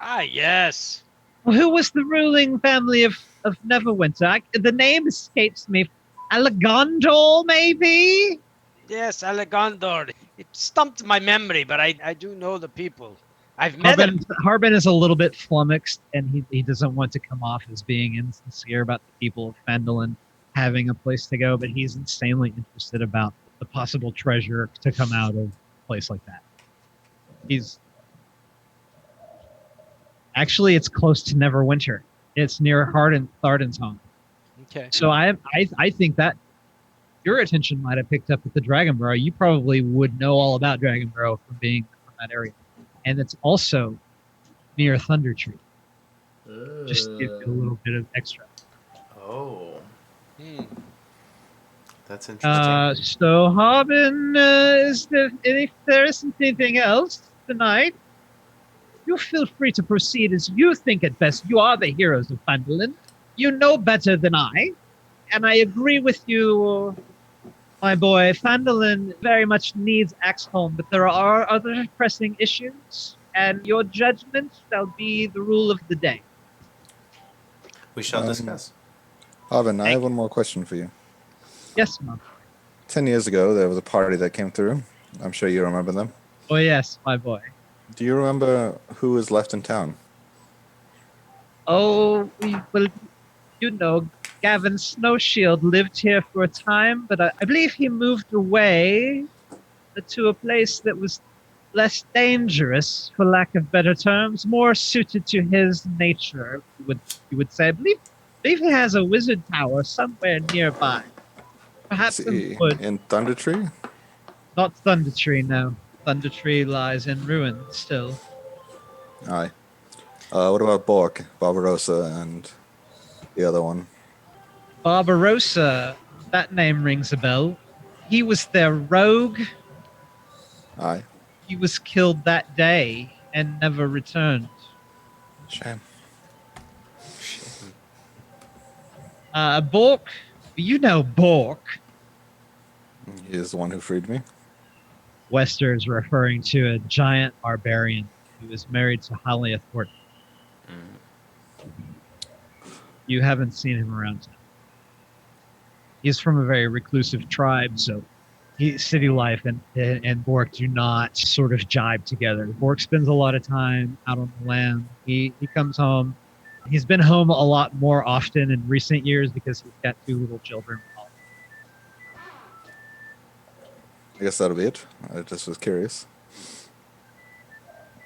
Ah, yes. Who was the ruling family of Neverwinter? The name escapes me. Alagondor, maybe? Yes, Allegandor. It stumped my memory, but I do know the people. I've met him. Harbin is a little bit flummoxed, and he doesn't want to come off as being insincere about the people of Fendelin having a place to go, but he's insanely interested about the possible treasure to come out of a place like that. Actually, it's close to Neverwinter. It's near Thardin's home. Okay. So I think that your attention might have picked up at the Dragon Burrow. You probably would know all about Dragon Burrow from being from that area. And it's also near Thunder Tree. Just to give you a little bit of extra. Oh, Hmm. that's interesting. So Harbin, if there isn't anything else tonight, you feel free to proceed as you think it best. You are the heroes of Fandolin. You know better than I. And I agree with you, my boy. Fandolin very much needs Axholm, but there are other pressing issues, and your judgment shall be the rule of the day. We shall discuss. Arvin, I have one more question for you. Yes, Mom. 10 years ago, there was a party that came through. I'm sure you remember them. Oh, yes, my boy. Do you remember who was left in town? Oh, well, you know, Gavin Snowshield lived here for a time, but I believe he moved away to a place that was less dangerous, for lack of better terms, more suited to his nature, you would say. I believe he has a wizard tower somewhere nearby. Perhaps in wood. In Thunder Tree? Not Thunder Tree, no. Thunder Tree lies in ruin still. Aye. What about Bork, Barbarossa, and the other one? Barbarossa, that name rings a bell. He was their rogue. Aye. He was killed that day and never returned. Shame. Shame. Bork, you know Bork. He is the one who freed me. Wester is referring to a giant barbarian who was married to Halia Thornton. You haven't seen him around town. He's from a very reclusive tribe, so city life and Bork do not sort of jibe together. Bork spends a lot of time out on the land. He comes home. He's been home a lot more often in recent years because he's got 2 little children. I guess that'll be it. I just was curious.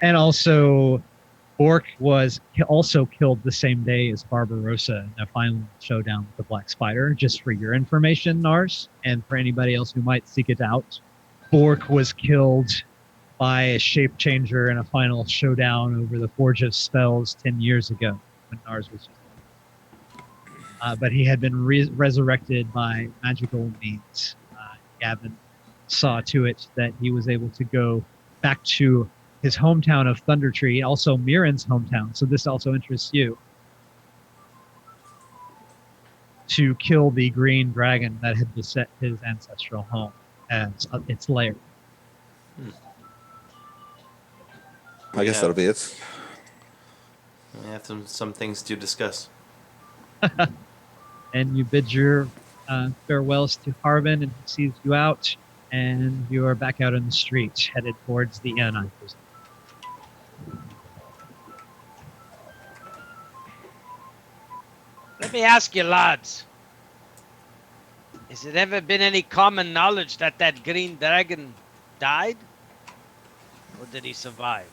And also, Bork was also killed the same day as Barbarossa in a final showdown with the Black Spider, just for your information, Nars, and for anybody else who might seek it out. Bork was killed by a shape changer in a final showdown over the Forge of Spells 10 years ago, when Nars was just but he had been resurrected by magical means. Gavin saw to it that he was able to go back to his hometown of Thundertree, also Myrin's hometown, so this also interests you, to kill the green dragon that had beset his ancestral home as its lair. I guess that'll be it. We have some things to discuss. And you bid your farewells to Harbin, and he sees you out, and you are back out in the street, headed towards the inn, I presume. Let me ask you, lads. Has it ever been any common knowledge that that green dragon died? Or did he survive?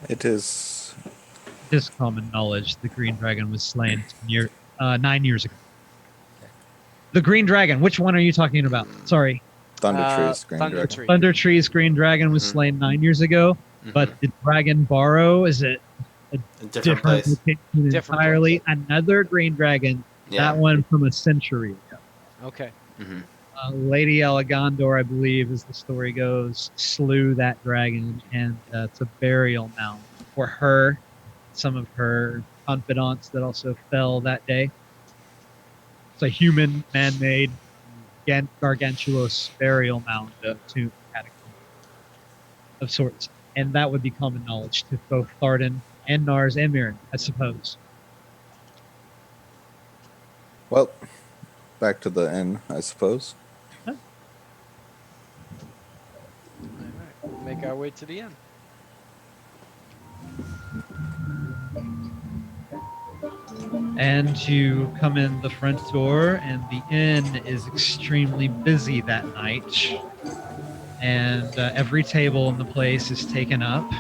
It is. It is common knowledge the green dragon was slain 9 years ago. The green dragon, which one are you talking about? Sorry. Thunder Tree's Green Thunder Dragon. Tree. Thunder Tree's green dragon was slain 9 years ago, but the dragon Borrow is a Different place. location Different entirely. Another green dragon, Yeah. that one from a century ago. Okay. Mm-hmm. Lady Elegandor, I believe, as the story goes, slew that dragon, and it's a burial mound for her, some of her confidants that also fell that day. It's a human, man-made, gargantuous burial mound, tomb, catacomb of sorts, and that would be common knowledge to both Thardin and Nars and Myrin, I suppose. Well, back to the inn, I suppose. We'll make our way to the end. And you come in the front door, and the inn is extremely busy that night. And every table in the place is taken up.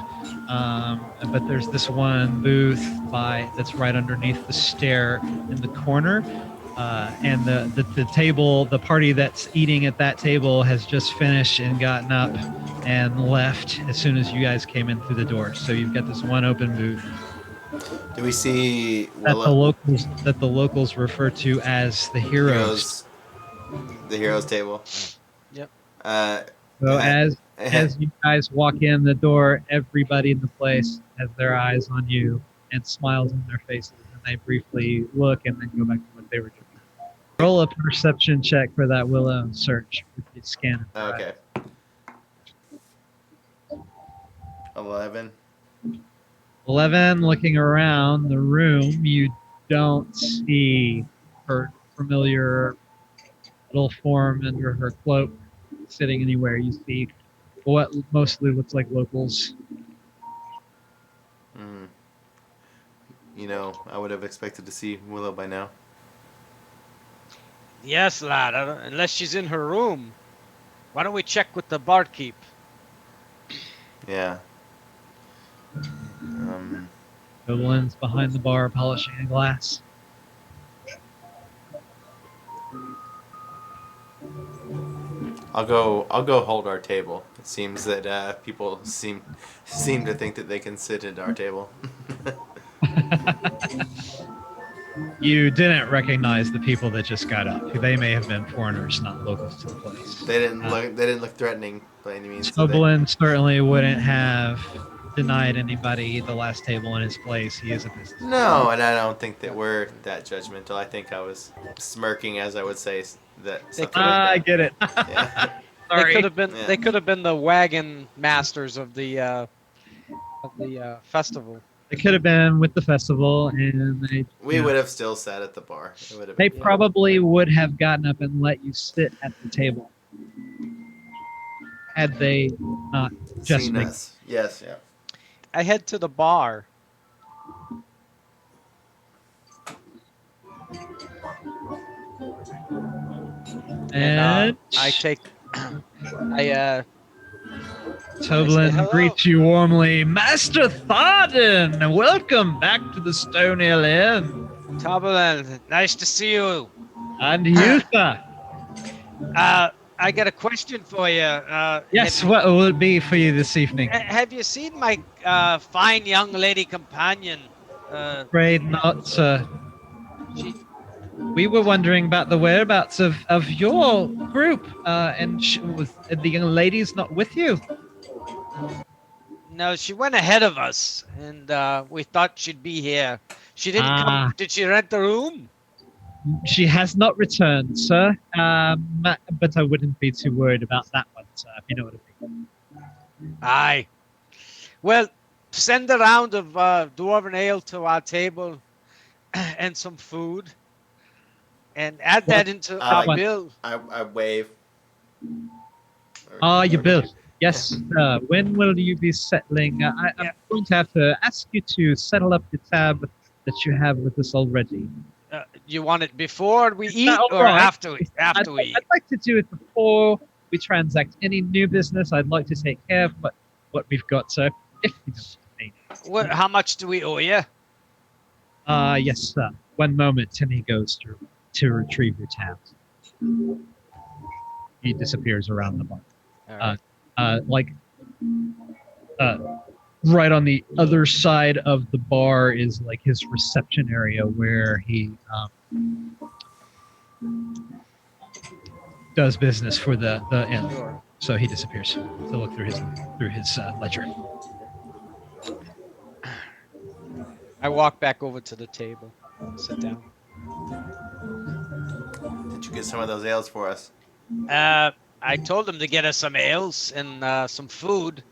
But there's this one booth that's right underneath the stair in the corner. And the table, the party that's eating at that table has just finished and gotten up and left as soon as you guys came in through the door. So you've got this one open booth Do we see that Willow? the locals refer to as the heroes. The heroes table. Yep. So as you guys walk in the door, everybody in the place has their eyes on you and smiles on their faces, and they briefly look and then go back to what they were doing. Roll a perception check for that Willow search with the scan. Okay. 11. 11, looking around the room, you don't see her familiar little form under her cloak sitting anywhere. You see what mostly looks like locals. I would have expected to see Willow by now. Yes, lad. Unless she's in her room. Why don't we check with the barkeep? Yeah. Goblins behind the bar polishing a glass. I'll go hold our table. It seems that people seem to think that they can sit at our table. You didn't recognize the people that just got up. They may have been foreigners, not locals to the place. They didn't look threatening by any means. did they? Toblin certainly wouldn't have denied anybody the last table in his place. He is a business. No, and I don't think that we're that judgmental. I think I was smirking as I would say that. Something I like get it. that. Yeah. They Sorry. could have been. Yeah. They could have been the wagon masters of the festival. They could have been with the festival, and We would have still sat at the bar. It would have they been, probably would have gotten up and let you sit at the table had they not just seen made. us. Yes, yeah. I head to the bar. And I take. I Toblin hello. greets you warmly, Master Thardin. Welcome back to the Stone Hill Inn. Toblin, nice to see you. And you, sir. I got a question for you. Yes, what will it be for you this evening? Have you seen my fine young lady companion? Afraid not, sir. She, We were wondering about the whereabouts of your group, and was the young lady's not with you? no, she went ahead of us, and we thought she'd be here. She didn't come. Did she rent the room? She has not returned, sir. But I wouldn't be too worried about that one, sir, if you know what I mean. Aye. Well, send a round of dwarven ale to our table, and some food, and add that into our one? bill. I wave. Your bill. Yes, when will you be settling? I'm going to have to ask you to settle up the tab that you have with us already. You want it before we eat that all or right? after we eat? I'd like to do it before we transact any new business. I'd like to take care of what we've got, sir. If you know what I mean. How much do we owe you? Yes, sir. One moment, and he goes to retrieve your tabs. He disappears around the bar. All right. Right on the other side of the bar is like his reception area where he does business for the inn. Sure. So he disappears to look through his ledger. I walk back over to the table, sit down. Did you get some of those ales for us? I told him to get us some ales and some food,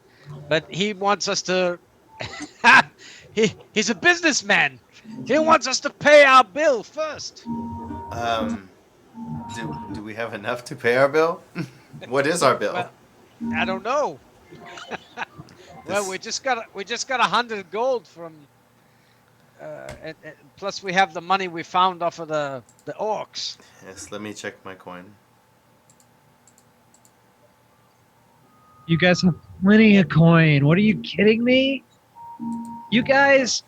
but he wants us to. He's a businessman. He wants us to pay our bill first. Do we have enough to pay our bill? What is our bill? Well, I don't know. Well, we just got 100 gold from. And plus, we have the money we found off of the orcs. Yes, let me check my coin. You guys have plenty of coin. What are you kidding me? You guys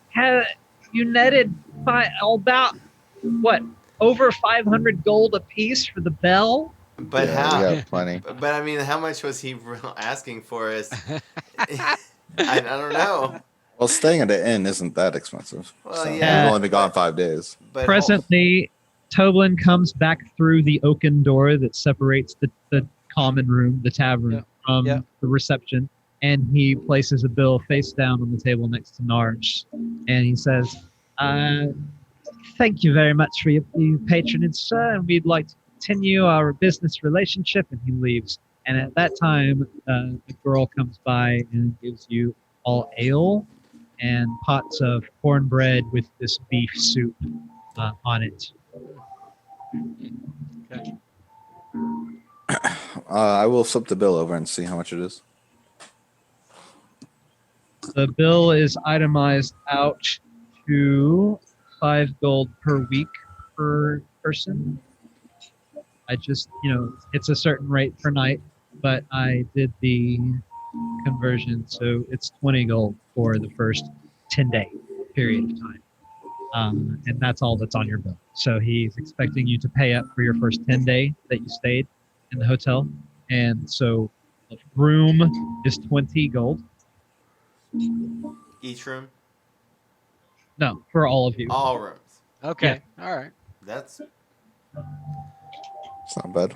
netted about what, over 500 gold apiece for the bell? But Yeah, how? we got plenty. But I mean, how much was he asking for us? I don't know. Well, staying at the inn isn't that expensive. Well, so yeah. We've only been gone 5 days. But Presently, Toblin comes back through the oaken door that separates the common room, the tavern, from the reception, and he places a bill face down on the table next to Nars, and he says, "Thank you very much for your patronage, sir, and we'd like to continue our business relationship." And he leaves. And at that time, a girl comes by and gives you all ale and pots of cornbread with this beef soup on it. Okay. I will flip the bill over and see how much it is. The bill is itemized out to 5 gold per week per person. I just, it's a certain rate per night, but I did the conversion, so it's 20 gold for the first 10-day period of time. And that's all that's on your bill. So he's expecting you to pay up for your first 10-day that you stayed in the hotel. And so the room is 20 gold. each room, No, for all of you. all rooms. Okay. All right. That's It's not bad.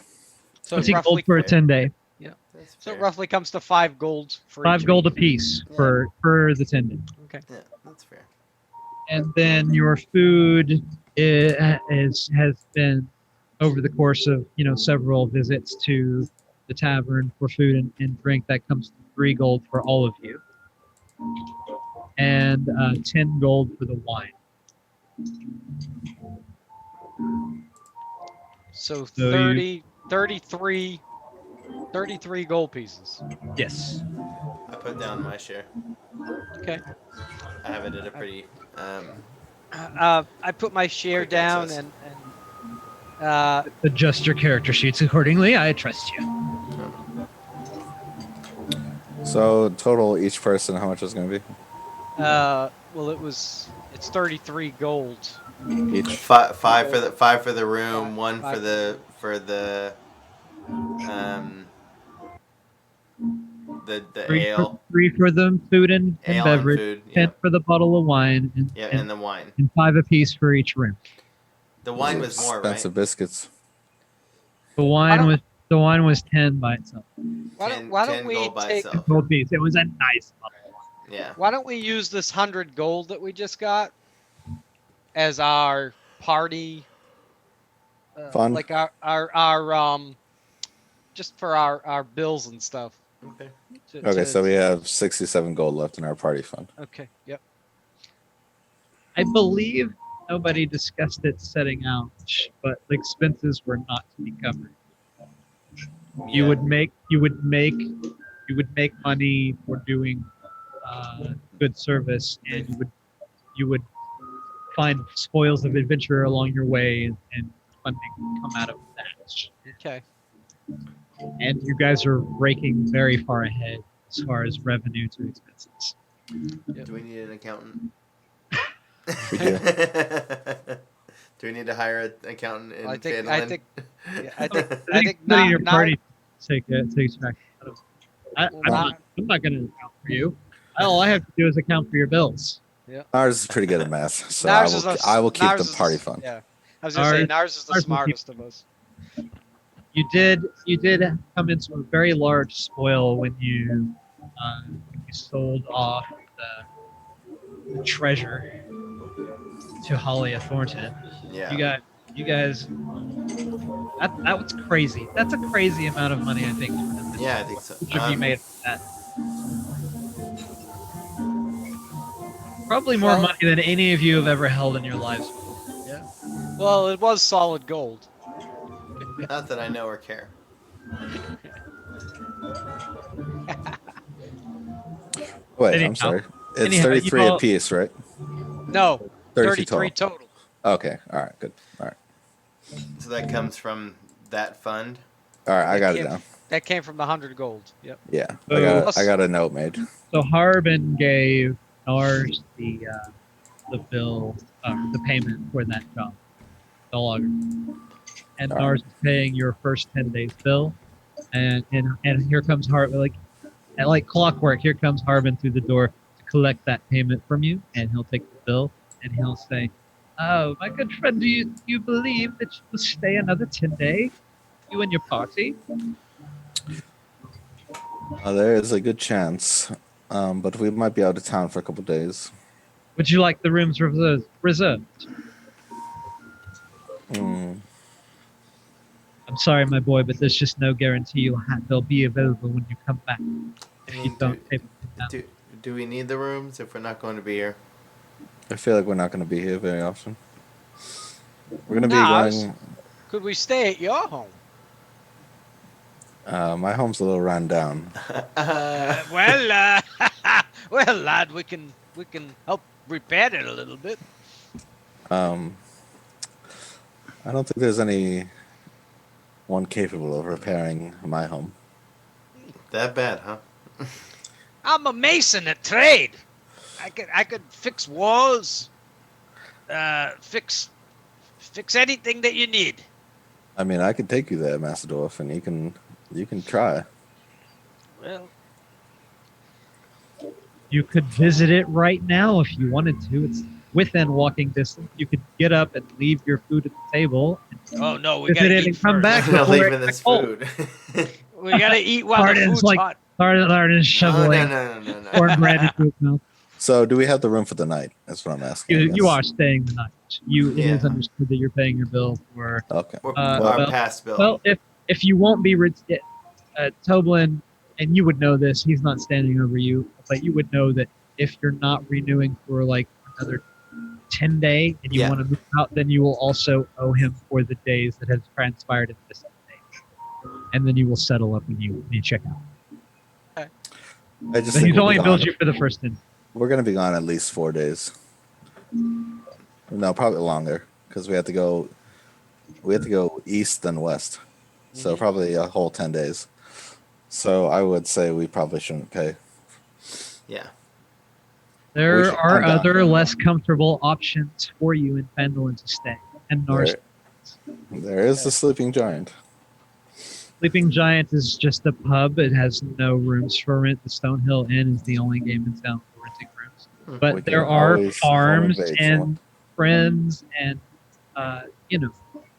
So it 20 gold roughly for a fair. 10-day. that's so fair. it roughly comes to 5 gold for 5 each gold week. apiece Yeah. for the 10-day. Okay. Yeah, that's fair. And then your food has been over the course of several visits to the tavern for food and drink. That comes to 3 gold for all of you, and 10 gold for the wine. So So 30, 33 gold pieces. Yes. I put down my share. Okay. I have it at a pretty I put my share Quick down access. and Adjust your character sheets accordingly. I trust you. So total, each person, how much is going to be? well it's 33 gold. Each. five for the room, one Five for the the Three ale, for the food and ale and beverage. food. 10 Yep. for the bottle of wine, Yeah, and and the wine. 5 apiece for each room. The wine was more, right? Expensive biscuits. The wine was 10 by itself. Why 10 don't we gold by take itself. Gold piece. It was a nice bottle. Yeah. Why don't we use this 100 gold that we just got as our party Fund? like our just for our bills and stuff. Okay. Okay, so we have 67 gold left in our party fund. Okay, yep. I believe nobody discussed it setting out, but the expenses were not to be covered. You Yeah. would make money for doing good service, and you would find spoils of adventure along your way, and funding would come out of that. Okay. And you guys are raking very far ahead as far as revenue to expenses. Do we need an accountant? We do. Do we need to hire an accountant in I think Finland? I think Somebody now, in your now party takes track. I'm Wow. not going to account for you. All I have to do is account for your bills. Nars is pretty good at math, so Nars I will keep Nars the is party fund. Yeah. I was gonna say Nars is the Nars will keep- smartest of us. You did come into a very large spoil when you sold off the treasure to Holly Thornton. Yeah. You guys. That was crazy. That's a crazy amount of money, I think. Yeah, I think so. Each of you made that. Probably more Well- money than any of you have ever held in your lives. Well, it was solid gold. Not that I know or care. Wait, Anyhow- I'm sorry. It's anyhow, 33 you all- apiece, right? No, 33 33 total. total. Okay, all right, good. All right, So that comes from that fund. all right, I got it came- down. That came from the 100 gold. Yep. Yeah, So- I got a note made. So Harbin gave Nars the bill, the payment for that job, the logger, and All right. Nars is paying your first 10 days bill, and here comes Harbin like clockwork. Here comes Harbin through the door to collect that payment from you, and he'll take the bill and he'll say, "Oh, my good friend, do you believe that you will stay another 10 days? You and your party?" There is a good chance, but we might be out of town for a couple days. Would you like the rooms reserved? Hmm. I'm sorry, my boy, but there's just no guarantee they'll be available when you come back. If you don't pay them down. Do we need the rooms if we're not going to be here? I feel like we're not going to be here very often. We're going to be Nars. going. Could we stay at your home? My home's a little run down. Well, well, lad, we can help repair it a little bit. I don't think there's any one capable of repairing my home. That bad, huh? I'm a mason at trade. I could fix walls, fix anything that you need. I mean, I could take you there, Master Dwarf, and you can try. Well, You could visit it right now if you wanted to. within walking distance. You could get up and leave your food at the table. Oh no, we If gotta it eat didn't come first. back- I'm not before leaving it- this oh. food. We gotta eat while the Thardin's food's like- hot. Thardin is shoveling no. cornbread into his mouth. So, do we have the room for the night? That's what I'm asking. I You guess. are staying the night. It is Yeah. understood that you're paying your bill for. Okay. Our well- past bill. Well, if you won't be Toblin, and you would know this, he's not standing over you, but you would know that if you're not renewing for like another 10 day and you Yeah. want to move out, then you will also owe him for the days that have transpired in this day. And then you will settle up when you check out. I just But think he's we'll only be billed gone. you for the first 10. We're gonna be gone at least 4 days. No, probably longer because we have to go. We have to go east and west, so probably a whole 10 days. So I would say we probably shouldn't pay. Yeah. There should- are I'm down. other less comfortable options for you in Fandolin to stay. And Nars. There is the sleeping giant. Sleeping Giant is just a pub. It has no rooms for rent. The Stonehill Inn is the only game in town for renting rooms. We But can there are always farms home invade and someone. friends and,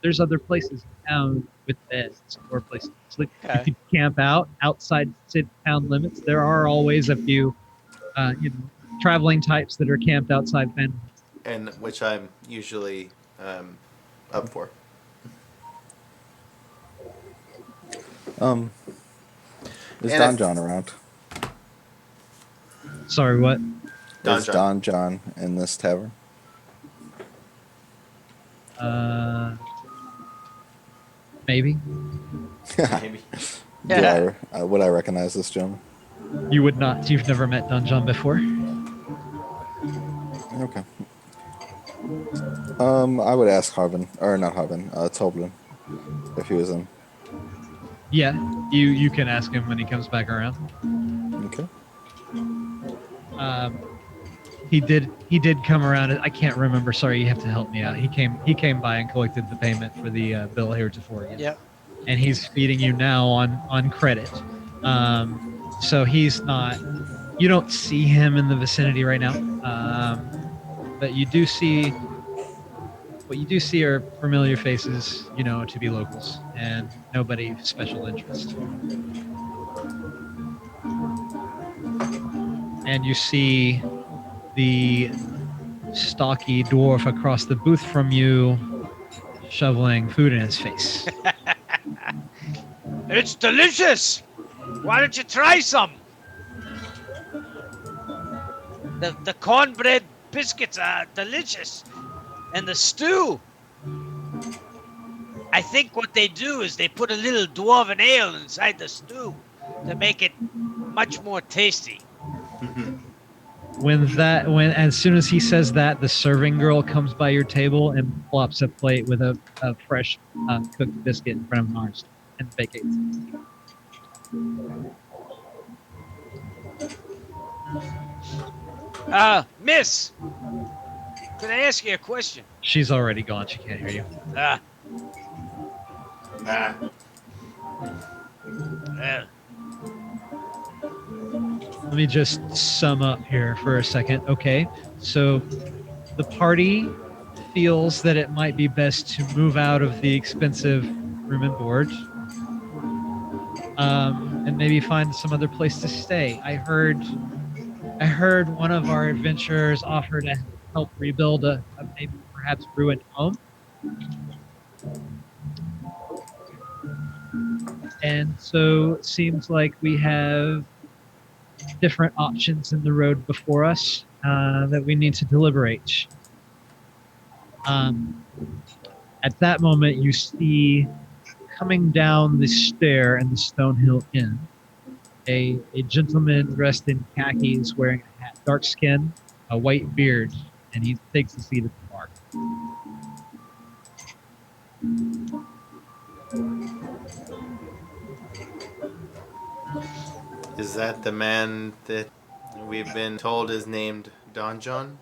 there's other places in town with beds or places to sleep. Okay. You could camp out outside city town limits. There are always a few, traveling types that are camped outside Fandolin. And which I'm usually up for. Is And Don if- John around? Sorry, what? Don Is John. Don John in this tavern? Maybe. Maybe. Do would I recognize this gentleman? You would not. You've never met Don John before. Okay. I would ask Harbin, or not Harbin, Toblin, if he was in. Yeah, you can ask him when he comes back around. Okay. He did come around. I can't remember. Sorry, you have to help me out. He came by and collected the payment for the bill heretofore. Again. Yep. And he's feeding you now on credit. So he's not. You don't see him in the vicinity right now. But you do see. What you do see are familiar faces, to be locals, and nobody of special interest. And you see the stocky dwarf across the booth from you shoveling food in his face. It's delicious. Why don't you try some? The cornbread biscuits are delicious, and the stew. I think what they do is they put a little dwarven ale inside the stew to make it much more tasty. As soon as he says that, the serving girl comes by your table and plops a plate with a fresh cooked biscuit in front of Nars and vacates. Miss, could I ask you a question? She's already gone. She can't hear you. Uh, Ah. Let me just sum up here for a second. Okay, so the party feels that it might be best to move out of the expensive room and board, and maybe find some other place to stay. I heard one of our adventurers offer to help rebuild a maybe perhaps ruined home. And so it seems like we have different options in the road before us that we need to deliberate. At that moment, you see coming down the stair in the Stonehill Inn a gentleman dressed in khakis, wearing a hat, dark skin, a white beard, and he takes a seat at the bar. Is that the man that we've been told is named Don John?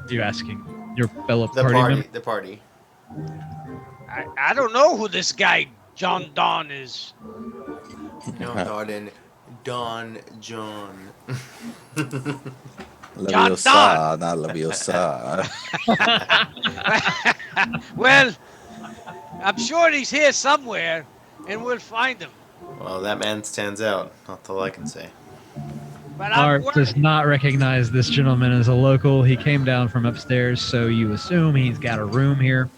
Are you asking your fellow The party party. member? The party. I don't know who this guy John Don is. No, Thardin. Don John. Leviosa, not Leviosa. Well, I'm sure he's here somewhere, and we'll find him. Well, that man stands out. That's all I can say. But I'm Art does worried. not recognize this gentleman as a local. He came down from upstairs, so you assume he's got a room here.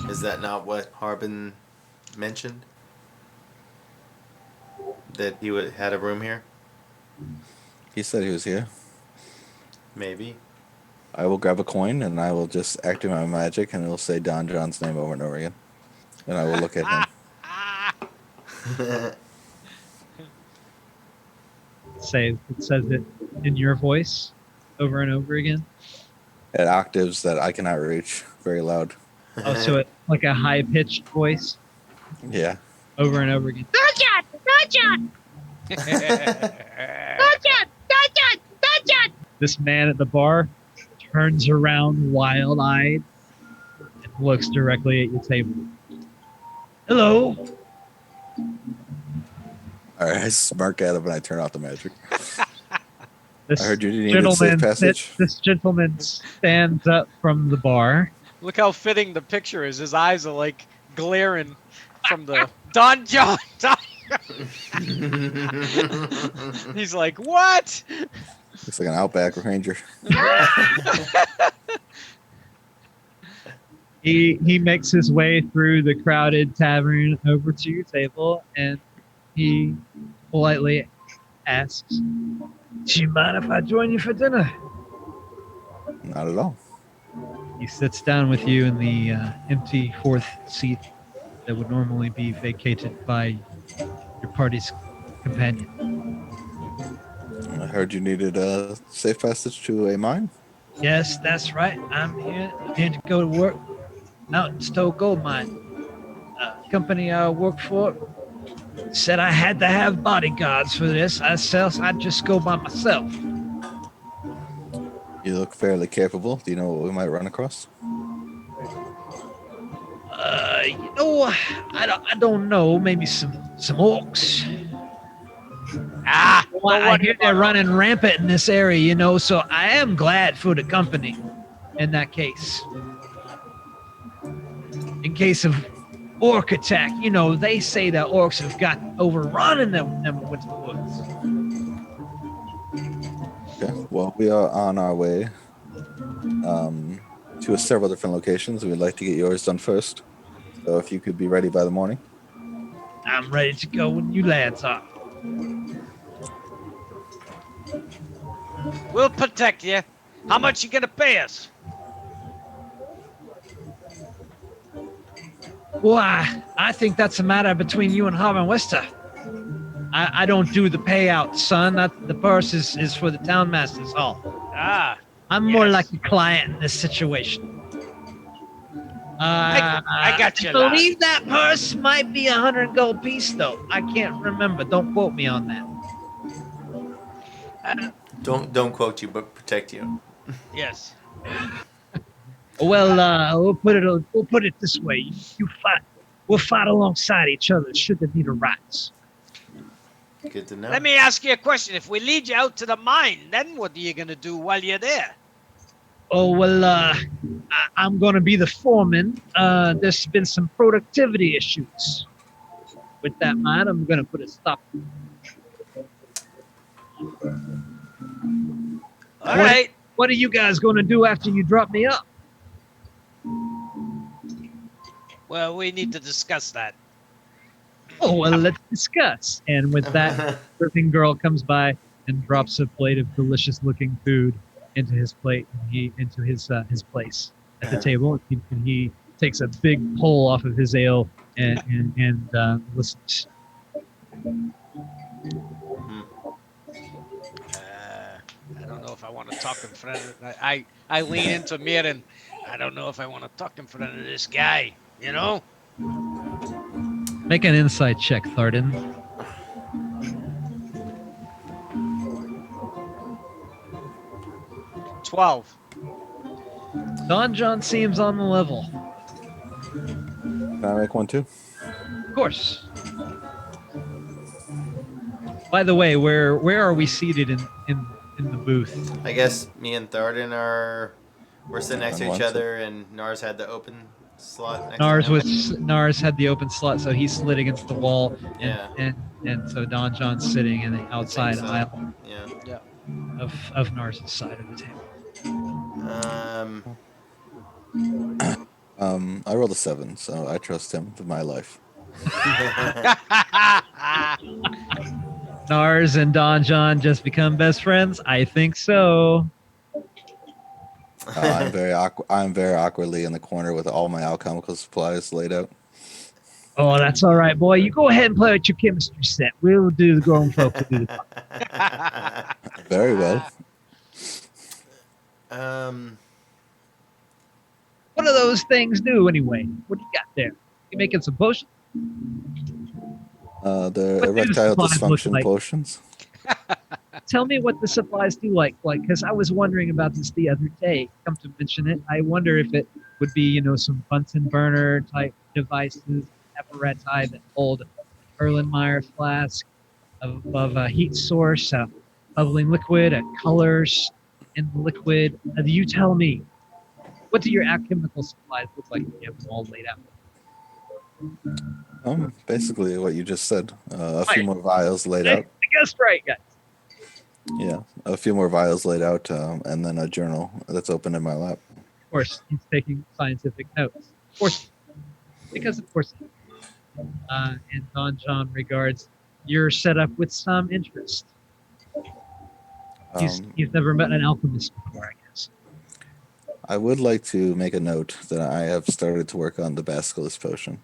Is that not what Harbin mentioned? That he had a room here? He said he was here. Maybe. I will grab a coin and I will just activate my magic and it'll say Don John's name over and over again. And I will look at him. It says it in your voice over and over again. At octaves that I cannot reach. Very loud. Oh, so it like a high pitched voice Yeah. over and over again. This man at the bar turns around wild eyed and looks directly at your table. Hello. Alright, I smirk at him and I turn off the magic. This I heard you needed a safe passage. This gentleman stands up from the bar. Look how fitting the picture is. His eyes are like glaring from the Don John. He's like, what? Looks like an Outback Ranger. He makes his way through the crowded tavern over to your table, and he politely asks, "Do you mind if I join you for dinner?" Not at all. He sits down with you in the empty fourth seat that would normally be vacated by your party's companion. I heard you needed a safe passage to a mine. Yes, that's right. I'm here to go to work. Mountain Stowe Gold Mine. Company I work for said I had to have bodyguards for this. I'd just go by myself. You look fairly capable. Do you know what we might run across? I don't know. Maybe some orcs. Well, I hear they're running rampant in this area, so I am glad for the company in that case. In case of orc attack, they say that orcs have got overrun in them woods. Okay. Well, we are on our way to several different locations. We'd like to get yours done first. So if you could be ready by the morning. I'm ready to go when you lads are. We'll protect you. How much you gonna pay us? Well, I think that's a matter between you and Harvin Wester. I don't do the payout, son. The purse is for the townmaster's hall. I'm more like a client in this situation. I got you. I believe that purse might be 100 gold piece, though. I can't remember. Don't quote me on that. Don't quote you, but protect you. Yes. Well, we'll put it this way: we'll fight alongside each other should the need arise. Good to know. Let me ask you a question. If we lead you out to the mine, then what are you gonna do while you're there? Oh, well, I'm going to be the foreman. There's been some productivity issues. With that mine, I'm going to put a stop. All right. What are you guys going to do after you drop me up? Well, we need to discuss that. Oh, well, let's discuss. And with that, serving girl comes by and drops a plate of delicious-looking food into his plate, and into his place at the table. He takes a big pull off of his ale and listens. I don't know if I want to talk in front of I lean into Myrin. I don't know if I want to talk in front of this guy, Make an insight check, Thardin. 12. Don John seems on the level. Can I make one too? Of course. By the way, where are we seated in the booth? I guess me and Thardin we're sitting next to On each one side. other, and Nars had the open slot next to him. Nars had the open slot, so he slid against the wall, Yeah. and so Don John's sitting in the I think outside so. aisle Yeah. Yeah. of Nars's side of the table. I rolled a 7, so I trust him with my life. Nars and Don John just become best friends? I think so. I'm very awkwardly in the corner with all my alchemical supplies laid out. Oh, that's all right, boy. You go ahead and play with your chemistry set. We'll do the grown folk. We'll do the Very well. What do those things do anyway? What do you got there? You making some potions? The What do the erectile supplies look dysfunction like? potions. Tell me what the supplies do like, because I was wondering about this the other day. Come to mention it, I wonder if it would be, some Bunsen burner type devices, apparati that hold Erlenmeyer flask of a heat source, a bubbling liquid, colors in the liquid. You tell me, what do your alchemical supplies look like when you have them all laid out? Basically what you just said. A few more vials laid out. I guessed right, guys. Yeah, a few more vials laid out, and then a journal that's open in my lap. Of course, he's taking scientific notes. Of course, because of course. And Don John regards your setup with some interest. He's never met an alchemist before, I guess. I would like to make a note that I have started to work on the Basilisk potion.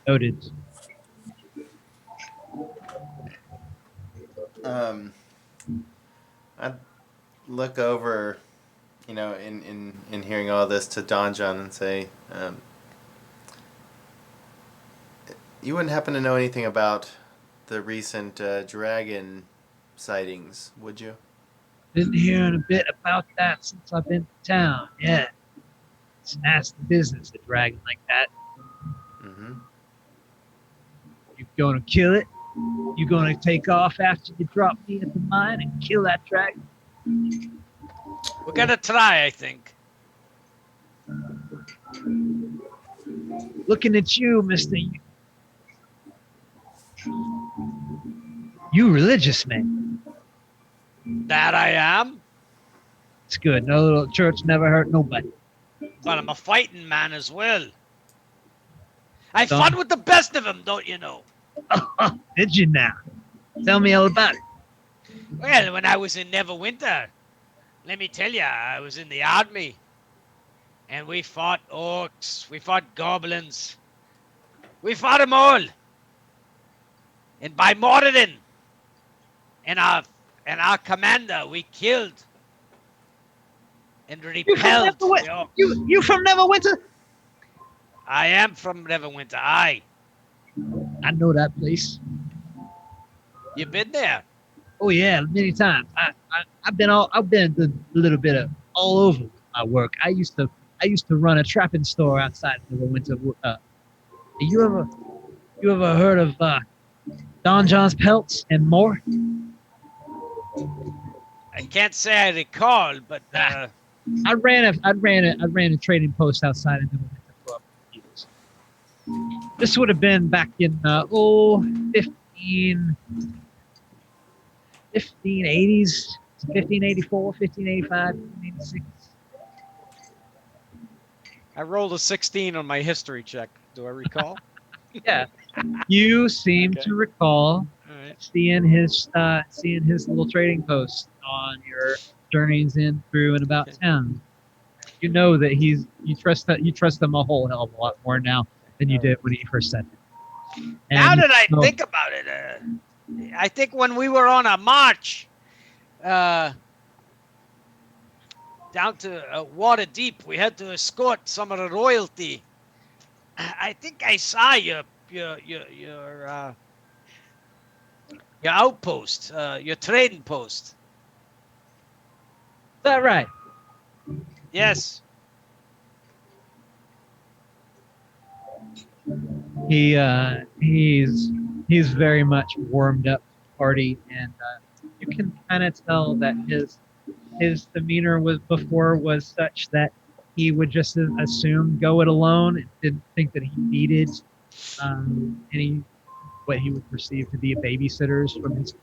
Noted. I'd look over, in hearing all this to Don John and say, you wouldn't happen to know anything about the recent dragon sightings, would you? Been hearing a bit about that since I've been to town. Yeah, it's nasty business, a dragon like that. Mm-hmm. You gonna kill it? You gonna take off after you drop me at the mine and kill that dragon? We're gonna try, I think. Looking at you, mister. You religious man. That I am. It's good. No little church never hurt nobody. But I'm a fighting man as well. I Don- fought with the best of them, don't you know? Did you now? Tell me all about it. Well, when I was in Neverwinter, let me tell you, I was in the army. And we fought orcs, we fought goblins. We fought them all. And by Moradin and our commander, we killed and repelled the orcs. You from Neverwinter? I am from Neverwinter, aye. I know that place. You been there? Oh yeah, many times. I've been a little bit of all over with my work. I used to run a trapping store outside of Neverwinter. You ever heard of Don John's Pelts and more? I can't say I recall, but I ran a trading post outside of Neverwinter for a few years. This would have been back in 1580s, 1584, 1585, 1586. I rolled a 16 on my history check. Do I recall? Yeah, you seem Okay. to recall All right. seeing his little trading post on your journeys in through and about Okay. town. You know that you trust him a whole hell of a lot more now than you did when he first said it. Now And that I so- think about it, I think when we were on a march down to Waterdeep, we had to escort some of the royalty. I think I saw your outpost, your trading post. Is that right? Yes. He's he's very much warmed up to the party, and you can kind of tell that his demeanor was such that he would just assume go it alone and didn't think that he needed any what he would perceive to be babysitters from his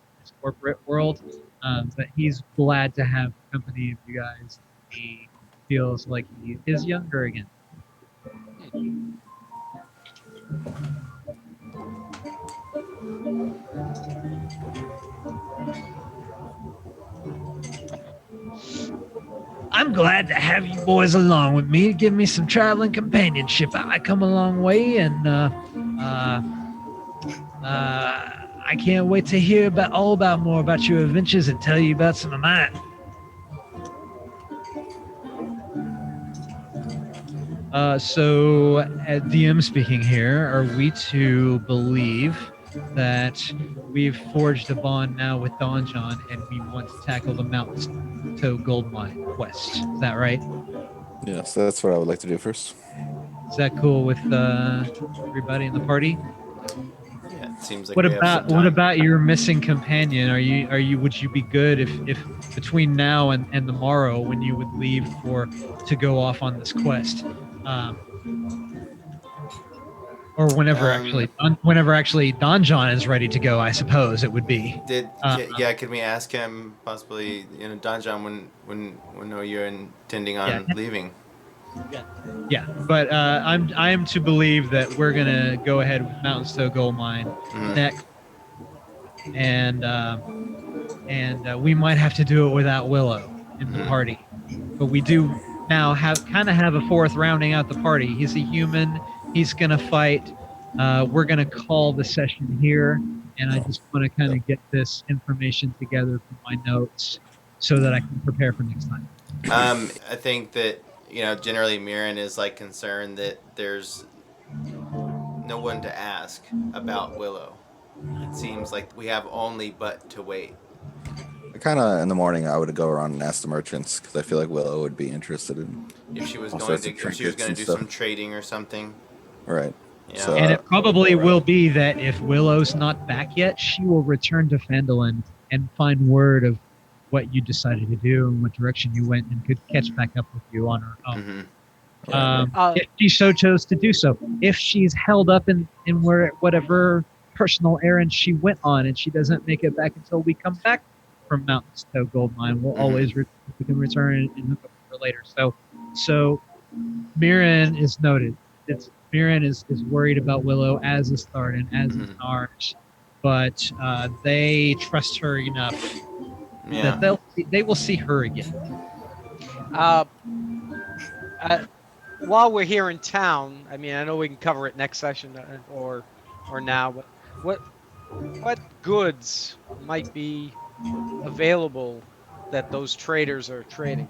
corporate world. But he's glad to have the company of you guys. He feels like he is younger again. I'm glad to have you boys along with me to give me some traveling companionship. I come a long way, and I can't wait to hear about more about your adventures and tell you about some of mine. So, at DM speaking here, are we to believe that we've forged a bond now with Don John and we want to tackle the Mountain Toe Gold Mine quest? Is that right? Yes, that's what I would like to do first. Is that cool with everybody in the party? Yeah, it seems like What we have some about time. your missing companion? Would you be good if between now and the morrow when you would leave to go off on this quest? Or whenever actually Don John is ready to go, I suppose it would be. Could we ask him possibly, Don John, when are you intending on leaving? Yeah, but I am to believe that we're gonna go ahead with Mountain Stowe Gold Mine next, and we might have to do it without Willow in the party, but we do now have a fourth rounding out the party. He's a human. He's gonna fight. We're gonna call the session here, and I just want to kind of get this information together from my notes so that I can prepare for next time. I think that generally Myrin is like concerned that there's no one to ask about Willow. It seems like we have only but to wait. Kind of in the morning, I would go around and ask the merchants because I feel like Willow would be interested in. If she was all going sorts to, of if she was trinkets going and to do stuff. some trading or something. Right. Yeah. So, And it probably will be that if Willow's not back yet, she will return to Phandalin and find word of what you decided to do and what direction you went, and could catch back up with you on her own. If she so chose to do so. If she's held up in whatever personal errand she went on and she doesn't make it back until we come back from Mountain Stowe Gold Mine, we'll always we can return and hook up with her later. So Myrin is noted. Myrin is worried about Willow, as is Thardin, as is Nars, but they trust her enough that they will see her again. While we're here in town, I mean, I know we can cover it next session or now, but what goods might be available that those traders are trading?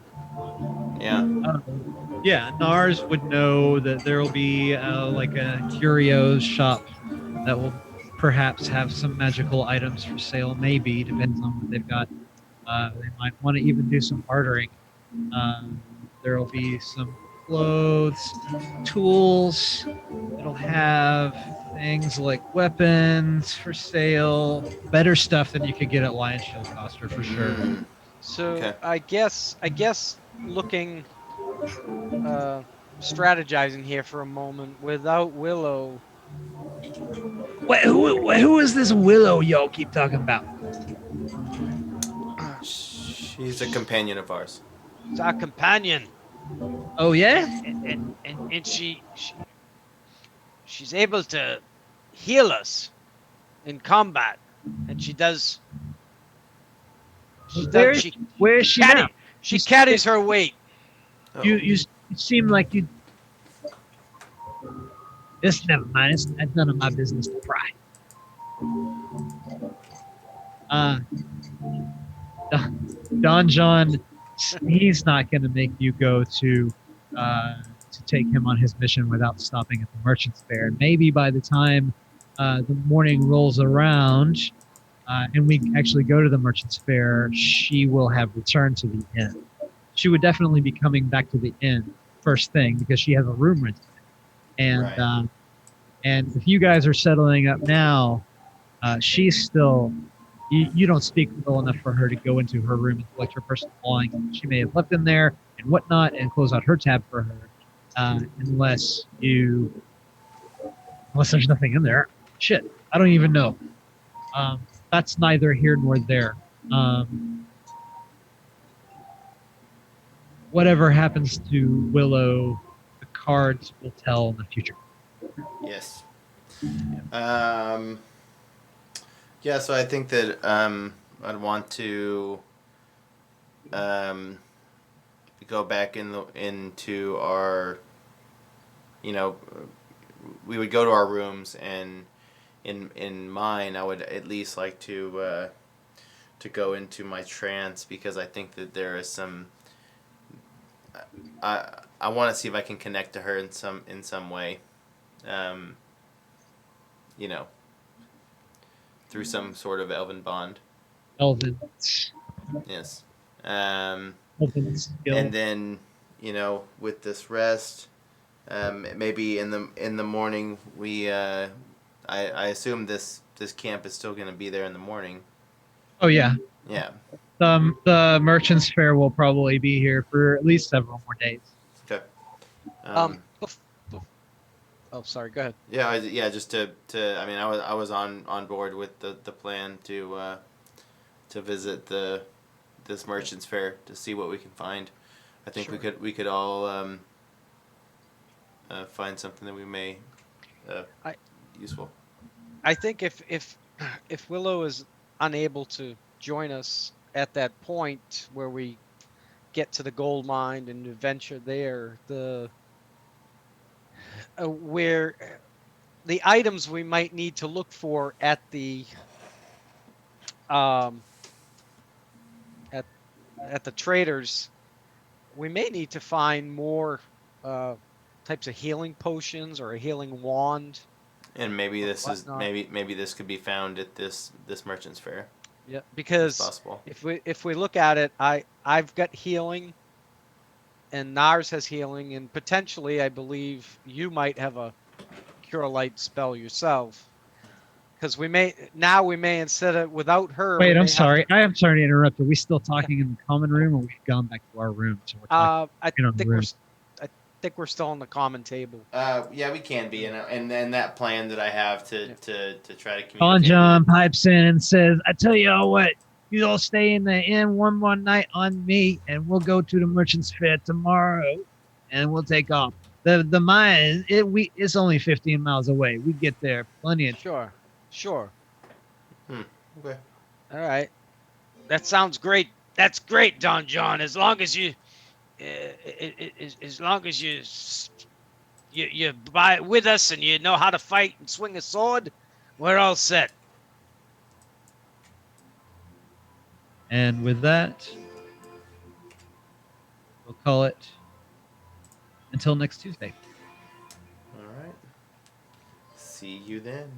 Yeah. Nars would know that there will be like a curios shop that will perhaps have some magical items for sale. Maybe, depends on what they've got. They might want to even do some bartering. There will be some clothes, tools. It'll have things like weapons for sale, better stuff than you could get at Lion Shield Coster for sure. So Okay. I guess looking, strategizing here for a moment. Without Willow, Wait, who is this Willow y'all keep talking about? She's a companion of ours. it's our companion, Oh yeah? and she's able to heal us in combat, and she does. Where is she now? She carries her weight. Oh. You seem like you. This never mind. It's none of my business to pry. Don John, he's not going to make you go to take him on his mission without stopping at the merchant's fair. And maybe by the time the morning rolls around and we actually go to the merchant's fair, she will have returned to the inn. She would definitely be coming back to the inn first thing because she has a room rented. And Right. and if you guys are settling up now, She's still. You don't speak well enough for her to go into her room and collect her personal belongings. She may have left them there and whatnot, and close out her tab for her, unless there's nothing in there. Shit, I don't even know. That's neither here nor there. Whatever happens to Willow, the cards will tell in the future. Yes. Yeah, so I think that I'd want to go back into our, we would go to our rooms, and in mine I would at least like to go into my trance, because I think that there is some. I want to see if I can connect to her in some way. Through some sort of elven bond. Elven. Yes. Elven skill. And then, with this rest, maybe in the morning we I assume this camp is still going to be there in the morning. Oh yeah. Yeah. The merchant's fair will probably be here for at least several more days. Okay. Oh, sorry. Go ahead. Yeah. Just to I mean, I was on board with the plan to visit this merchant's fair to see what we can find. I think Sure. we could all find something that we may useful. I think if Willow is unable to join us at that point where we get to the gold mine and adventure there, where the items we might need to look for at the at the traders, we may need to find more types of healing potions or a healing wand. And maybe Or this is whatnot. maybe this could be found at this merchant's fair. Yeah, It's because possible. if we look at it, I've got healing, and Nars has healing, and potentially I believe you might have a cure light spell yourself. Because we may instead of without her. we Wait, may I'm have sorry. to- I am sorry to interrupt. Are we still talking in the common room, or we've gone back to our room? So we're talking I in on the think room. I think we're still on the common table. Yeah, we can be, and then that plan that I have to try to communicate. Don John pipes in and says, "I tell you all what, you all stay in the inn one more night on me, and we'll go to the merchant's fair tomorrow, and we'll take off. The mine, it's only 15 miles away. We get there plenty of time." Sure. Okay. All right. That sounds great. That's great, Don John. As long as you, you buy it with us and you know how to fight and swing a sword, we're all set. And with that, we'll call it until next Tuesday. All right. See you then.